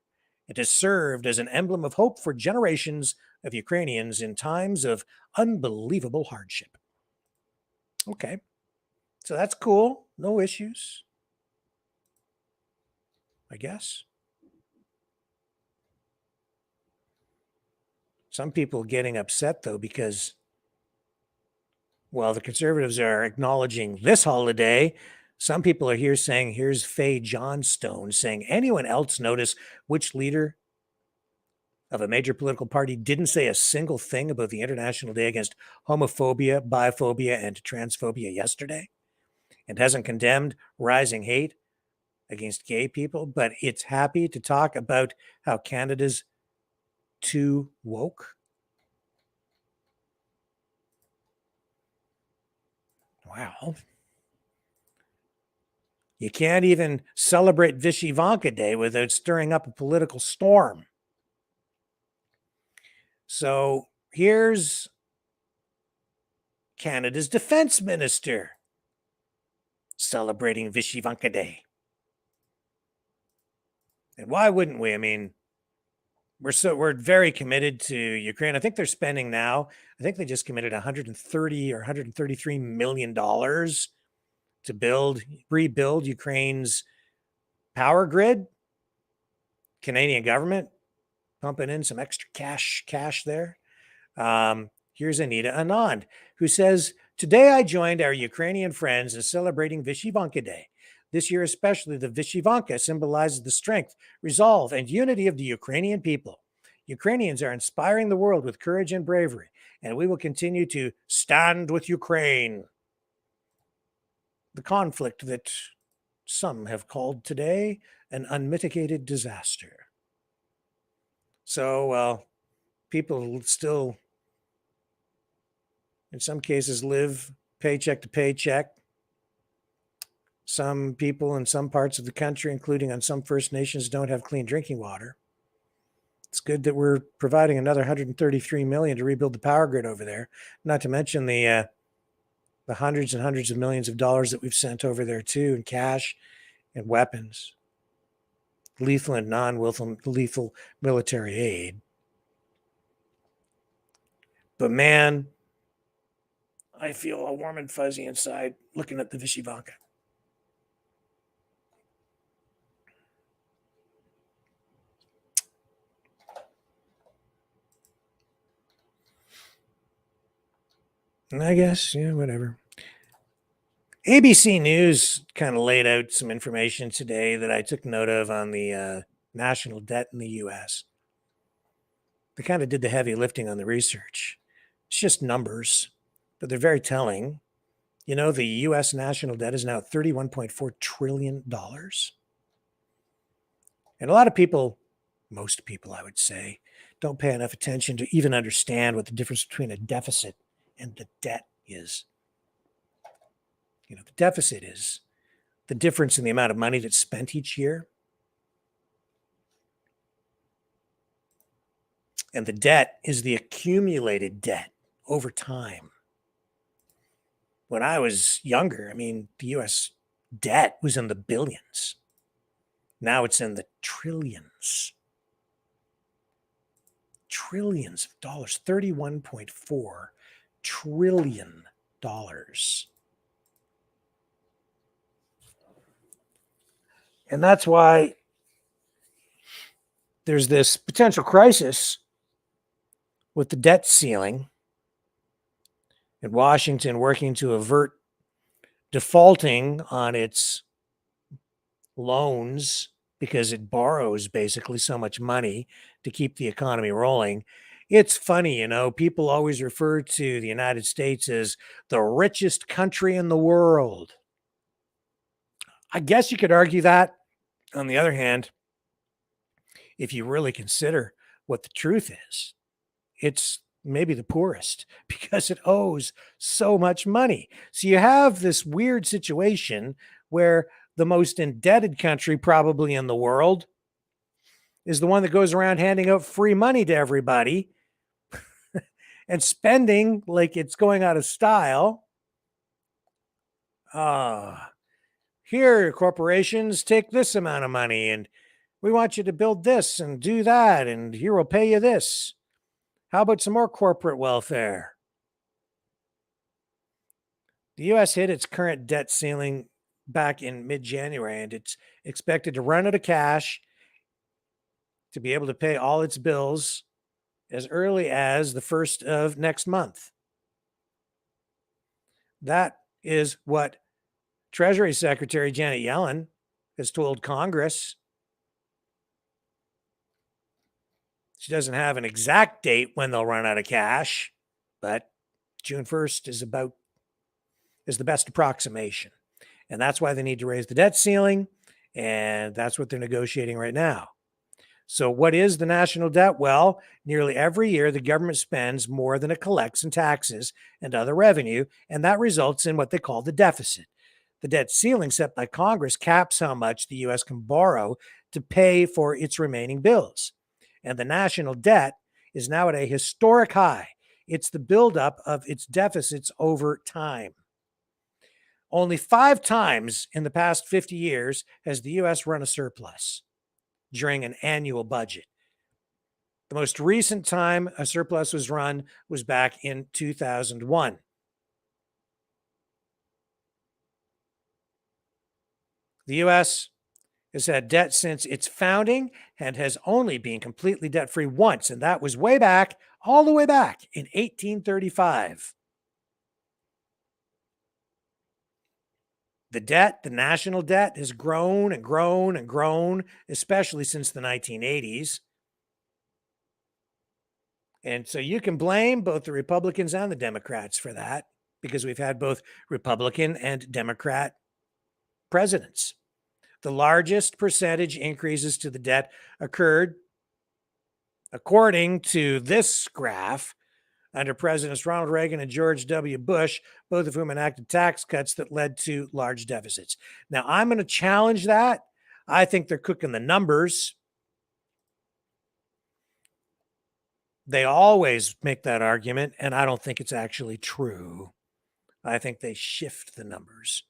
It has served as an emblem of hope for generations of Ukrainians in times of unbelievable hardship. Okay, so that's cool. No issues, I guess. Some people getting upset, though, because while the Conservatives are acknowledging this holiday, some people are here saying, here's Faye Johnstone saying, anyone else notice which leader of a major political party didn't say a single thing about the International Day against homophobia, biphobia, and transphobia yesterday, and hasn't condemned rising hate against gay people, but it's happy to talk about how Canada's too woke? Wow. You can't even celebrate Vyshyvanka Day without stirring up a political storm. So here's Canada's defense minister celebrating Vyshyvanka Day. And why wouldn't we? I mean, we're very committed to Ukraine. I think they're spending now, I think they just committed $130 or $133 million to rebuild Ukraine's power grid. Canadian government pumping in some extra cash there. Here's Anita Anand, who says, today I joined our Ukrainian friends in celebrating Vyshyvanka Day. This year especially, the Vyshyvanka symbolizes the strength, resolve, and unity of the Ukrainian people. Ukrainians are inspiring the world with courage and bravery, and we will continue to stand with Ukraine. The conflict that some have called today an unmitigated disaster. So, well, people still, in some cases, live paycheck to paycheck. Some people in some parts of the country, including on some First Nations, don't have clean drinking water. It's good that we're providing another $133 million to rebuild the power grid over there, not to mention the hundreds and hundreds of millions of dollars that we've sent over there too, in cash and weapons, lethal and non-lethal military aid. But man, I feel all warm and fuzzy inside looking at the Vyshyvanka. And I guess, yeah, whatever. ABC News kind of laid out some information today that I took note of on the national debt in the U.S. They kind of did the heavy lifting on the research. It's just numbers, but they're very telling. You know, the U.S. national debt is now $31.4 trillion. And a lot of people, most people, I would say, don't pay enough attention to even understand what the difference between a deficit and the debt is. You know, the deficit is the difference in the amount of money that's spent each year. And the debt is the accumulated debt over time. When I was younger, I mean, the US debt was in the billions. Now it's in the trillions. Trillions of dollars, $31.4 trillion. And that's why there's this potential crisis with the debt ceiling and Washington working to avert defaulting on its loans because it borrows basically so much money to keep the economy rolling. It's funny, you know, people always refer to the United States as the richest country in the world. I guess you could argue that. On the other hand, if you really consider what the truth is, it's maybe the poorest because it owes so much money. So you have this weird situation where the most indebted country probably in the world is the one that goes around handing out free money to everybody and spending like it's going out of style. Here, corporations, take this amount of money and we want you to build this and do that, and here we'll pay you this. How about some more corporate welfare? The U.S. hit its current debt ceiling back in mid-January, and it's expected to run out of cash to be able to pay all its bills as early as the 1st of next month. That is what Treasury Secretary Janet Yellen has told Congress. She doesn't have an exact date when they'll run out of cash, but June 1st is the best approximation. And that's why they need to raise the debt ceiling, and that's what they're negotiating right now. So what is the national debt? Well, nearly every year the government spends more than it collects in taxes and other revenue, and that results in what they call the deficit. The debt ceiling set by Congress caps how much the U.S. can borrow to pay for its remaining bills. And the national debt is now at a historic high. It's the buildup of its deficits over time. Only 5 times in the past 50 years has the U.S. run a surplus during an annual budget. The most recent time a surplus was run was back in 2001. The U.S. has had debt since its founding and has only been completely debt-free once, and that was way back, all the way back in 1835. The debt, the national debt, has grown and grown and grown, especially since the 1980s. And so you can blame both the Republicans and the Democrats for that, because we've had both Republican and Democrat presidents. The largest percentage increases to the debt occurred, according to this graph, under Presidents Ronald Reagan and George W. Bush, both of whom enacted tax cuts that led to large deficits. Now, I'm going to challenge that. I think they're cooking the numbers. They always make that argument, and I don't think it's actually true. I think they shift the numbers.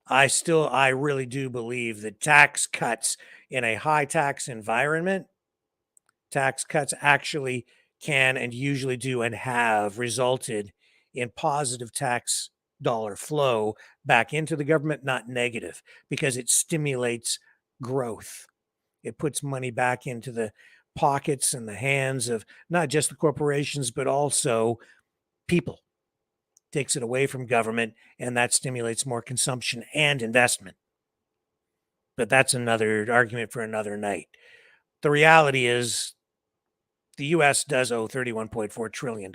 I really do believe that tax cuts in a high tax environment, tax cuts actually can and usually do and have resulted in positive tax dollar flow back into the government, not negative, because it stimulates growth. It puts money back into the pockets and the hands of not just the corporations, but also people. Takes it away from government, and that stimulates more consumption and investment. But that's another argument for another night. The reality is the U.S. does owe $31.4 trillion.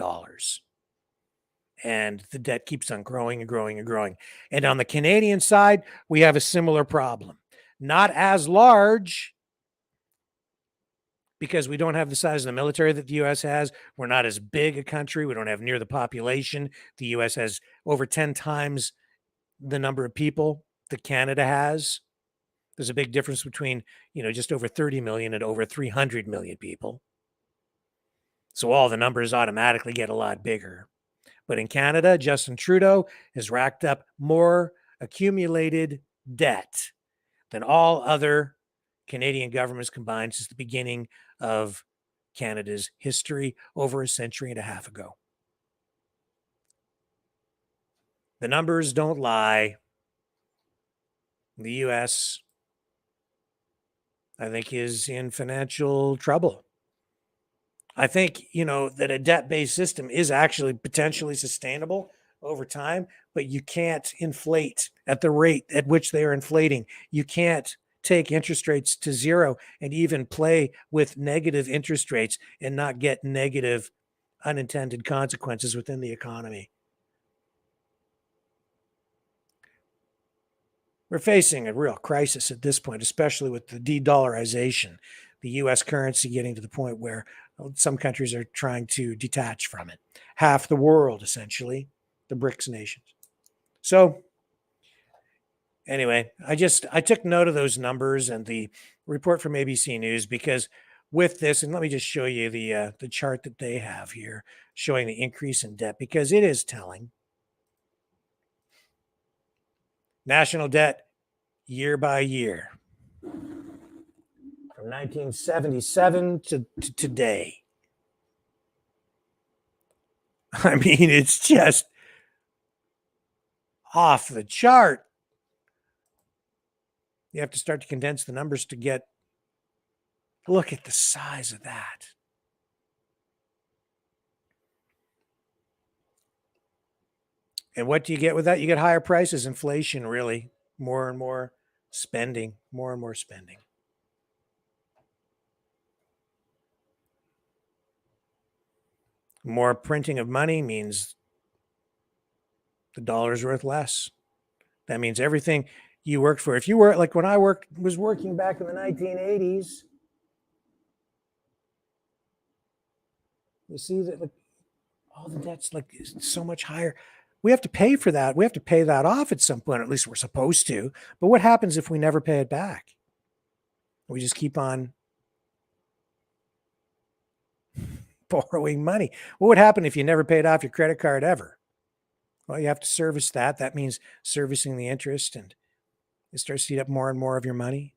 And the debt keeps on growing and growing and growing. And on the Canadian side, we have a similar problem. Not as large, because we don't have the size of the military that the U.S. has. We're not as big a country. We don't have near the population. The U.S. has over 10 times the number of people that Canada has. There's a big difference between, just over 30 million and over 300 million people. So all the numbers automatically get a lot bigger. But in Canada, Justin Trudeau has racked up more accumulated debt than all other Canadian governments combined since the beginning of Canada's history over a century and a half ago. The numbers don't lie. The U.S., I think, is in financial trouble. I think, that a debt-based system is actually potentially sustainable over time, but you can't inflate at the rate at which they are inflating. You can't take interest rates to zero and even play with negative interest rates and not get negative unintended consequences within the economy. We're facing a real crisis at this point, especially with the de-dollarization, the U.S. currency getting to the point where some countries are trying to detach from it. Half the world, essentially, the BRICS nations. So anyway, I took note of those numbers and the report from ABC News, because with this, and let me just show you the chart that they have here showing the increase in debt, because it is telling. National debt year by year from 1977 to today. I mean, it's just off the chart. You have to start to condense the numbers to look at the size of that. And what do you get with that? You get higher prices, inflation, really, more and more spending, more and more spending. More printing of money means the dollar's worth less. That means everything you worked for. If you were like when I was working back in the 1980s, you see that all the debt's so much higher. We have to pay for that. We have to pay that off at some point. At least we're supposed to. But what happens if we never pay it back? We just keep on borrowing money. What would happen if you never paid off your credit card ever? Well, you have to service that. That means servicing the interest, and it starts to eat up more and more of your money.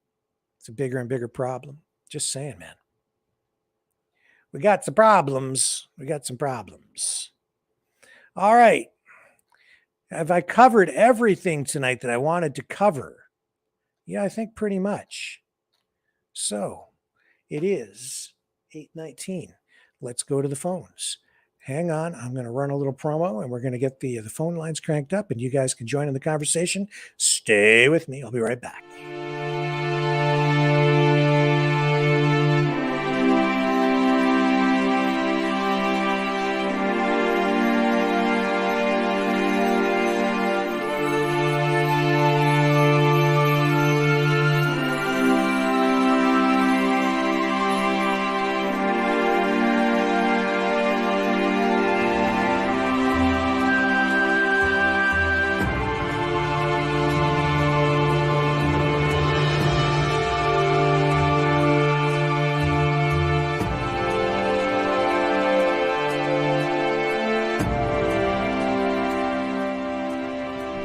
It's a bigger and bigger problem. Just saying, man. We got some problems. We got some problems. All right. Have I covered everything tonight that I wanted to cover? Yeah, I think pretty much. So it is 8:19. Let's go to the phones. Hang on. I'm going to run a little promo, and we're going to get the phone lines cranked up, and you guys can join in the conversation. Stay with me. I'll be right back.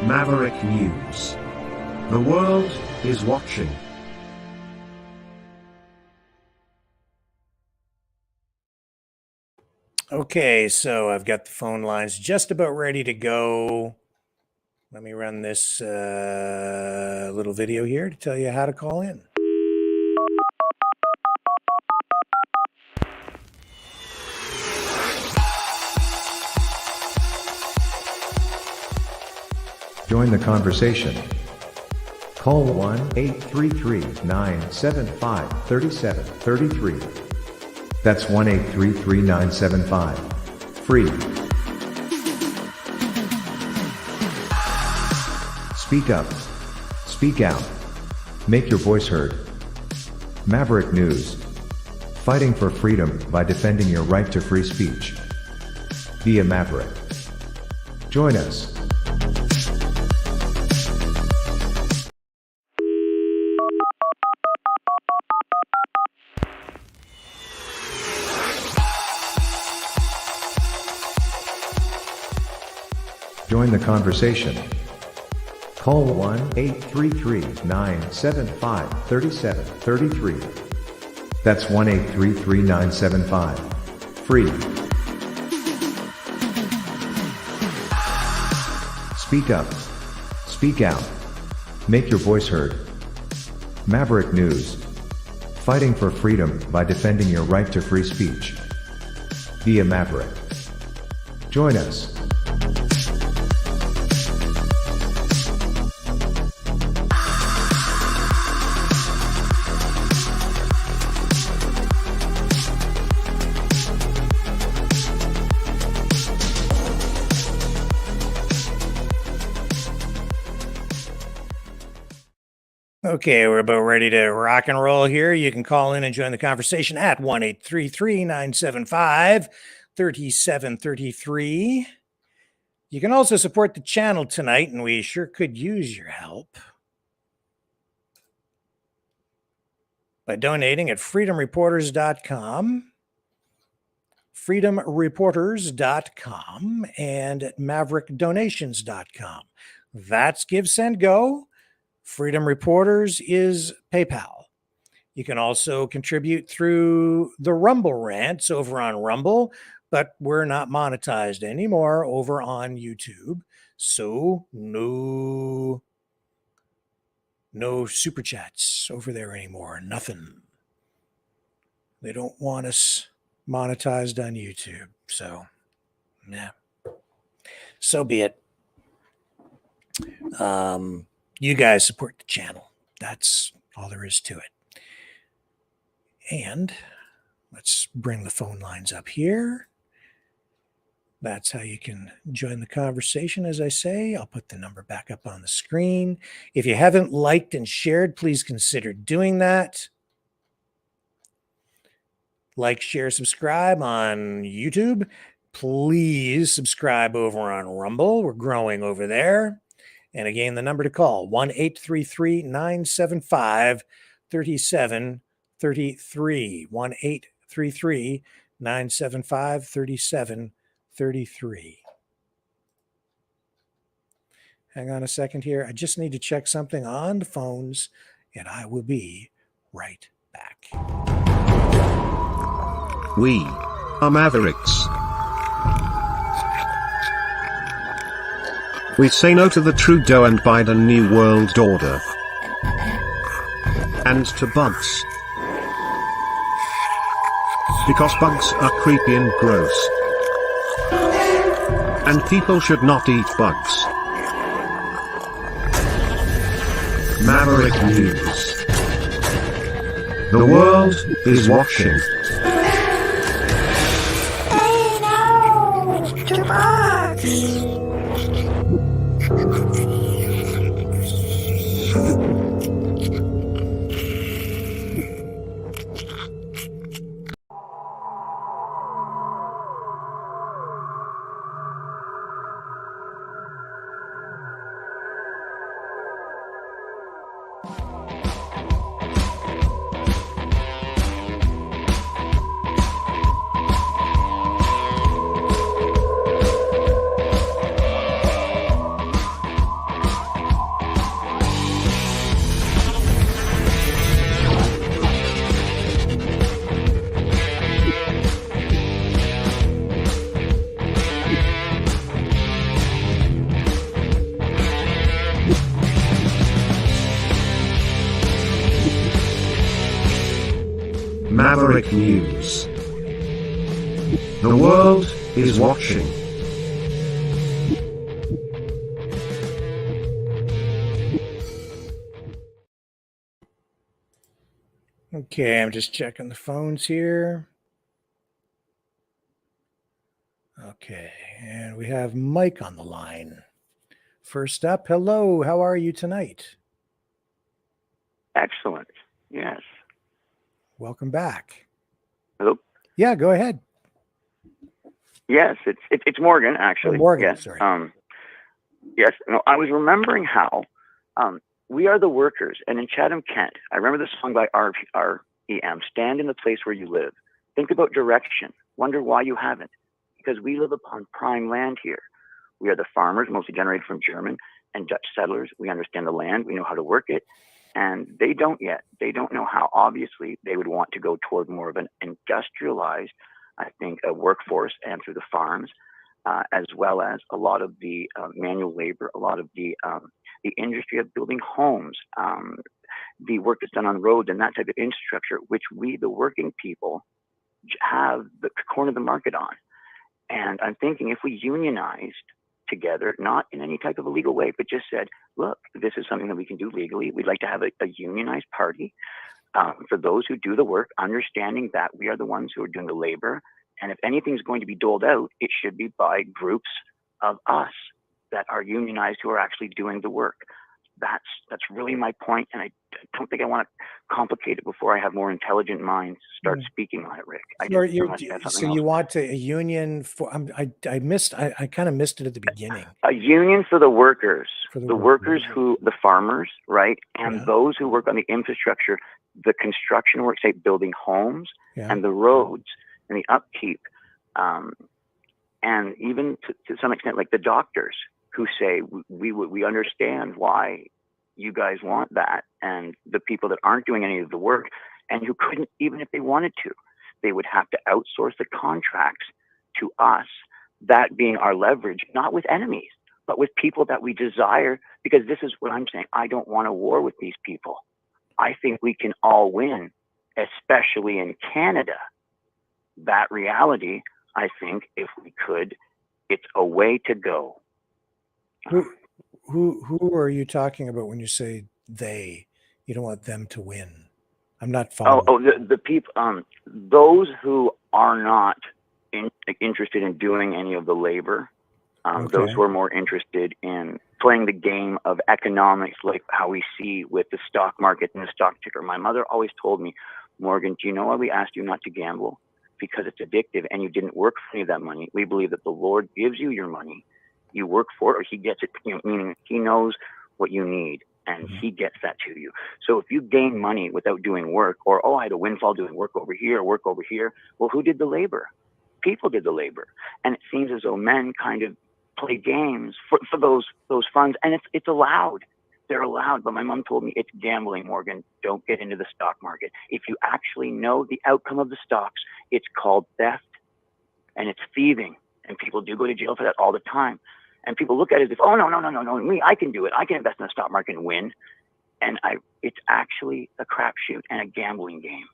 Maverick News. The world is watching. Okay, so I've got the phone lines just about ready to go. Let me run this little video here to tell you how to call in. Join the conversation. Call 1-833-975-3733. That's 1-833-975. Free. Speak up. Speak out. Make your voice heard. Maverick News. fighting for freedom by defending your right to free speech. Be a Maverick. Join us. Join the conversation. Call 1-833-975-3733. That's 1-833-975-FREE. Speak up. Speak out. Make your voice heard. Maverick News. Fighting for freedom by defending your right to free speech. Be a Maverick. Join us. Okay, we're about ready to rock and roll here. You can call in and join the conversation at 1-833-975-3733. You can also support the channel tonight, and we sure could use your help by donating at freedomreporters.com, freedomreporters.com, and at maverickdonations.com. That's Give, Send, Go. Freedom Reporters is PayPal. You can also contribute through the Rumble rants over on Rumble, but we're not monetized anymore over on YouTube. So no super chats over there anymore. Nothing. They don't want us monetized on YouTube. So, yeah. So be it. You guys support the channel. That's all there is to it. And let's bring the phone lines up here. That's how you can join the conversation, as I say. I'll put the number back up on the screen. If you haven't liked and shared, please consider doing that. Like, share, subscribe on YouTube. Please subscribe over on Rumble. We're growing over there. And again, the number to call, 1-833-975-3733, 1-833-975-3733. Hang on a second here. I just need to check something on the phones, and I will be right back. We are Mavericks. We say no to the Trudeau and Biden New World Order. And to bugs. Because bugs are creepy and gross. And people should not eat bugs. Maverick News. The world is watching. Hey, no! To bugs! Maverick News. The world is watching. Okay, I'm just checking the phones here. Okay, and we have Mike on the line. First up, hello, how are you tonight? Excellent, yes. Welcome back. Hello? Yeah, go ahead. Yes, it's Morgan, actually. Oh, Morgan, yes. sorry. Yes, no, I was remembering how we are the workers. And in Chatham, Kent, I remember the song by REM, Stand in the Place Where You Live. Think about direction. Wonder why you haven't. Because we live upon prime land here. We are the farmers, mostly generated from German and Dutch settlers. We understand the land. We know how to work it. And they don't yet. They don't know how. Obviously, they would want to go toward more of an industrialized, I think, a workforce and through the farms, as well as a lot of the manual labor, a lot of the industry of building homes, the work that's done on roads and that type of infrastructure, which we, the working people, have the corner of the market on. And I'm thinking if we unionized together, not in any type of a legal way, but just said, look, this is something that we can do legally. We'd like to have a unionized party for those who do the work, understanding that we are the ones who are doing the labor. And if anything's going to be doled out, it should be by groups of us that are unionized who are actually doing the work. That's really my point, and I don't think I want to complicate it before I have more intelligent minds start speaking on it, Rick. So you want a union for? I kind of missed it at the beginning. A union for the workers, the workers who, the farmers, right, and those who work on the infrastructure, the construction work, say building homes and the roads and the upkeep, and even to some extent, like the doctors who say we understand why you guys want that, and the people that aren't doing any of the work and who couldn't, even if they wanted to, they would have to outsource the contracts to us, that being our leverage, not with enemies, but with people that we desire, because this is what I'm saying. I don't want a war with these people. I think we can all win, especially in Canada. That reality, I think, if we could, it's a way to go. Who are you talking about when you say they? You don't want them to win. I'm not following. The people, those who are not interested in doing any of the labor, those who are more interested in playing the game of economics, like how we see with the stock market and the stock ticker. My mother always told me, Morgan, do you know why we asked you not to gamble? Because it's addictive and you didn't work for any of that money. We believe that the Lord gives you your money. You work for it, or he gets it, meaning he knows what you need and he gets that to you. So if you gain money without doing work, or, I had a windfall doing work over here, well, who did the labor? People did the labor. And it seems as though men kind of play games for those funds, and it's allowed. They're allowed, but my mom told me it's gambling, Morgan. Don't get into the stock market. If you actually know the outcome of the stocks, it's called theft and it's thieving. And people do go to jail for that all the time. And people look at it as if, no, me, I can do it. I can invest in the stock market and win. And it's actually a crapshoot and a gambling game.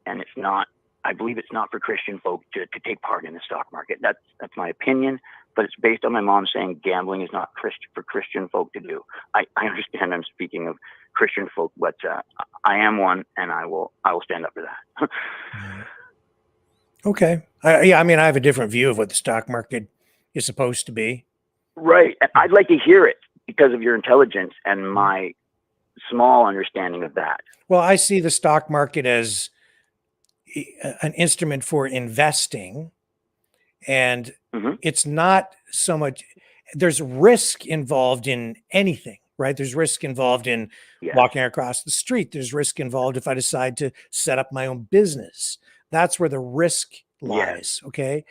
And it's not, I believe it's not for Christian folk to take part in the stock market. That's my opinion, but it's based on my mom saying gambling is not for Christian folk to do. I understand I'm speaking of Christian folk, but I am one, and I will stand up for that. Okay. I mean, I have a different view of what the stock market is supposed to be. Right. And I'd like to hear it because of your intelligence and my small understanding of that. Well, I see the stock market as an instrument for investing, and it's not so much, there's risk involved in anything, right? There's risk involved in walking across the street. There's risk involved if I decide to set up my own business. That's where the risk lies. Okay.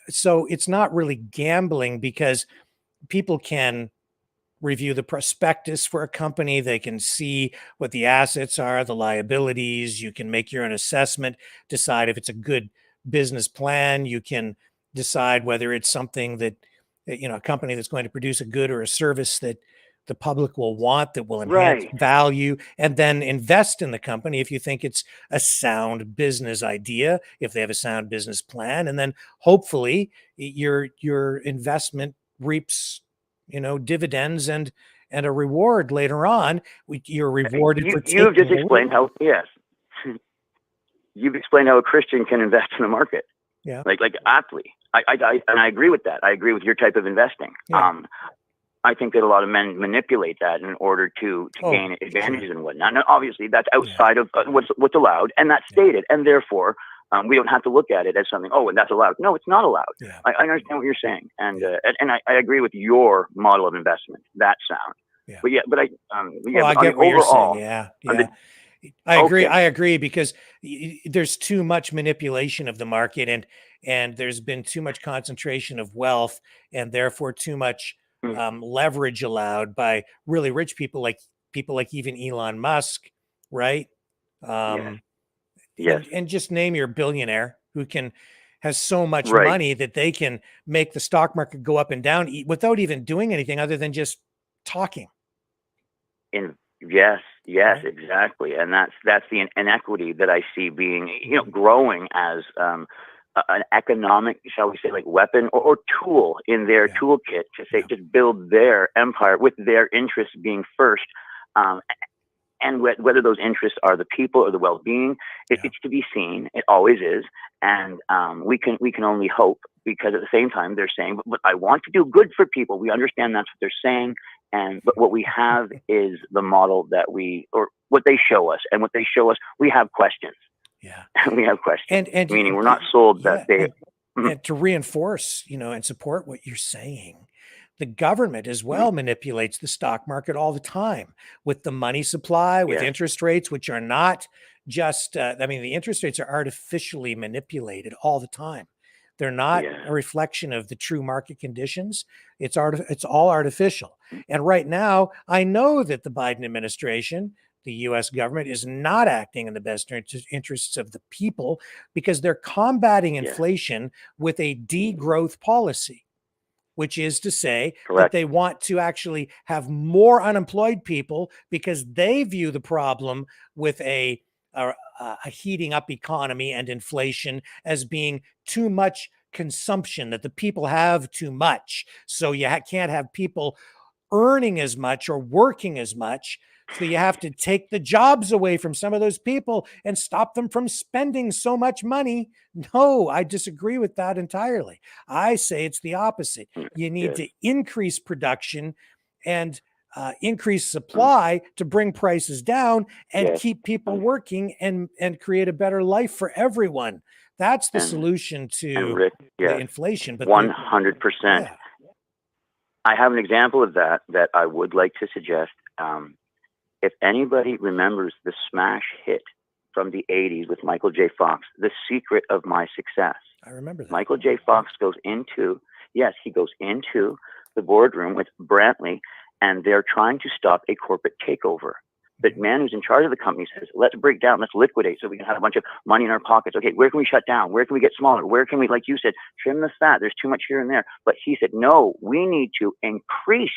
So it's not really gambling, because people can review the prospectus for a company. They can see what the assets are, the liabilities. You can make your own assessment, decide if it's a good business plan. You can decide whether it's something that, a company that's going to produce a good or a service that the public will want, that will enhance value, and then invest in the company if you think it's a sound business idea, if they have a sound business plan. And then hopefully your investment reaps, dividends and a reward later on. You're rewarded for taking You've just explained how, you've explained how a Christian can invest in the market. Yeah. Like aptly. And I agree with that. I agree with your type of investing. Yeah. I think that a lot of men manipulate that in order to gain advantages and whatnot. Now, obviously, that's outside of what's allowed, and that's stated. And therefore, We don't have to look at it as something, oh, and that's allowed. No, it's not allowed. Yeah. I understand what you're saying. And I agree with your model of investment. That's sound. Yeah. But I get what you're saying. Yeah. I agree. Okay. I agree, because there's too much manipulation of the market, and there's been too much concentration of wealth, and therefore too much leverage allowed by really rich people like even Elon Musk, right? Yes. And just name your billionaire who has so much Right. money that they can make the stock market go up and down without even doing anything other than just talking. Yes, exactly. And that's the inequity that I see being, growing as an economic, shall we say, like weapon or tool in their toolkit to say, just build their empire with their interests being first. And whether those interests are the people or the well-being, it's to be seen. It always is. And we can only hope, because at the same time they're saying, but I want to do good for people. We understand that's what they're saying. But what we have is the model or what they show us, and what they show us, we have questions. Yeah. We have questions. And meaning we're not sold that they. And to reinforce, and support what you're saying, the government as well manipulates the stock market all the time with the money supply, with interest rates, which are not just, the interest rates are artificially manipulated all the time. They're not a reflection of the true market conditions. It's all artificial. And right now, I know that the Biden administration, the US government, is not acting in the best interests of the people, because they're combating inflation with a degrowth policy, which is to say that they want to actually have more unemployed people, because they view the problem with a heating up economy and inflation as being too much consumption, that the people have too much. So you can't have people earning as much or working as much. So you have to take the jobs away from some of those people and stop them from spending so much money. No, I disagree with that entirely. I say it's the opposite. You need to increase production and increase supply to bring prices down and keep people working and create a better life for everyone. That's the solution to the inflation. But 100%. I have an example of that I would like to suggest. If anybody remembers the smash hit from the 80s with Michael J. Fox, The Secret of My Success. I remember that. Michael J. Fox goes into the boardroom with Brantley, and they're trying to stop a corporate takeover. The man who's in charge of the company says, let's break down, let's liquidate so we can have a bunch of money in our pockets. Okay, where can we shut down? Where can we get smaller? Where can we, like you said, trim the fat? There's too much here and there. But he said, no, we need to increase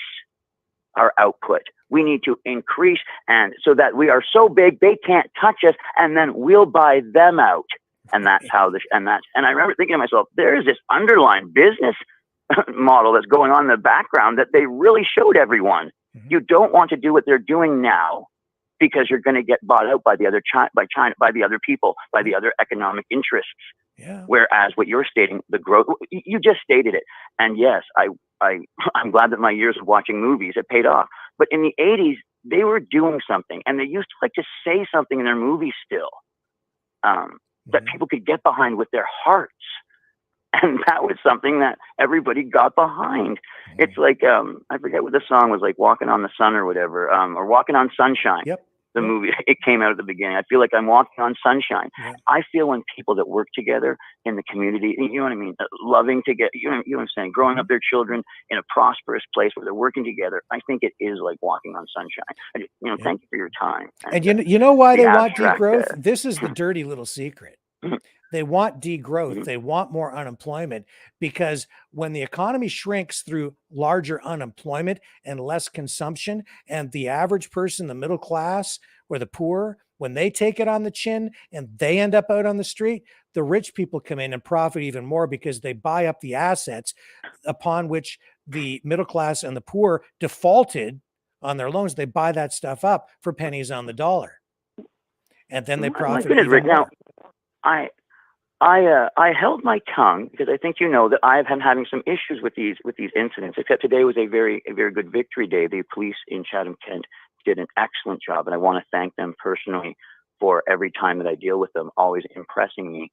our output. We need to increase, and so that we are so big they can't touch us, and then we'll buy them out. And that's how and I remember thinking to myself, there is this underlying business model that's going on in the background that they really showed everyone. You don't want to do what they're doing now, because you're going to get bought out by the other China, by the other people, by the other economic interests. Whereas what you're stating, the growth, you just stated it. And yes, I'm glad that my years of watching movies have paid off. But in the 80s, they were doing something, and they used to like to say something in their movies still that people could get behind with their hearts. And that was something that everybody got behind. It's like, I forget what the song was, like Walking on the Sun or whatever, or Walking on Sunshine. The movie, it came out at the beginning. I feel like I'm walking on sunshine. I feel when people that work together in the community, you know what I mean, loving together, you know what I'm saying, growing up their children in a prosperous place where they're working together, I think it is like walking on sunshine. Thank you for your time. And you know why they want degrowth? This is the dirty little secret. They want degrowth. They want more unemployment, because when the economy shrinks through larger unemployment and less consumption, and the average person, the middle class or the poor, when they take it on the chin and they end up out on the street, the rich people come in and profit even more, because they buy up the assets upon which the middle class and the poor defaulted on their loans. They buy that stuff up for pennies on the dollar, and then they profit even more. I held my tongue, because I think that I have been having some issues with these incidents. Except today was a very good victory day. The police in Chatham-Kent did an excellent job, and I want to thank them personally for every time that I deal with them, always impressing me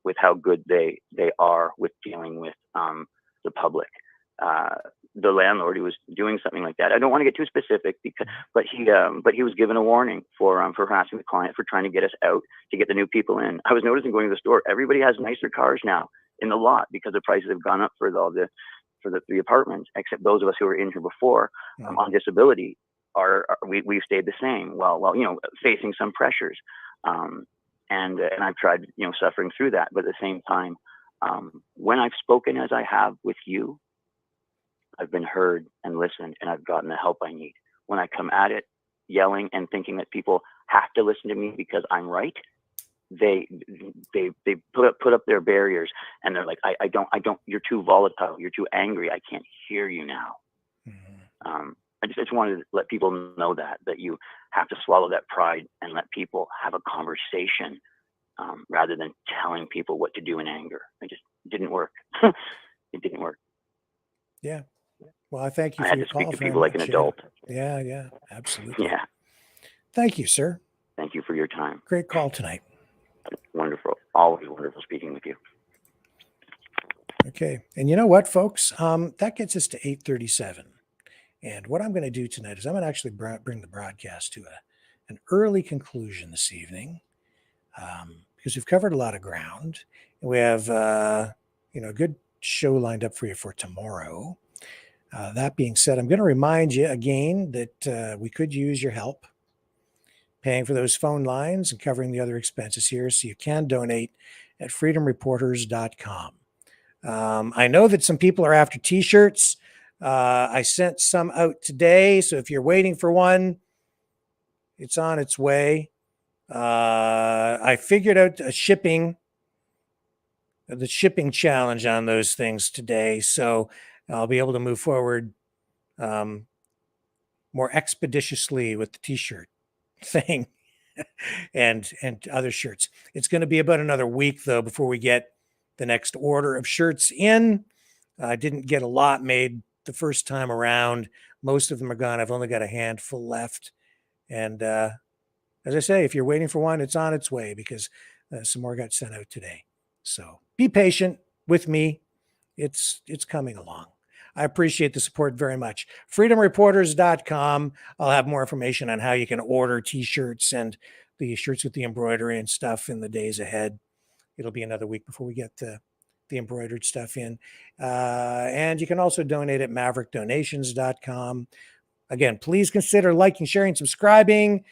with how good they are with dealing with the public. The landlord who was doing something like that, I don't want to get too specific, but he was given a warning for harassing the client, for trying to get us out, to get the new people in. I was noticing going to the store, everybody has nicer cars now in the lot because the prices have gone up for the 3 apartments, except those of us who were in here before on disability we've stayed the same. Well, facing some pressures, and I've tried suffering through that, but at the same time, when I've spoken as I have with you, I've been heard and listened, and I've gotten the help I need. When I come at it yelling and thinking that people have to listen to me because I'm right, they put up their barriers, and they're like, I don't, you're too volatile, you're too angry, I can't hear you now. I just wanted to let people know that you have to swallow that pride and let people have a conversation, rather than telling people what to do in anger. It just didn't work. It didn't work. Yeah. Well, I thank you I for had your to speak call. to people like an adult. Yeah, absolutely. Yeah. Thank you, sir. Thank you for your time. Great call tonight. Wonderful. Always wonderful speaking with you. Okay. And you know what, folks? That gets us to 8:37. And what I'm going to do tonight is I'm going to actually bring the broadcast to an early conclusion this evening, because we've covered a lot of ground. And we have a good show lined up for you for tomorrow. That being said, I'm going to remind you again that we could use your help paying for those phone lines and covering the other expenses here. So you can donate at freedomreporters.com. I know that some people are after t-shirts. I sent some out today. So if you're waiting for one, it's on its way. I figured out the shipping challenge on those things today. So I'll be able to move forward more expeditiously with the t-shirt thing and other shirts. It's going to be about another week, though, before we get the next order of shirts in. I didn't get a lot made the first time around. Most of them are gone. I've only got a handful left. And as I say, if you're waiting for one, it's on its way, because some more got sent out today. So be patient with me. It's coming along. I appreciate the support very much. freedomreporters.com. I'll have more information on how you can order t-shirts and the shirts with the embroidery and stuff in the days ahead. It'll be another week before we get the embroidered stuff in. And you can also donate at maverickdonations.com. Again, please consider liking, sharing, subscribing.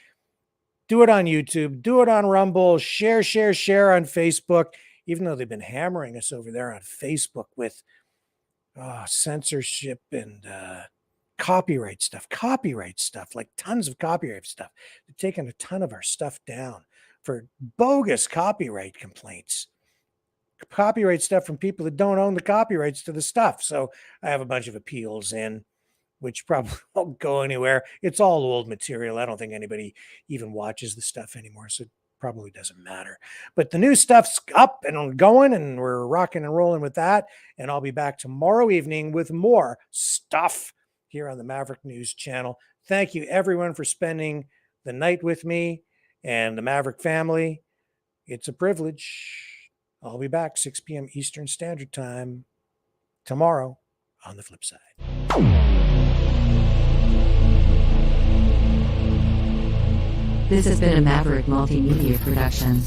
Do it on YouTube. Do it on Rumble. Share on Facebook. Even though they've been hammering us over there on Facebook with censorship and copyright stuff, like tons of copyright stuff. They've taken a ton of our stuff down for bogus copyright complaints. Copyright stuff from people that don't own the copyrights to the stuff. So I have a bunch of appeals in, which probably won't go anywhere. It's all old material. I don't think anybody even watches the stuff anymore, so it probably doesn't matter. But the new stuff's up and going, and we're rocking and rolling with that. And I'll be back tomorrow evening with more stuff here on the Maverick News channel. Thank you, everyone, for spending the night with me and the Maverick family. It's a privilege. I'll be back 6 p.m. Eastern Standard Time tomorrow on the flip side. This has been a Maverick Multimedia production.